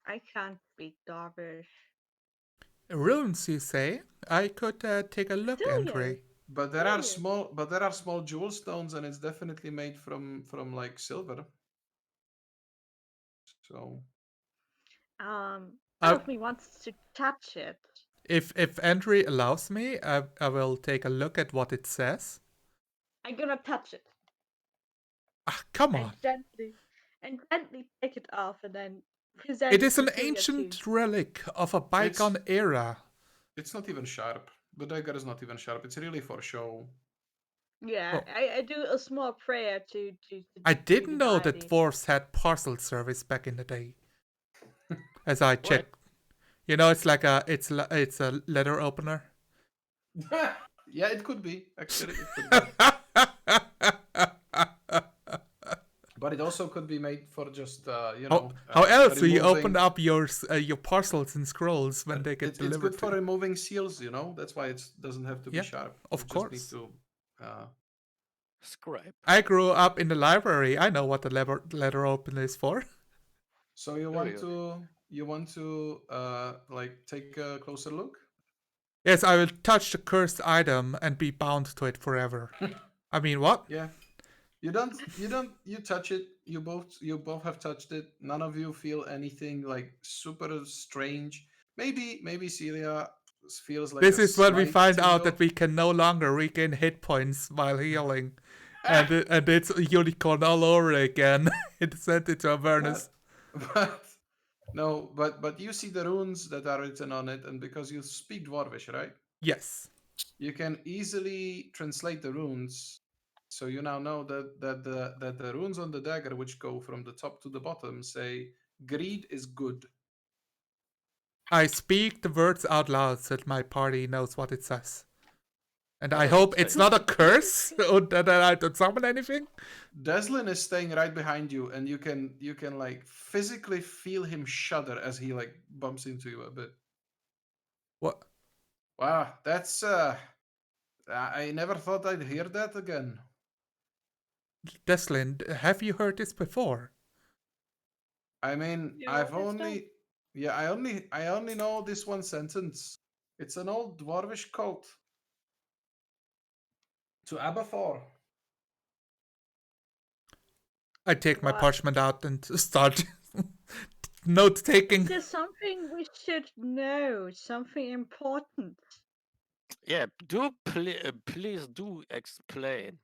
I can't speak Dwarvish. Runes, you say? I could take a look, Do Andre. you? But there Do are you? small jewel stones, and it's definitely made from like silver. So None I, of me wants to touch it. if Andre allows me, I will take a look at what it says. I'm gonna touch it Ah, come and on. gently take it off and then present It is to an Celia ancient too. relic of a bygone era. it's not even sharp. The dagger is not even sharp. It's really for show. Yeah, Oh. I do a small prayer to I the didn't know that deity. dwarves had parcel service back in the day. As I What? checked, you know, it's like it's a letter opener. Yeah, it could be. Actually, it could be. But it also could be made for just How else do you open removing. up your parcels and scrolls when they get It's delivered good for to you? removing seals. That's why it doesn't have to be Yeah, sharp. of You just need course. to. Scribe. I grew up in the library. I know what the letter opener is for. So you Do want you? to like take a closer look? Yes, I will touch the cursed item and be bound to it forever. I mean, what? Yeah. You touch it. You both have touched it. None of you feel anything like super strange. Maybe Celia feels like This a is when we slight find out that tingle. we can no longer regain hit points while healing. And it's a unicorn all over again. It sent it to awareness. But no, but you see the runes that are written on it, and because you speak Dwarvish, right? Yes. You can easily translate the runes. So you now know that the runes on the dagger, which go from the top to the bottom, say greed is good. I speak the words out loud so that my party knows what it says. And What I does it hope say? it's not a curse or that I don't summon anything. Deslin is staying right behind you, and you can like physically feel him shudder as he like bumps into you a bit. What? Wow, that's I never thought I'd hear that again. Deslin, have you heard this before? I mean, You know I've what it's done? only yeah, I only know this one sentence. It's an old dwarvish cult to Abathor. I take my What? parchment out and start note taking. There's something we should know, something important. Yeah, please do explain.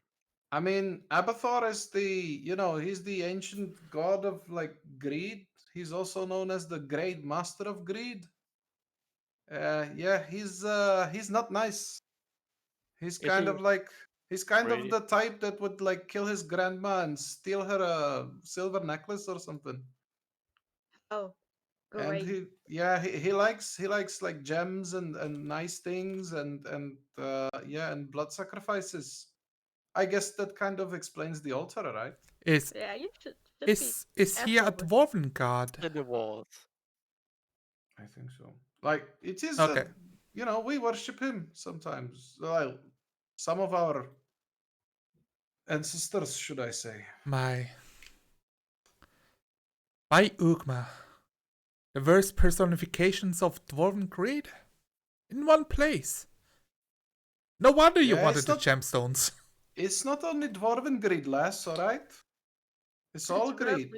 I mean, Abathor is he's the ancient god of like greed. He's also known as the great master of greed. Yeah, he's not nice. He's Is kind he of like he's kind of really? the type that would like kill his grandma and steal her a silver necklace or something. Oh, And great. he likes like gems and nice things and yeah, and blood sacrifices. I guess that kind of explains the altar, right? Is Yeah, you should be is he a careful with. dwarven god? In the walls. I think so. Like it is Okay. we worship him sometimes. Well, some of our ancestors, should I say. My Ugma. The worst personifications of dwarven greed? In one place. No wonder you Yeah, wanted the gemstones. it's not only dwarven greed, lass, alright? It's all greed.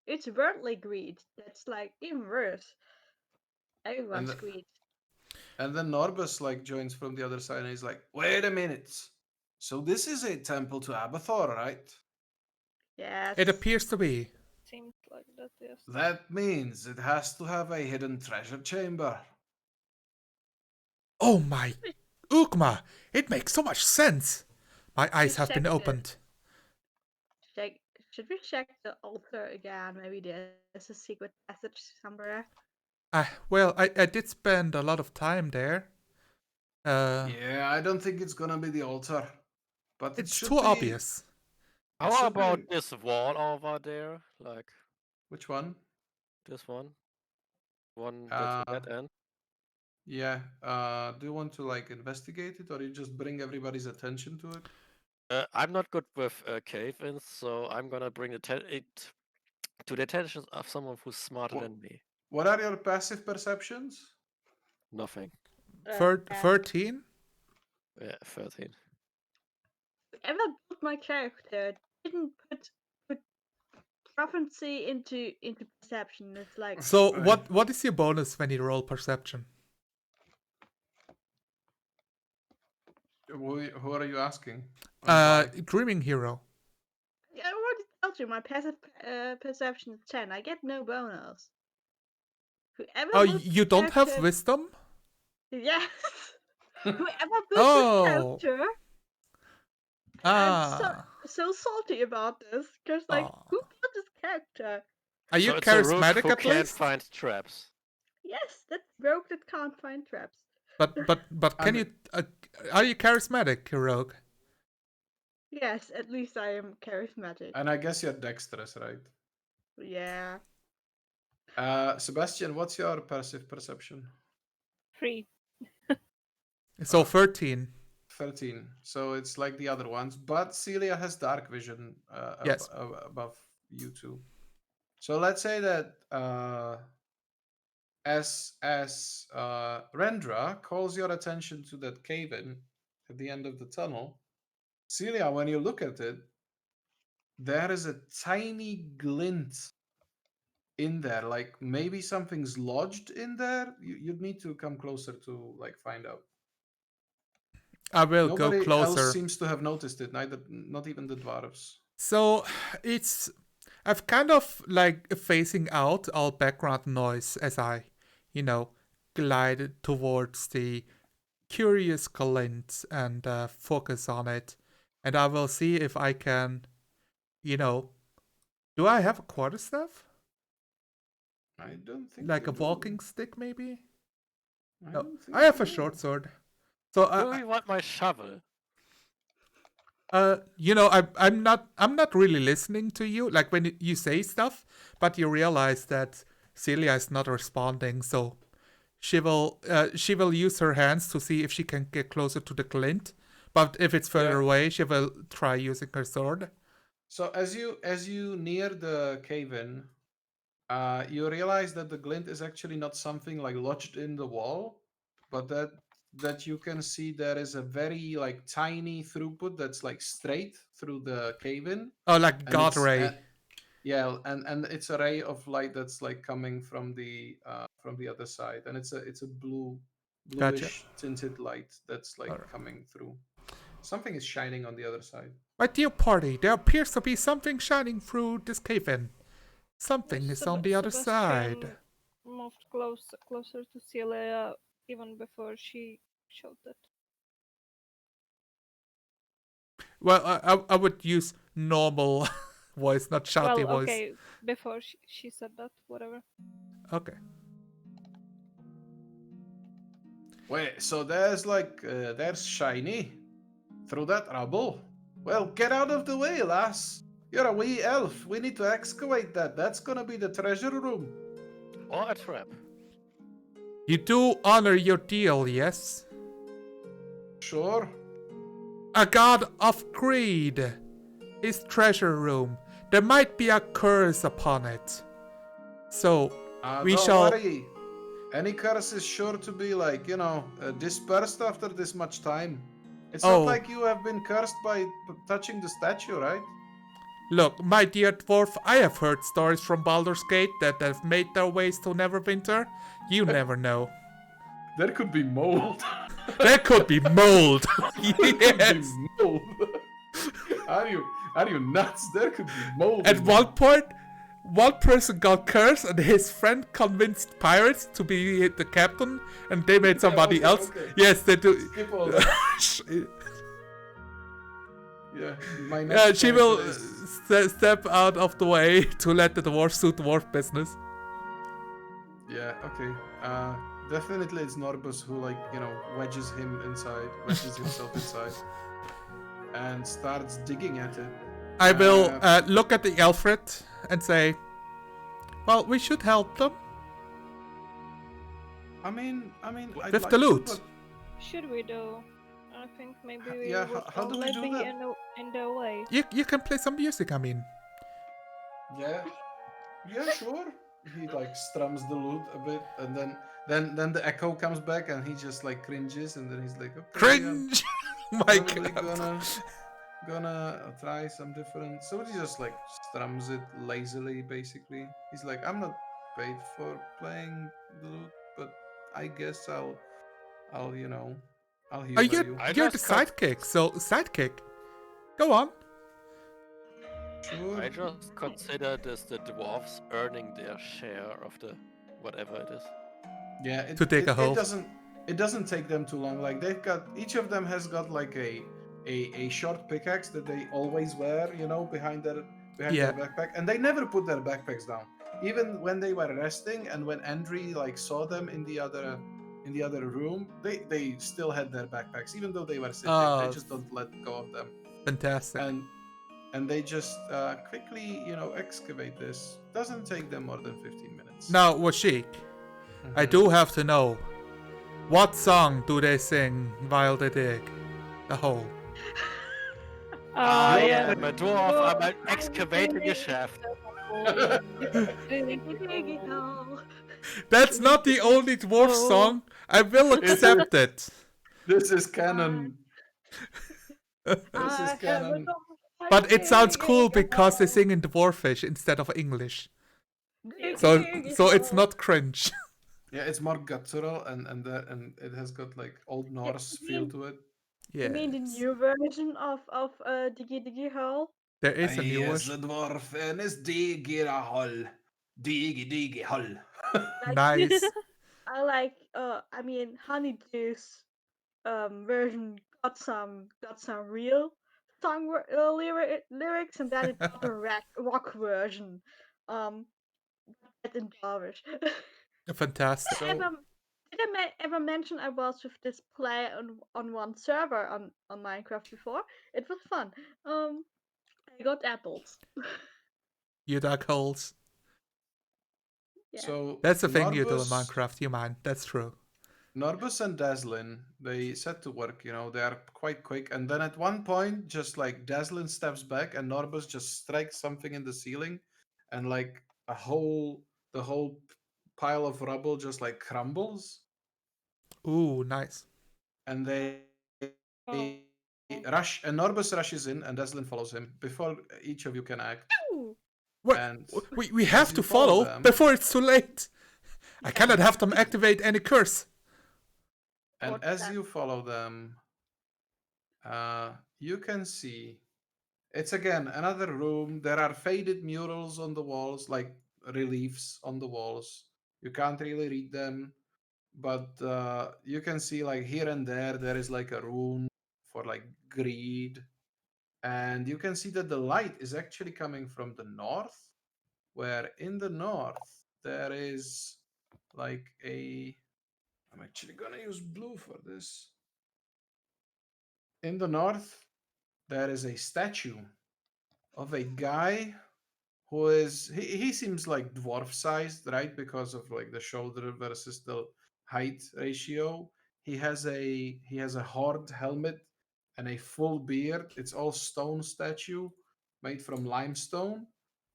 It's worldly greed. That's like even worse. Everyone's And greed. and then Norbus like joins from the other side and he's like, wait a minute. So this is a temple to Abathor, right? Yes. It appears to be. Seems like that, yes. That means it has to have a hidden treasure chamber. Oh my Ugma! It makes so much sense! My eyes have been checked it. opened. Should we check the altar again? Maybe there's a secret passage somewhere. Well, I did spend a lot of time there. Yeah, I don't think it's gonna be the altar. But it It's should too be. obvious. It How should about be. this wall over there? Like Which one? this one? One that's a Uh, dead end? yeah. Do you want to like investigate it or you just bring everybody's attention to it? I'm not good with cave-ins, so I'm gonna bring it to the attention of someone who's smarter Wha- than me. What are your passive perceptions? Nothing. 13? Yeah, 13. Whoever built my character didn't put prophecy into perception. It's like So Right. what is your bonus when you roll perception? Who are you asking? I'm sorry. Dreaming hero. I already told you my passive perception is 10. I get no bonus. Whoever Oh, built you the don't have character- wisdom? Yes. Whoever built Oh. this character, I'm so salty about this because like Aw. who built this character? Are you So it's a rook charismatic who at can't least? find traps. Yes, that's rogue that can't find traps. But can I'm- you? Are you charismatic, rogue? Yes, at least I am charismatic. And I guess you're dexterous, right? Yeah. Sebastian, what's your passive perception? 3. So 13. 13. So it's like the other ones, but Celia has dark vision Yes. above you two. So let's say that as Rendra calls your attention to that cave-in at the end of the tunnel, Celia, when you look at it, there is a tiny glint in there. Like maybe something's lodged in there. You'd need to come closer to like find out. I will go Nobody closer. else seems to have noticed it. Not even the dwarves. So I've kind of like phasing out all background noise as I, glide towards the curious glint and focus on it. And I will see if I can, do I have a quarterstaff? I don't think Like you a do. walking stick, maybe? I No, don't think I have you a do. short sword. So Do you want my shovel? I'm not really listening to you, like when you say stuff, but you realize that Celia is not responding, so she will use her hands to see if she can get closer to the glint, but if it's further Yeah. away, she will try using her sword. So as you near the cave-in, you realize that the glint is actually not something like lodged in the wall, but that you can see there is a very like tiny throughput that's like straight through the cave-in. Oh, like And God it's- ray. Yeah, and it's a ray of light that's like coming from the other side, and it's a bluish Gotcha. tinted light that's like Alright. coming through. Something is shining on the other side. My dear party, there appears to be something shining through this cave-in. Something is on the other side. Moved closer to Celia, even before she showed that. Well, I would use normal voice, not shouty Well, voice. okay, before she said that, whatever. Okay. Wait, so there's Shiny through that rubble. Well, get out of the way, lass. You're a wee elf. We need to excavate that. That's gonna be the treasure room. Or a trap. You do honor your deal, yes? Sure. A god of greed. His treasure room. There might be a curse upon it. So, we Don't shall... worry. Any curse is sure to be dispersed after this much time. It's not Oh. like you have been cursed by touching the statue, right? Look, my dear dwarf, I have heard stories from Baldur's Gate that have made their ways to Neverwinter. You never know. There could be mold. There could be mold. There could Yes. be mold. Are you nuts? There could be mold. At in one there. point, one person got cursed and his friend convinced pirates to be the captain and they made somebody okay, else. okay. Yes, they do. Skip all that. Yeah, my next Yeah, she will character is- step out of the way to let the dwarf do dwarf business. Yeah, okay. Definitely it's Norbus who wedges himself inside and starts digging at it. I will look at the Alfred and say, well, we should help them. I mean, I'd With like the to, loot. but Should we do? I think maybe we Yeah, would how do we only do be that? in the way. You can play some music, I mean. yeah, sure. He strums the lute a bit, and then the echo comes back, and he just cringes, and then he's like, okay, Cringe! My probably god. gonna try some different. So he just strums it lazily, basically. He's like, I'm not paid for playing the lute, but I guess I'll Oh, humor you're, you. I you're the just got- sidekick, so sidekick. Go on. Sure. I just consider this the dwarves earning their share of the whatever it is. Yeah, To dig a hole. It doesn't take them too long. They've got, each of them has got a short pickaxe that they always wear, behind their Yeah. backpack, and they never put their backpacks down, even when they were resting. And when Andri saw them in the other room, they still had their backpacks, even though they were sitting. They Oh. just don't let go of them, Fantastic. and they just quickly excavate this. Doesn't take them more than 15 minutes. Now, Washik, I Mhm. do have to know, what song do they sing while they dig the hole? Ah, yeah. I'm a dwarf, I'm excavating a shaft. That's not the only dwarf Oh. song. I will accept it. This is canon. This is I have a canon. dog But it sounds cool digging a because they hole, sing in dwarfish instead of English. digging So a it's hole. not cringe. Yeah, it's more guttural and it has got Old Norse feel to it. You mean the Yes. new version of Diggy Diggy Hole? There is a new Yes, version. a dwarf and his digger a hole. Diggy hole. Nice. I like I mean Honeydew's version got some real song lyrics, and then it got a rock version. That's in Dwarvish. Fantastic. So Did I ever mention I was with this player on one server on Minecraft before? It was fun. I got apples. You dug holes. Yeah. so That's the thing you do in Norbus- Minecraft, you mind. That's true. Norbus and Daslin, they set to work, they are quite quick. And then at one point, just Daslin steps back and Norbus just strikes something in the ceiling, and the whole pile of rubble just crumbles, Ooh, nice. and they Oh. rush, and Norbus rushes in, and Daslin follows him before each of you can act. Ooh. What? And We have as to you follow follow them- before it's too late. I cannot have them activate any curse. And What's as that? you follow them, you can see it's again another room. There are faded murals on the walls, reliefs on the walls. You can't really read them. but you can see like here and there is like a rune for like greed, and you can see that the light is actually coming from the north, where in the north there is like a, I'm actually gonna use blue for this. In the north there is a statue of a guy who is, he seems like dwarf sized, right? Because of like the shoulder versus the height ratio. He has a hard helmet and a full beard. It's all stone statue made from limestone.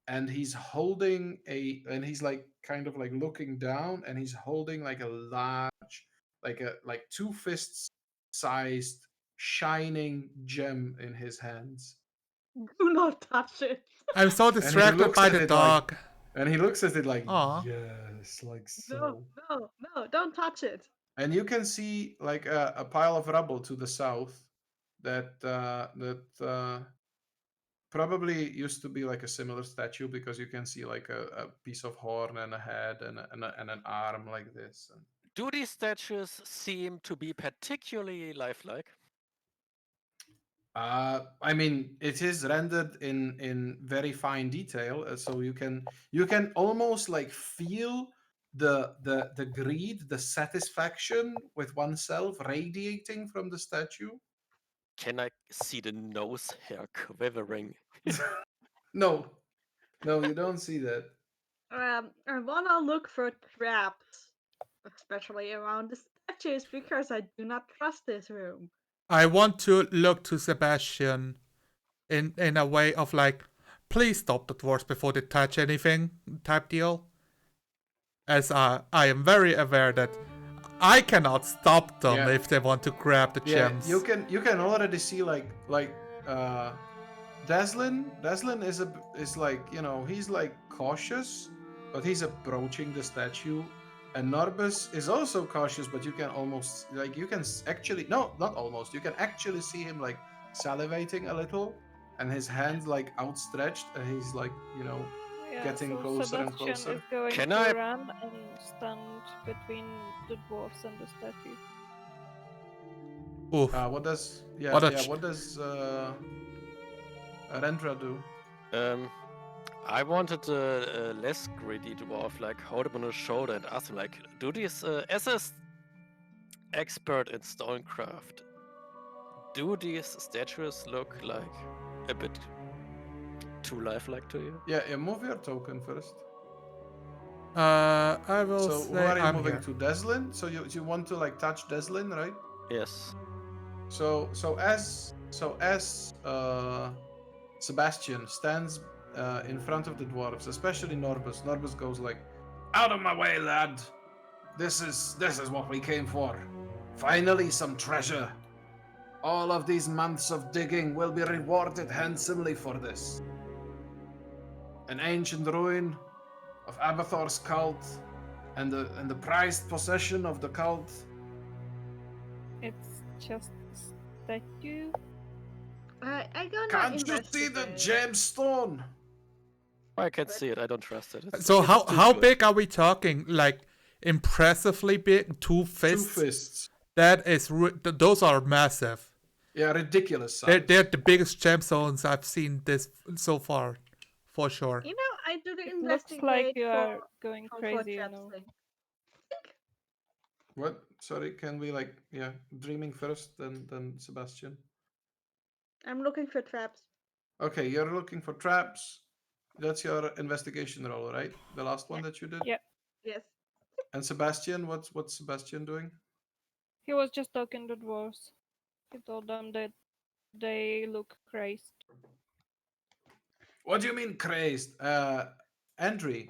And he's holding and he's like kind of like looking down, and he's holding like a large, like two fists sized shining gem in his hands. Do not touch it. I'm so And he distracted looks by at the it like, dog. and he looks at it like, Aw. yes, like No, so. no, don't touch it. And you can see like a pile of rubble to the south that probably used to be like a similar statue, because you can see like a piece of horn and a head and an arm like this. And Do these statues seem to be particularly lifelike? I mean, it is rendered in very fine detail, so you can almost like feel the greed, the satisfaction with oneself radiating from the statue. Can I see the nose hair quivering? No, no, you don't see that. I wanna look for traps, especially around the statues, because I do not trust this room. I want to look to Sebastian in a way of like, please stop the dwarves before they touch anything type deal. As I am very aware that I cannot stop them Yeah. if they want to grab the Yeah, gems. you can already see like Daslin is like, you know, he's like cautious, but he's approaching the statue. And Norbus is also cautious, but you can almost like you can actually, no, not almost, you can actually see him like salivating a little, and his hands like outstretched, and he's like, you know, Yeah, getting so closer and Sebastian closer. is going Can to I- run and stand between the dwarfs and the statue. Oof. What does what does Rendra do? I wanted a less greedy dwarf, like hold him on his shoulder and ask him, like, do these as a expert in stonecraft, do these statues look like a bit too lifelike to you? Yeah, move your token first. I will So say who are you I'm moving here. to? Deslin? So you want to like touch Deslin, right? Yes. So as Sebastian stands in front of the dwarves, especially Norbus. Norbus goes like, "Out of my way, lad! This is what we came for. Finally, some treasure. All of these months of digging will be rewarded handsomely for this. An ancient ruin of Abathor's cult, and the prized possession of the cult." It's just a statue. I gonna Can't you see the investigate. gemstone? I can see it. I don't trust it. So It's too how good. big are we talking? Like impressively big? Two Two fists? fists. That is those are massive. Yeah, ridiculous size. They're the biggest gemstones I've seen this so far, for sure. You know, I do the It looks like investigate you are for going for crazy, you traps know. thing. What? Sorry, can we like, yeah, dreaming first, then Sebastian? I'm looking for traps. Okay, you're looking for traps. That's your investigation roll, right? The last one Yeah. that you did? Yeah. Yes. And Sebastian, what's Sebastian doing? He was just talking to dwarves. He told them that they look crazed. What do you mean crazed? Andre,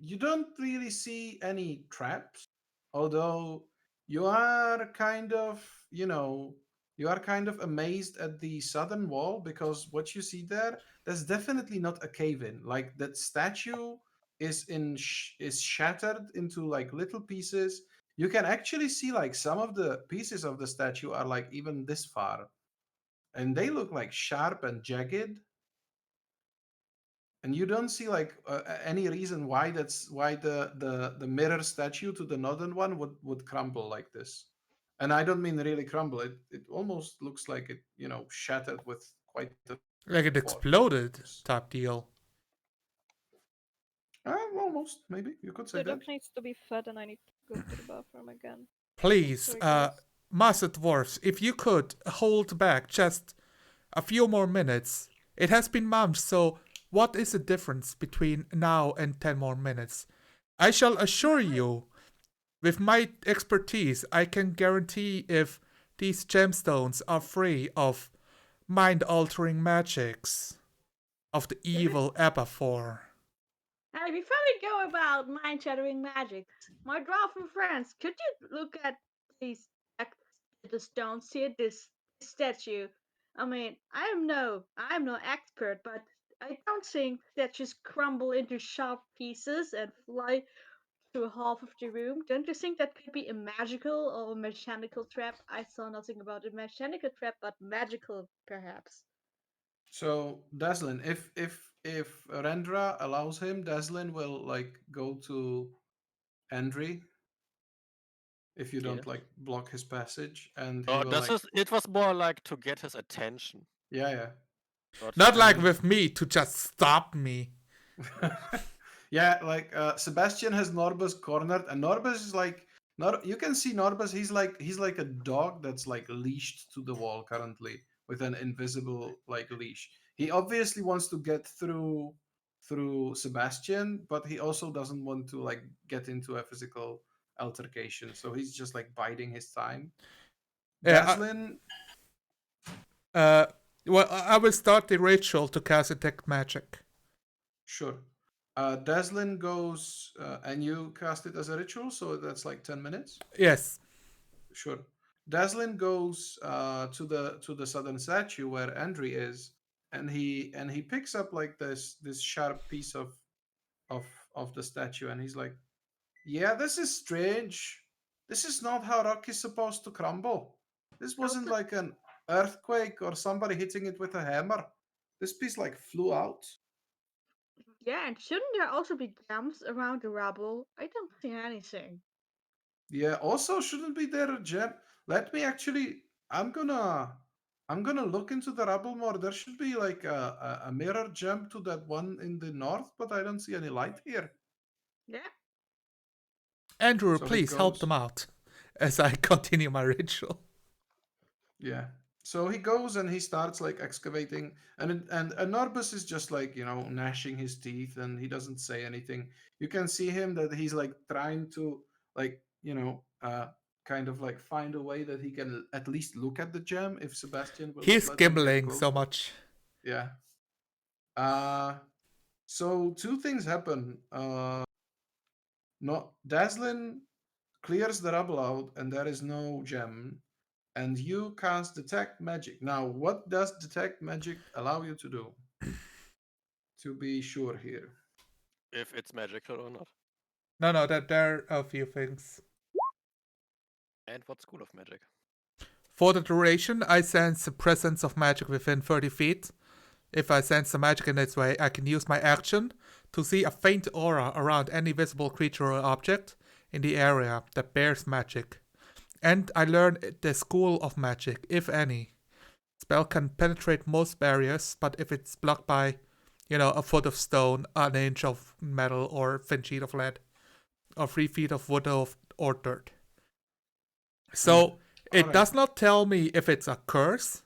you don't really see any traps, although you are kind of, you know, you are kind of amazed at the southern wall, because what you see there, that's definitely not a cave-in. Like that statue is shattered into like little pieces. You can actually see like some of the pieces of the statue are like even this far, and they look like sharp and jagged. and you don't see like any reason why the mirror statue to the northern one would crumble like this. And I don't mean really crumble. It almost looks like it, shattered with quite a Like it exploded force. type deal. Almost, maybe you could say The dog that. needs to be fed and I need to go to the bathroom again. Please, Sorry, guys. Master Dwarfs, if you could hold back just a few more minutes. It has been months, so what is the difference between now and 10 more minutes? I shall assure you, with my expertise, I can guarantee if these gemstones are free of mind-altering magics of the evil Abathor. Hey, before we go about mind-shattering magics, my dwarven friends, could you look at these the stones here, this statue? I mean, I'm no expert, but I don't think statues crumble into sharp pieces and fly through half of the room. Don't you think that could be a magical or a mechanical trap? I saw nothing about a mechanical trap, but magical perhaps. So Daslin, if Rendra allows him, Daslin will like go to Andri if you don't Yes. like block his passage, and he Oh, will like, it was more like to get his attention. yeah. Not like And- with me to just stop me. Yeah, like Sebastian has Norbus cornered, and Norbus is like, you can see Norbus. He's like a dog that's like leashed to the wall currently with an invisible like leash. He obviously wants to get through Sebastian, but he also doesn't want to like get into a physical altercation. So he's just like biding his time. Yeah, Daslin, well, I will start the ritual to cast detect magic. sure. Daslin goes, and you cast it as a ritual, so that's like 10 minutes. Yes. Sure. Daslin goes to the southern statue where Andri is, and he picks up like this sharp piece of of the statue, and he's like, "Yeah, this is strange. This is not how rock is supposed to crumble. This wasn't Also, like an earthquake or somebody hitting it with a hammer. This piece like flew out." yeah, and shouldn't there also be gems around the rubble? I don't see anything. Yeah. Also, shouldn't be there a gem? Let me actually. I'm gonna look into the rubble more. There should be like a mirror gem to that one in the north, but I don't see any light here. Yeah. Andrew, So he please help goes. them out as I continue my ritual. Yeah. So he goes and he starts like excavating, and Norbus is just like gnashing his teeth, and he doesn't say anything. You can see him that he's like trying to like kind of like find a way that he can at least look at the gem if Sebastian will not He's let him get giggling close. so much. Yeah. So two things happen. No, Daslin clears the rubble out, and there is no gem. And you cast detect magic. Now, what does detect magic allow you to do? To be sure here. If it's magical or not. No, that there are a few things. And what school of magic? For the duration, I sense the presence of magic within 30 feet. If I sense the magic in this way, I can use my action to see a faint aura around any visible creature or object in the area that bears magic. And I learn the school of magic, if any. Spell can penetrate most barriers, but if it's blocked by, a foot of stone, an inch of metal, or a thin sheet of lead, or 3 feet of wood or dirt. So it Alright. does not tell me if it's a curse,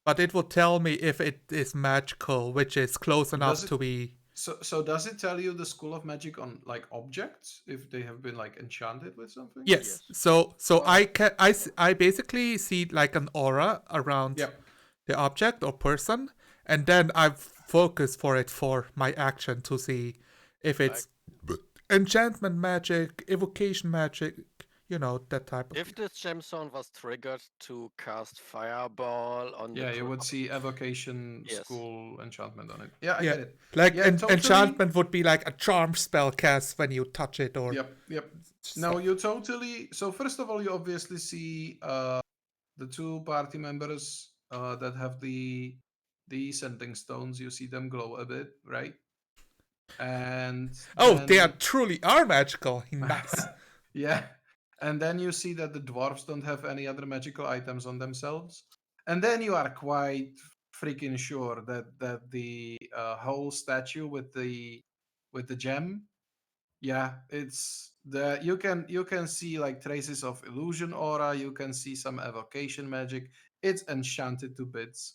but it will tell me if it is magical, which is close enough Does it- to be. So does it tell you the school of magic on like objects if they have been like enchanted with something? Yes. Yes. So I Alright. can I basically see like an aura around Yep. the object or person, and then I focus for it for my action to see if it's enchantment magic, evocation magic, that type of. If this gemstone was triggered to cast fireball on Yeah, the you would ground, see evocation Yes. school enchantment on it. Yeah, I Yeah, get it. like Yeah, totally. enchantment would be like a charm spell cast when you touch it or. Yep. stuff. No, you totally. So first of all, you obviously see the two party members that have the sending stones. You see them glow a bit, right? And Oh, they then, truly are magical. Nice. yeah. And then you see that the dwarves don't have any other magical items on themselves. And then you are quite freaking sure that the whole statue with the gem, yeah, it's the you can see like traces of illusion aura, you can see some evocation magic. It's enchanted to bits.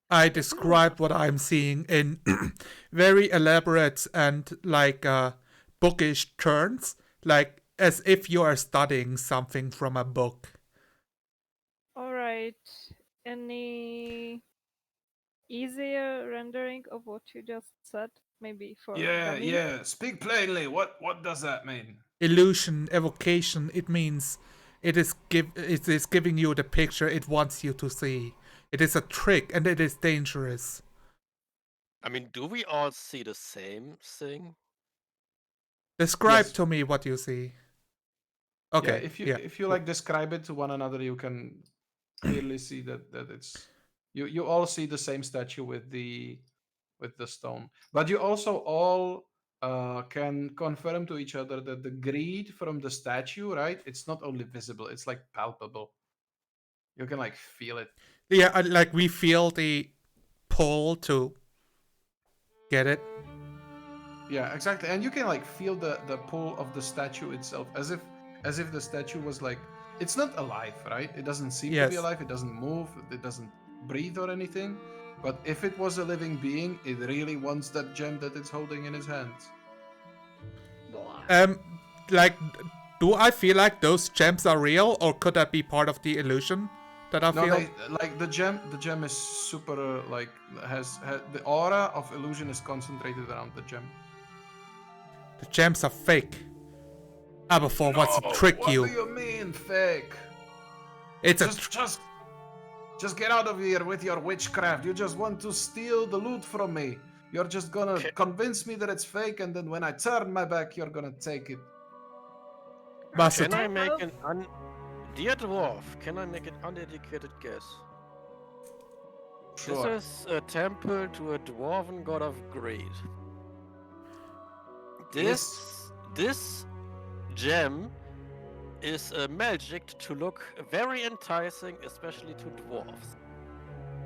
I Good to know. describe what I'm seeing in very elaborate and like bookish terms, like as if you are studying something from a book. Alright. Any easier rendering of what you just said? Maybe for dummies? Yeah. Speak plainly. What does that mean? Illusion, evocation, it means it is giving you the picture it wants you to see. It is a trick and it is dangerous. I mean, do we all see the same thing? Describe Yes. to me what you see. Yeah, Okay. if you like describe it to one another, you can clearly see that it's you all see the same statue with the stone, but you also all can confirm to each other that the greed from the statue, right? It's not only visible; it's like palpable. You can like feel it. Yeah, like we feel the pull to get it. Yeah, exactly. And you can like feel the pull of the statue itself, as if the statue was like, it's not alive, right? It doesn't seem to be Yes. alive. It doesn't move. It doesn't breathe or anything. But if it was a living being, it really wants that gem that it's holding in its hands. Blah. Like, do I feel like those gems are real, or could that be part of the illusion that I No, feel? they like the gem. The gem is super like has the aura of illusion is concentrated around the gem. The gems are fake. Aberfor wants to trick what you. do you mean fake? It's a Just get out of here with your witchcraft. You just want to steal the loot from me. You're just gonna convince me that it's fake, and then when I turn my back, you're gonna take it. Mustard. Can I Okay, make well, Dear dwarf, can I make an uneducated guess? Sure. This is a temple to a dwarven god of greed. This gem is magicked to look very enticing, especially to dwarves.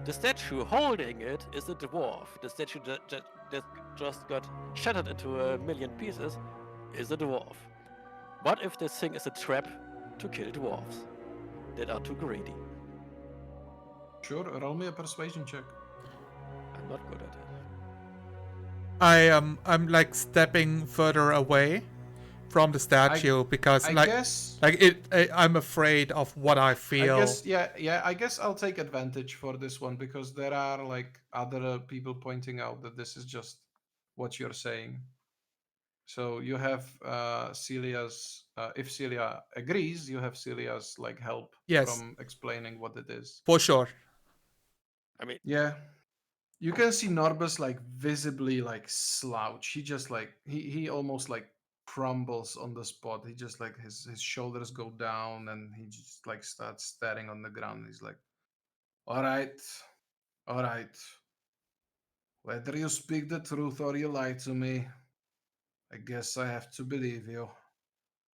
The statue holding it is a dwarf. The statue that just got shattered into a million pieces is a dwarf. What if this thing is a trap to kill dwarves that are too greedy? Sure, roll me a persuasion check. I'm not good at it. I'm like stepping further away from the statue because I like guess I'm afraid of what I feel. I guess yeah. I guess I'll take advantage for this one because there are like other people pointing out that this is just what you're saying. So you have Celia's. If Celia agrees, you have Celia's like help Yes. from explaining what it is. For sure. I mean, Yeah, you can see Norbus like visibly like slouch. He just like he almost like crumbles on the spot. He just like his shoulders go down and he just like starts staring on the ground. He's like, all right, all right. Whether you speak the truth or you lie to me, I guess I have to believe you.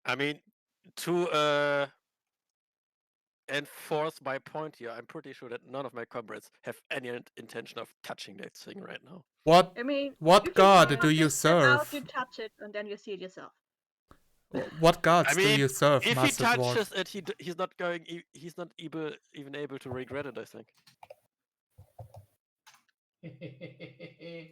I mean, to enforce my point here, I'm pretty sure that none of my comrades have any intention of touching that thing right now. What I mean, what you can god touch do you it, step out, serve? you touch it, and then you see it yourself. What gods I mean, do you serve, if he Master Dwarf? touches it, he's not going. He's not even able to regret it. I think.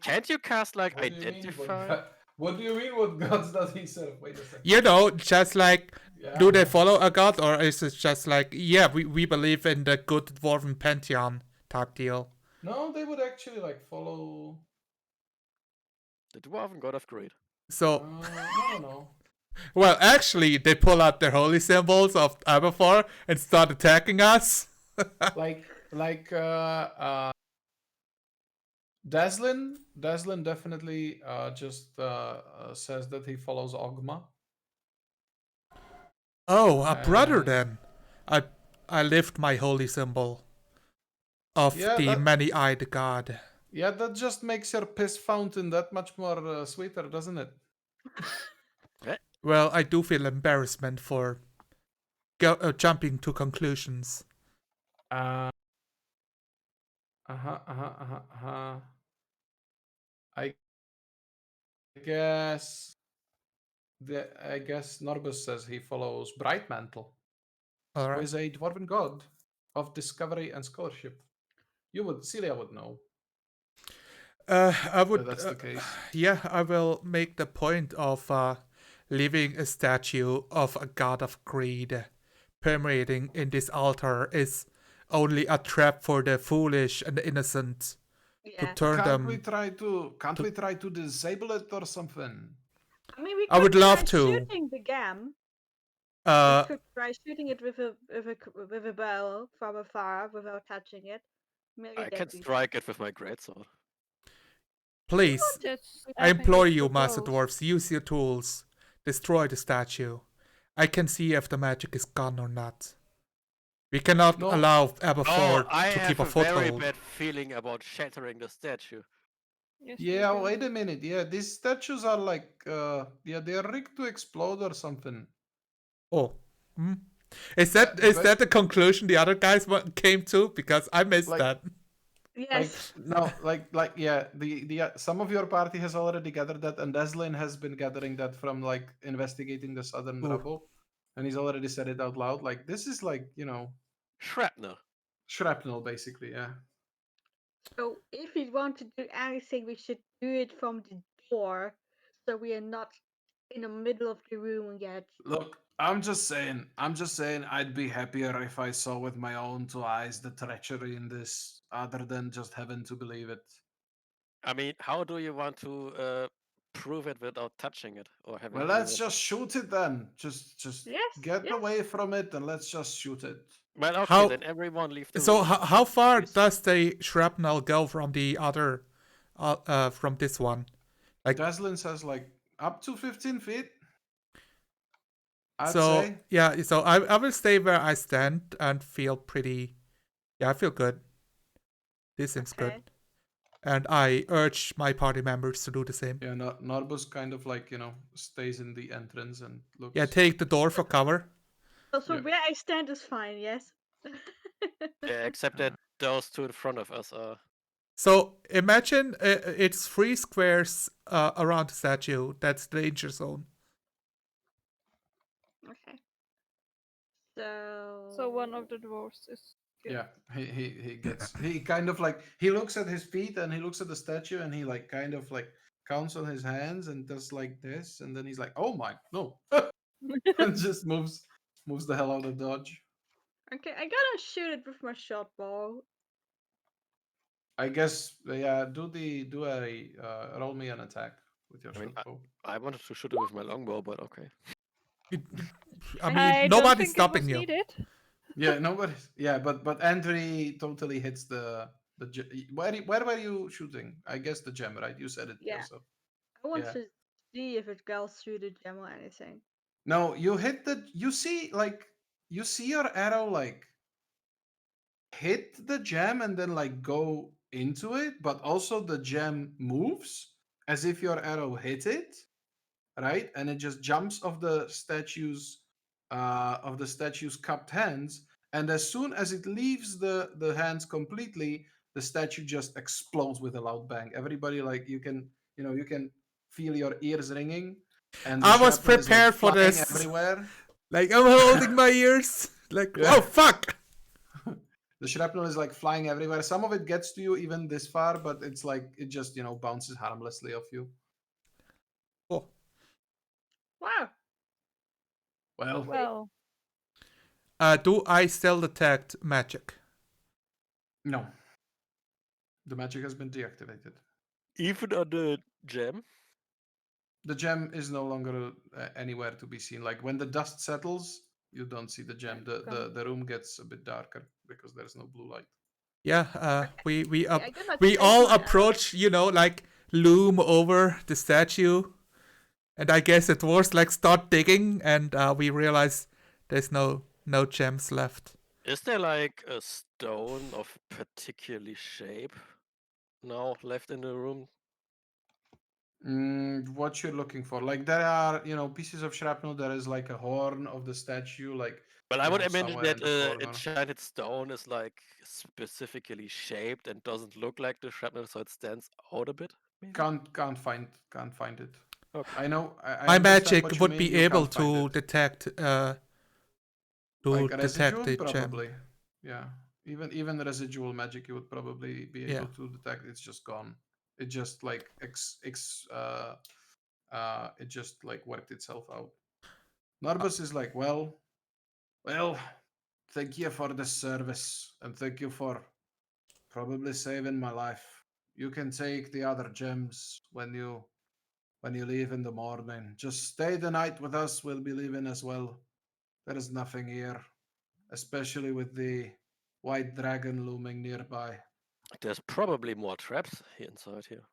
Can't you cast like What do you mean, identify? what do you mean? What gods does he serve? Wait a second. You know, just like Yeah. do they follow a god, or is it just like, yeah, we believe in the good dwarven pantheon type deal? No, they would actually like follow. The dwarven god of greed. So, No. well, actually, they pull out their holy symbols of Aberfor and start attacking us. Daslin definitely just says that he follows Ogma. Oh, a brother And- then. I lift my holy symbol of Yeah, the that- many-eyed god. Yeah, that just makes your piss fountain that much more sweeter, doesn't it? Well, I do feel embarrassment for jumping to conclusions. Uh huh. Uh-huh. I guess I guess Norbus says he follows Brightmantle, All who right. is a dwarven god of discovery and scholarship. Celia would know I that would. that's the case. Yeah, I will make the point of leaving a statue of a god of greed permeating in this altar is only a trap for the foolish and the innocent to Yeah. turn Can't we them. try to disable it or something? I mean, we I would could love try to. shooting the gam. We Uh, could try shooting it with a bow from afar without touching it. Maybe I can that'd be strike it with my greatsword. please, Just I aiming implore it you, too Master close. Dwarfs, use your tools. Destroy the statue. I can see if the magic is gone or not. We cannot No. allow Oh, Aberford I to keep have a a very foothold. bad feeling about shattering the statue. Yes, you Yeah, do. wait a minute. Yeah, these statues are like yeah, they're rigged to explode or something. Oh. Hmm. Is that the conclusion the other guys came to? Because I missed Like- that. Yes. Like yeah, the some of your party has already gathered that, and Deslin has been gathering that from like investigating the southern Ooh. rubble, and he's already said it out loud. Like this is like Shrapnel. shrapnel basically. Yeah. So if we want to do anything, we should do it from the door, so we are not in the middle of the room yet. Look, I'm just saying. I'd be happier if I saw with my own two eyes the treachery in this, other than just having to believe it. I mean, how do you want to prove it without touching it or having? Well, any let's just shoot it then. Just Yes. get Yes. away from it and let's just shoot it. Well, okay, How- then everyone leave the So room. how far please. does the shrapnel go from the other, from this one? Like- Deslin says like up to 15 feet. I'd so say. yeah, so I will stay where I stand and feel pretty. Yeah, I feel good. This seems Okay. good, and I urge my party members to do the same. Yeah, Norbus kind of like, stays in the entrance and looks. Yeah, take the door for cover. So Yeah. where I stand is fine. Yes. Yeah, except that those two in front of us are. So imagine it's 3 squares around the statue. That's the danger zone. Okay. So. So one of the dwarves is. Good. Yeah, he kind of like, he looks at his feet and he looks at the statue and he like kind of like counts on his hands and does like this, and then he's like, oh my no, and just moves the hell out of dodge. Okay, I gotta shoot it with my short bow. I guess yeah, do a roll me an attack with your I mean, short bow. I wanted to shoot it with my longbow, but okay. I mean, I don't nobody's think stopping it was you. needed. Yeah, nobody's. Yeah, but Andrew totally hits the. Where were you shooting? I guess the gem, right? You said it Yeah. yourself. I want Yeah. to see if it goes through the gem or anything. No, you hit the. You see your arrow like hit the gem and then like go into it, but also the gem moves as if your arrow hit it, right? And it just jumps off the statue's cupped hands, and as soon as it leaves the hands completely, the statue just explodes with a loud bang. Everybody, like, you can feel your ears ringing, and the I was shrapnel is, like, prepared for flying this. everywhere. Like, I'm holding my ears. Like, Yeah. oh, fuck. The shrapnel is like flying everywhere. Some of it gets to you even this far, but it's like it just bounces harmlessly off you. Oh. Wow. Well, Do I still detect magic? no. The magic has been deactivated. Even on the gem? The gem is no longer anywhere to be seen. Like when the dust settles, you don't see the gem. The room gets a bit darker because there's no blue light. Yeah, we I'm gonna we take all my approach, like loom over the statue, and I guess it was like start digging, and we realize there's no gems left. Is there like a stone of particularly shape No, left in the room. What you're looking for? Like there are, pieces of shrapnel. There is like a horn of the statue. Like Well, I would imagine somewhere in that the corner. enchanted stone is like specifically shaped and doesn't look like the shrapnel, so it stands out a bit. Maybe. Can't find it. Okay. I know. I My understand magic what you would mean, be you able can't find to it. detect Like a residuum, the gem. probably. Yeah. Even the residual magic, you would probably be able Yeah. to detect. It's just gone. It just like it just like worked itself out. Norbus is like, well, thank you for the service and thank you for probably saving my life. You can take the other gems when you leave in the morning. Just stay the night with us. We'll be leaving as well. There is nothing here, especially with the white dragon looming nearby. There's probably more traps inside here.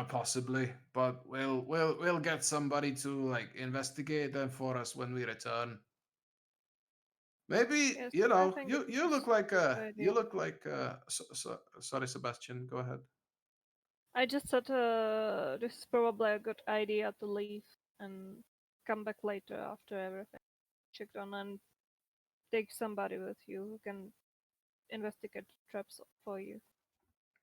Possibly, but we'll get somebody to like investigate them for us when we return. Maybe Yes, you I know think you it you is look like a a good you idea. look like sorry, Sebastian. Go ahead. I just thought this is probably a good idea to leave and come back later after everything checked on and take somebody with you who can investigate traps for you.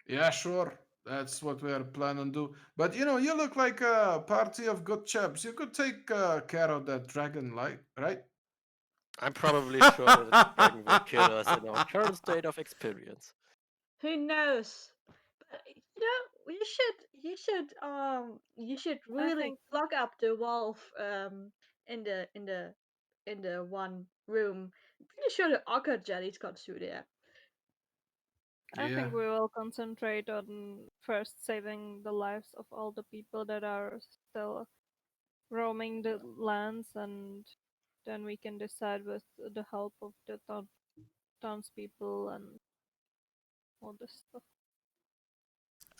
Yeah, sure. That's what we are planning to do. But you look like a party of good chaps. You could take care of that dragon, like, right? I'm probably sure that the dragon will kill us in our current state of experience. Who knows? But you should I really think plug up the wolf in the one room. I'm pretty sure the ochre jelly's got through there. I Yeah. think we will concentrate on first saving the lives of all the people that are still roaming the lands, and then we can decide with the help of the townspeople and all this stuff.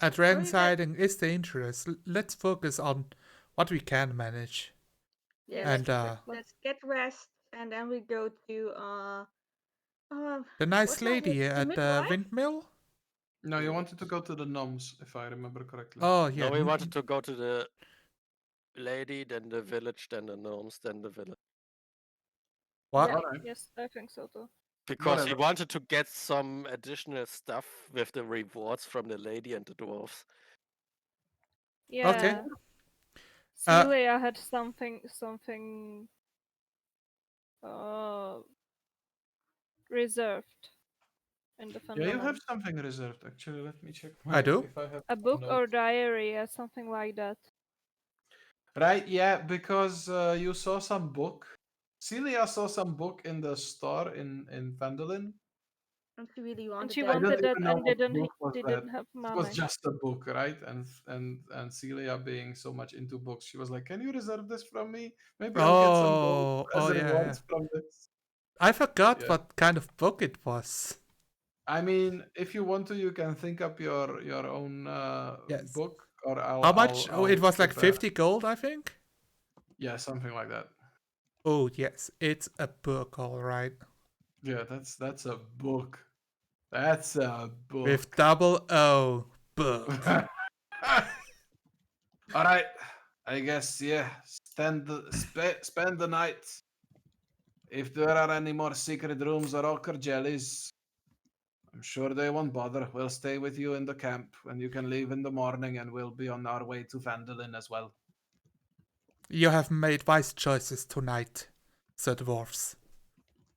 A dragon Maybe that- sighting is dangerous. Let's focus on what we can manage. Yeah, And let's get rest, and then we go to the nice what's that, lady the at the midwife? windmill. No, you wanted to go to the gnomes, if I remember correctly. Oh yeah. No, we wanted to go to the lady, then the village, then the gnomes, then the village. What? Yeah, Alright. yes, I think so too. Because we Whatever. wanted to get some additional stuff with the rewards from the lady and the dwarves. Yeah. Okay. Celia had something reserved in the Yeah, you have fundament. something reserved. Actually, let me check. I do? If I have A book or notes. diary or something like that. Right, yeah, because you saw some book. Celia saw some book in the store in Vandalin. And she really And wanted she that. I don't wanted that even know and what book was that. didn't have It was money. just a book, right? And Celia being so much into books, she was like, "Can you reserve this from me? Maybe I'll get some gold as Oh yeah, yeah. rewards from this." I forgot Yeah. what kind of book it was. I mean, if you want to, you can think up your own Yes. book, or I'll. How much? I'll It was like prepare. 50 gold, I think. Yeah, something like that. Oh yes, it's a book, all right. Yeah, that's a book. That's a book. With double O, book. All right, I guess spend the night. If there are any more secret rooms or ochre jellies, I'm sure they won't bother. We'll stay with you in the camp, and you can leave in the morning, and we'll be on our way to Vandalin as well. You have made wise choices tonight, said dwarfs.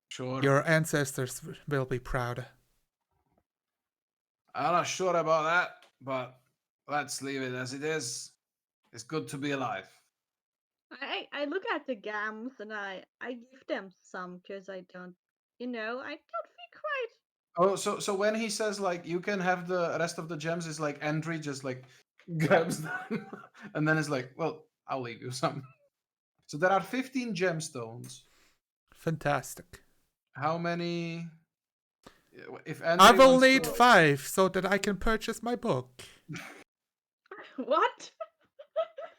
Sure. Your ancestors will be proud. I'm not sure about that, but let's leave it as it is. It's good to be alive. I look at the gams and I give them some because I don't feel quite. Oh, so when he says like you can have the rest of the gems, is like Andri just like grabs them, and then it's like, well, I'll leave you some. So there are 15 gemstones. Fantastic. How many? If I Andri will wants need to, 5 so that I can purchase my book. What?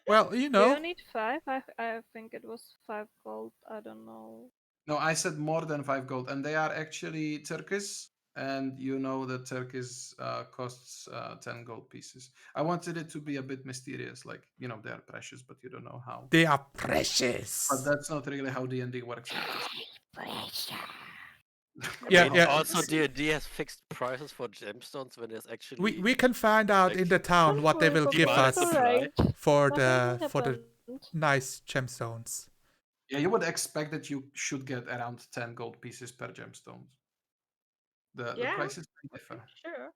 Well, you Do you know. need 5? I think it was 5 gold. I don't know. no, I said more than 5 gold, and they are actually turquoise. and you know that turkeys costs 10 gold pieces. I wanted it to be a bit mysterious, like, you know, they are precious, but you don't know how. They are precious. But that's not really how D&D works, obviously. Yeah, I yeah. Also, D&D has fixed prices for gemstones when there's actually We can find out like, in the town what they will give demand and us supply. for Nothing the happened. nice gemstones. Yeah, you would expect that you should get around 10 gold pieces per gemstone. The Yeah, prices may differ. sure.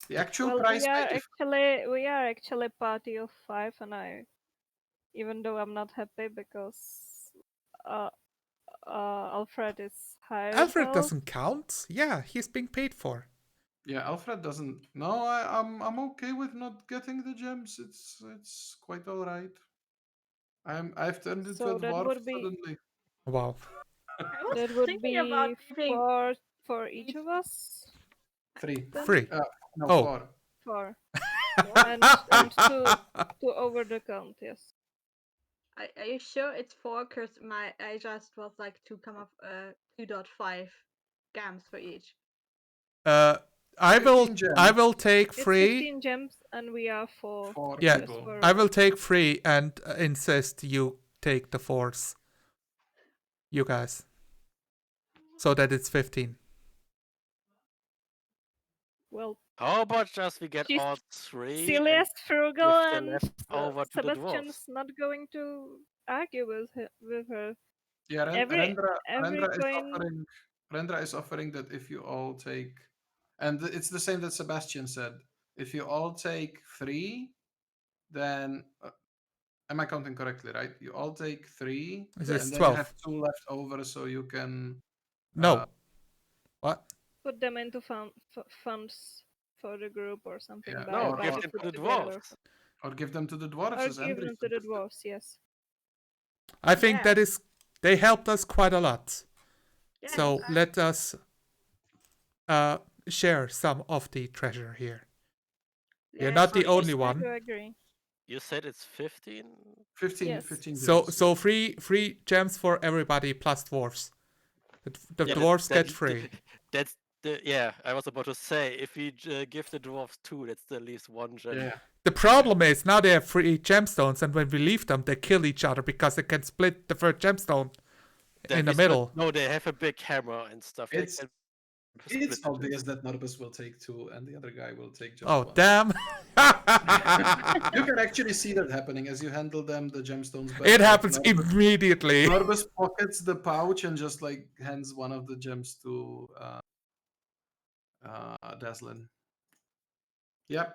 The actual Well, price may differ. we are actually a party of 5, and even though I'm not happy because uh, Alfred is higher as Alfred well. doesn't count. Yeah, he's being paid for. Yeah, Alfred doesn't. No, I'm okay with not getting the gems. It's quite all right. I've turned into a So that dwarf would be suddenly. Wow. I was that would thinking about be giving for each of us. 3. Then? Free. No, Oh. 4. 4. and two over the count, yes. Are you sure it's 4? Because I just was like 2.5 gams for each. I 15 gems. will take It's free. 15 gems, and we are 4. 4 Yeah, people. I will take free and insist you take the force. You guys. So that it's 15. Well, How about just we get She's all 3 Celia's frugal, give the and leftover to the Sebastian's dwarves? not going to argue with her. Yeah, Every Rendra is coin. offering. Rendra is offering that if you all take, and it's the same that Sebastian said. If you all take 3, then am I counting correctly? Right? You all take 3, Is Yes. this and then you have 12? 2 left over, so you can. No. What? Put them into funds for the group or something. Yeah, Buy, no, buy give the them food to the together. dwarves. Or give them to the dwarves, Or as give Andrew them to the suggested. dwarves, yes. I think Yeah. that is. They helped us quite a lot. Yes, So let us share some of the treasure here. You're yes, not the I only do one. agree. You said it's 15? 15, Yes. 15 So gems. so free gems for everybody plus dwarves. The Yeah, dwarves get free. That's yeah. I was about to say if we give the dwarves 2, that's at least 1 gem. Yeah. The problem is now they have free gemstones, and when we leave them, they kill each other because they can split the third gemstone in the middle. No, they have a big hammer and stuff. They It's can it's split it. obvious that Norbus will take 2 and the other guy will take just Oh 1. damn! You can actually see that happening as you handle them, the gemstones back. It like, happens immediately. Norbus pockets the pouch and just like hands one of the gems to Daslin. Yep.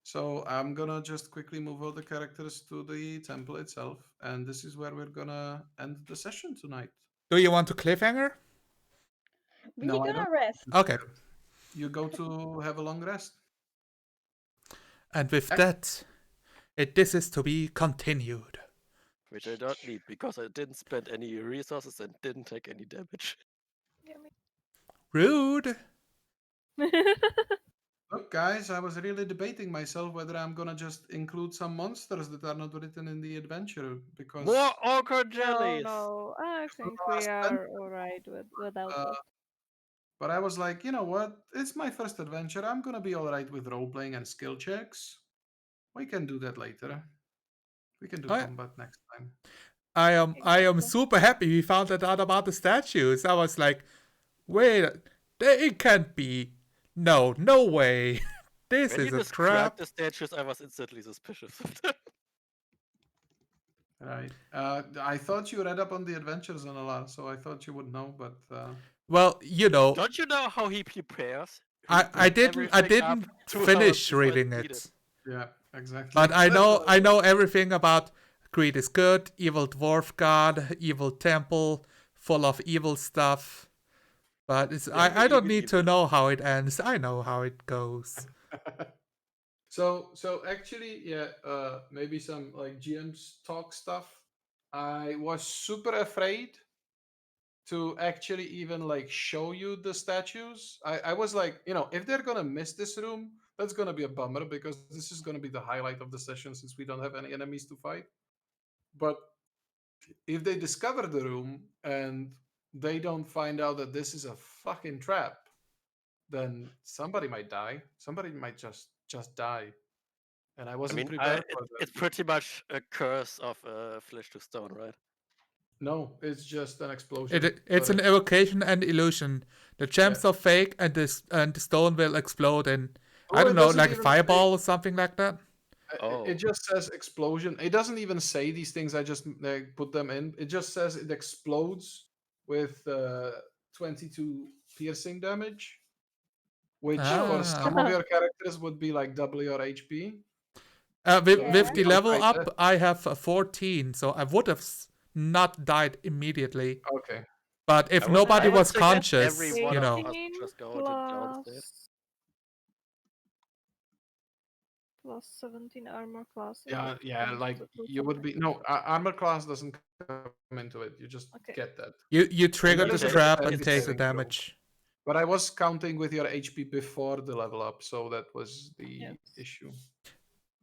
So I'm gonna just quickly move all the characters to the temple itself, and this is where we're gonna end the session tonight. Do you want to cliffhanger? we're No, I gonna don't. rest. Okay. You go to have a long rest. And with that, this is to be continued. Which I don't need because I didn't spend any resources and didn't take any damage. Rude. Look, guys, I was really debating myself whether I'm gonna just include some monsters that are not written in the adventure because More ochre jellies! No, I think the we last are alright without uh, that. but I was like, you know what? It's my first adventure. I'm gonna be all right with role playing and skill checks. We can do that later. We can do Oh, yeah. combat next time. I am Exactly. super happy we found that out about the statues. I was like, wait, they can't be. No way. This When is you a described trap. the statues, I was instantly suspicious of them. Right. I thought you read up on the adventures and a lot, so I thought you would know, but Well, you know, Don't you know how he prepares? He I brings didn't everything up 2 hours finish before it's reading needed. it. yeah, exactly. But I That's know why- everything about greed is good, evil dwarf god, evil temple, full of evil stuff. But I don't Very need to evil. know how it ends. I know how it goes. So actually, yeah, maybe some like GM's talk stuff. I was super afraid to actually even like show you the statues. I was like, you know, if they're gonna miss this room, that's gonna be a bummer because this is gonna be the highlight of the session since we don't have any enemies to fight. But if they discover the room and they don't find out that this is a fucking trap, then somebody might die. Somebody might just die. And I I wasn't mean, prepared for that. it's pretty much a curse of flesh to stone, right? No, it's just an explosion. It's an evocation and illusion. The gems are fake, and the stone will explode in, I don't it know, doesn't like a even fireball or something like that. It just says explosion. It doesn't even say these things. I just put them in. It just says it explodes with 22 piercing damage, which for some of your characters would be like double your HP. With the you don't level fight up, that. I have 14, so I would have not died immediately. Okay. But if I would- nobody I would was suggest conscious, every one you of know. us 18 just go to downstate. plus 17 armor class. Yeah. Like you would be armor class doesn't come into it. You just Okay. get that. You trigger that the is a trap and dexterity take the saving throw. damage. But I was counting with your HP before the level up, so that was the issue.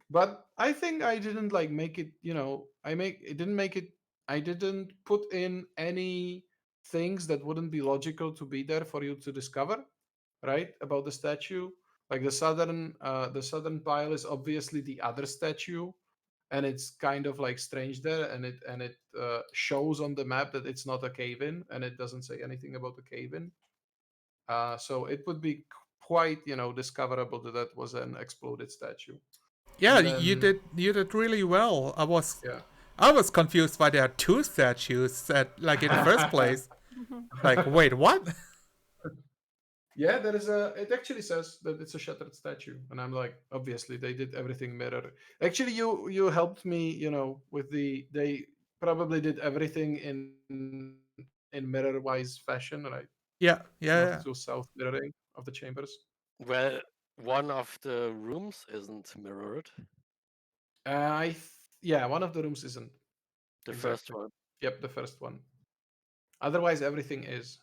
But I think I didn't like make it, I didn't put in any things that wouldn't be logical to be there for you to discover, right? About the statue. Like the southern pile is obviously the other statue, and it's kind of like strange there, and it shows on the map that it's not a cave-in, and it doesn't say anything about the cave-in. So it would be quite, discoverable that was an exploded statue. Yeah, And then, you did really well. I was Yeah. confused why there are two statues like in the first place. Like, wait, what? Yeah, it actually says that it's a shattered statue, and I'm like, obviously they did everything mirror. Actually, you helped me, with they probably did everything in mirror wise fashion, right? Yeah. North to south mirroring of the chambers. Well, one of the rooms isn't mirrored. One of the rooms isn't. The Exactly. first one. Yep, the first one. Otherwise, everything is.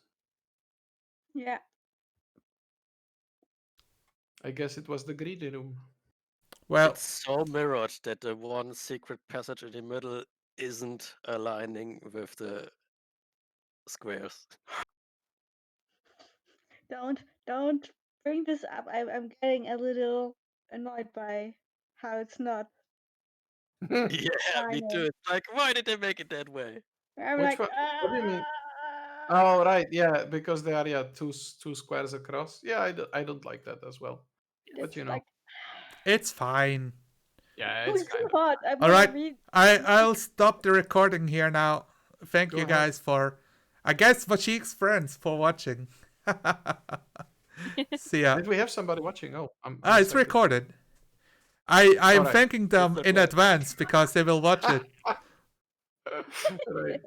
Yeah. I guess it was the greedy room. Well, It's so mirrored that the one secret passage in the middle isn't aligning with the squares. Don't bring this up. I'm getting a little annoyed by how it's not. Yeah, me Aligning. too. It's like, why did they make it that way? I'm Which like, one? What do you mean? "Ah." Oh, right, yeah, because they are two squares across. Yeah, I don't like that as well. It's But like, it's fine. yeah, oh, it's it's kind of. hot. I'm All gonna right, read. I'll stop the recording here now. Thank Go you ahead. guys for, I guess, Vashik's friends for watching. See ya. Did we have somebody watching? Oh, It's excited. recorded. I am Alright. thanking them in advance because they will watch it. Right.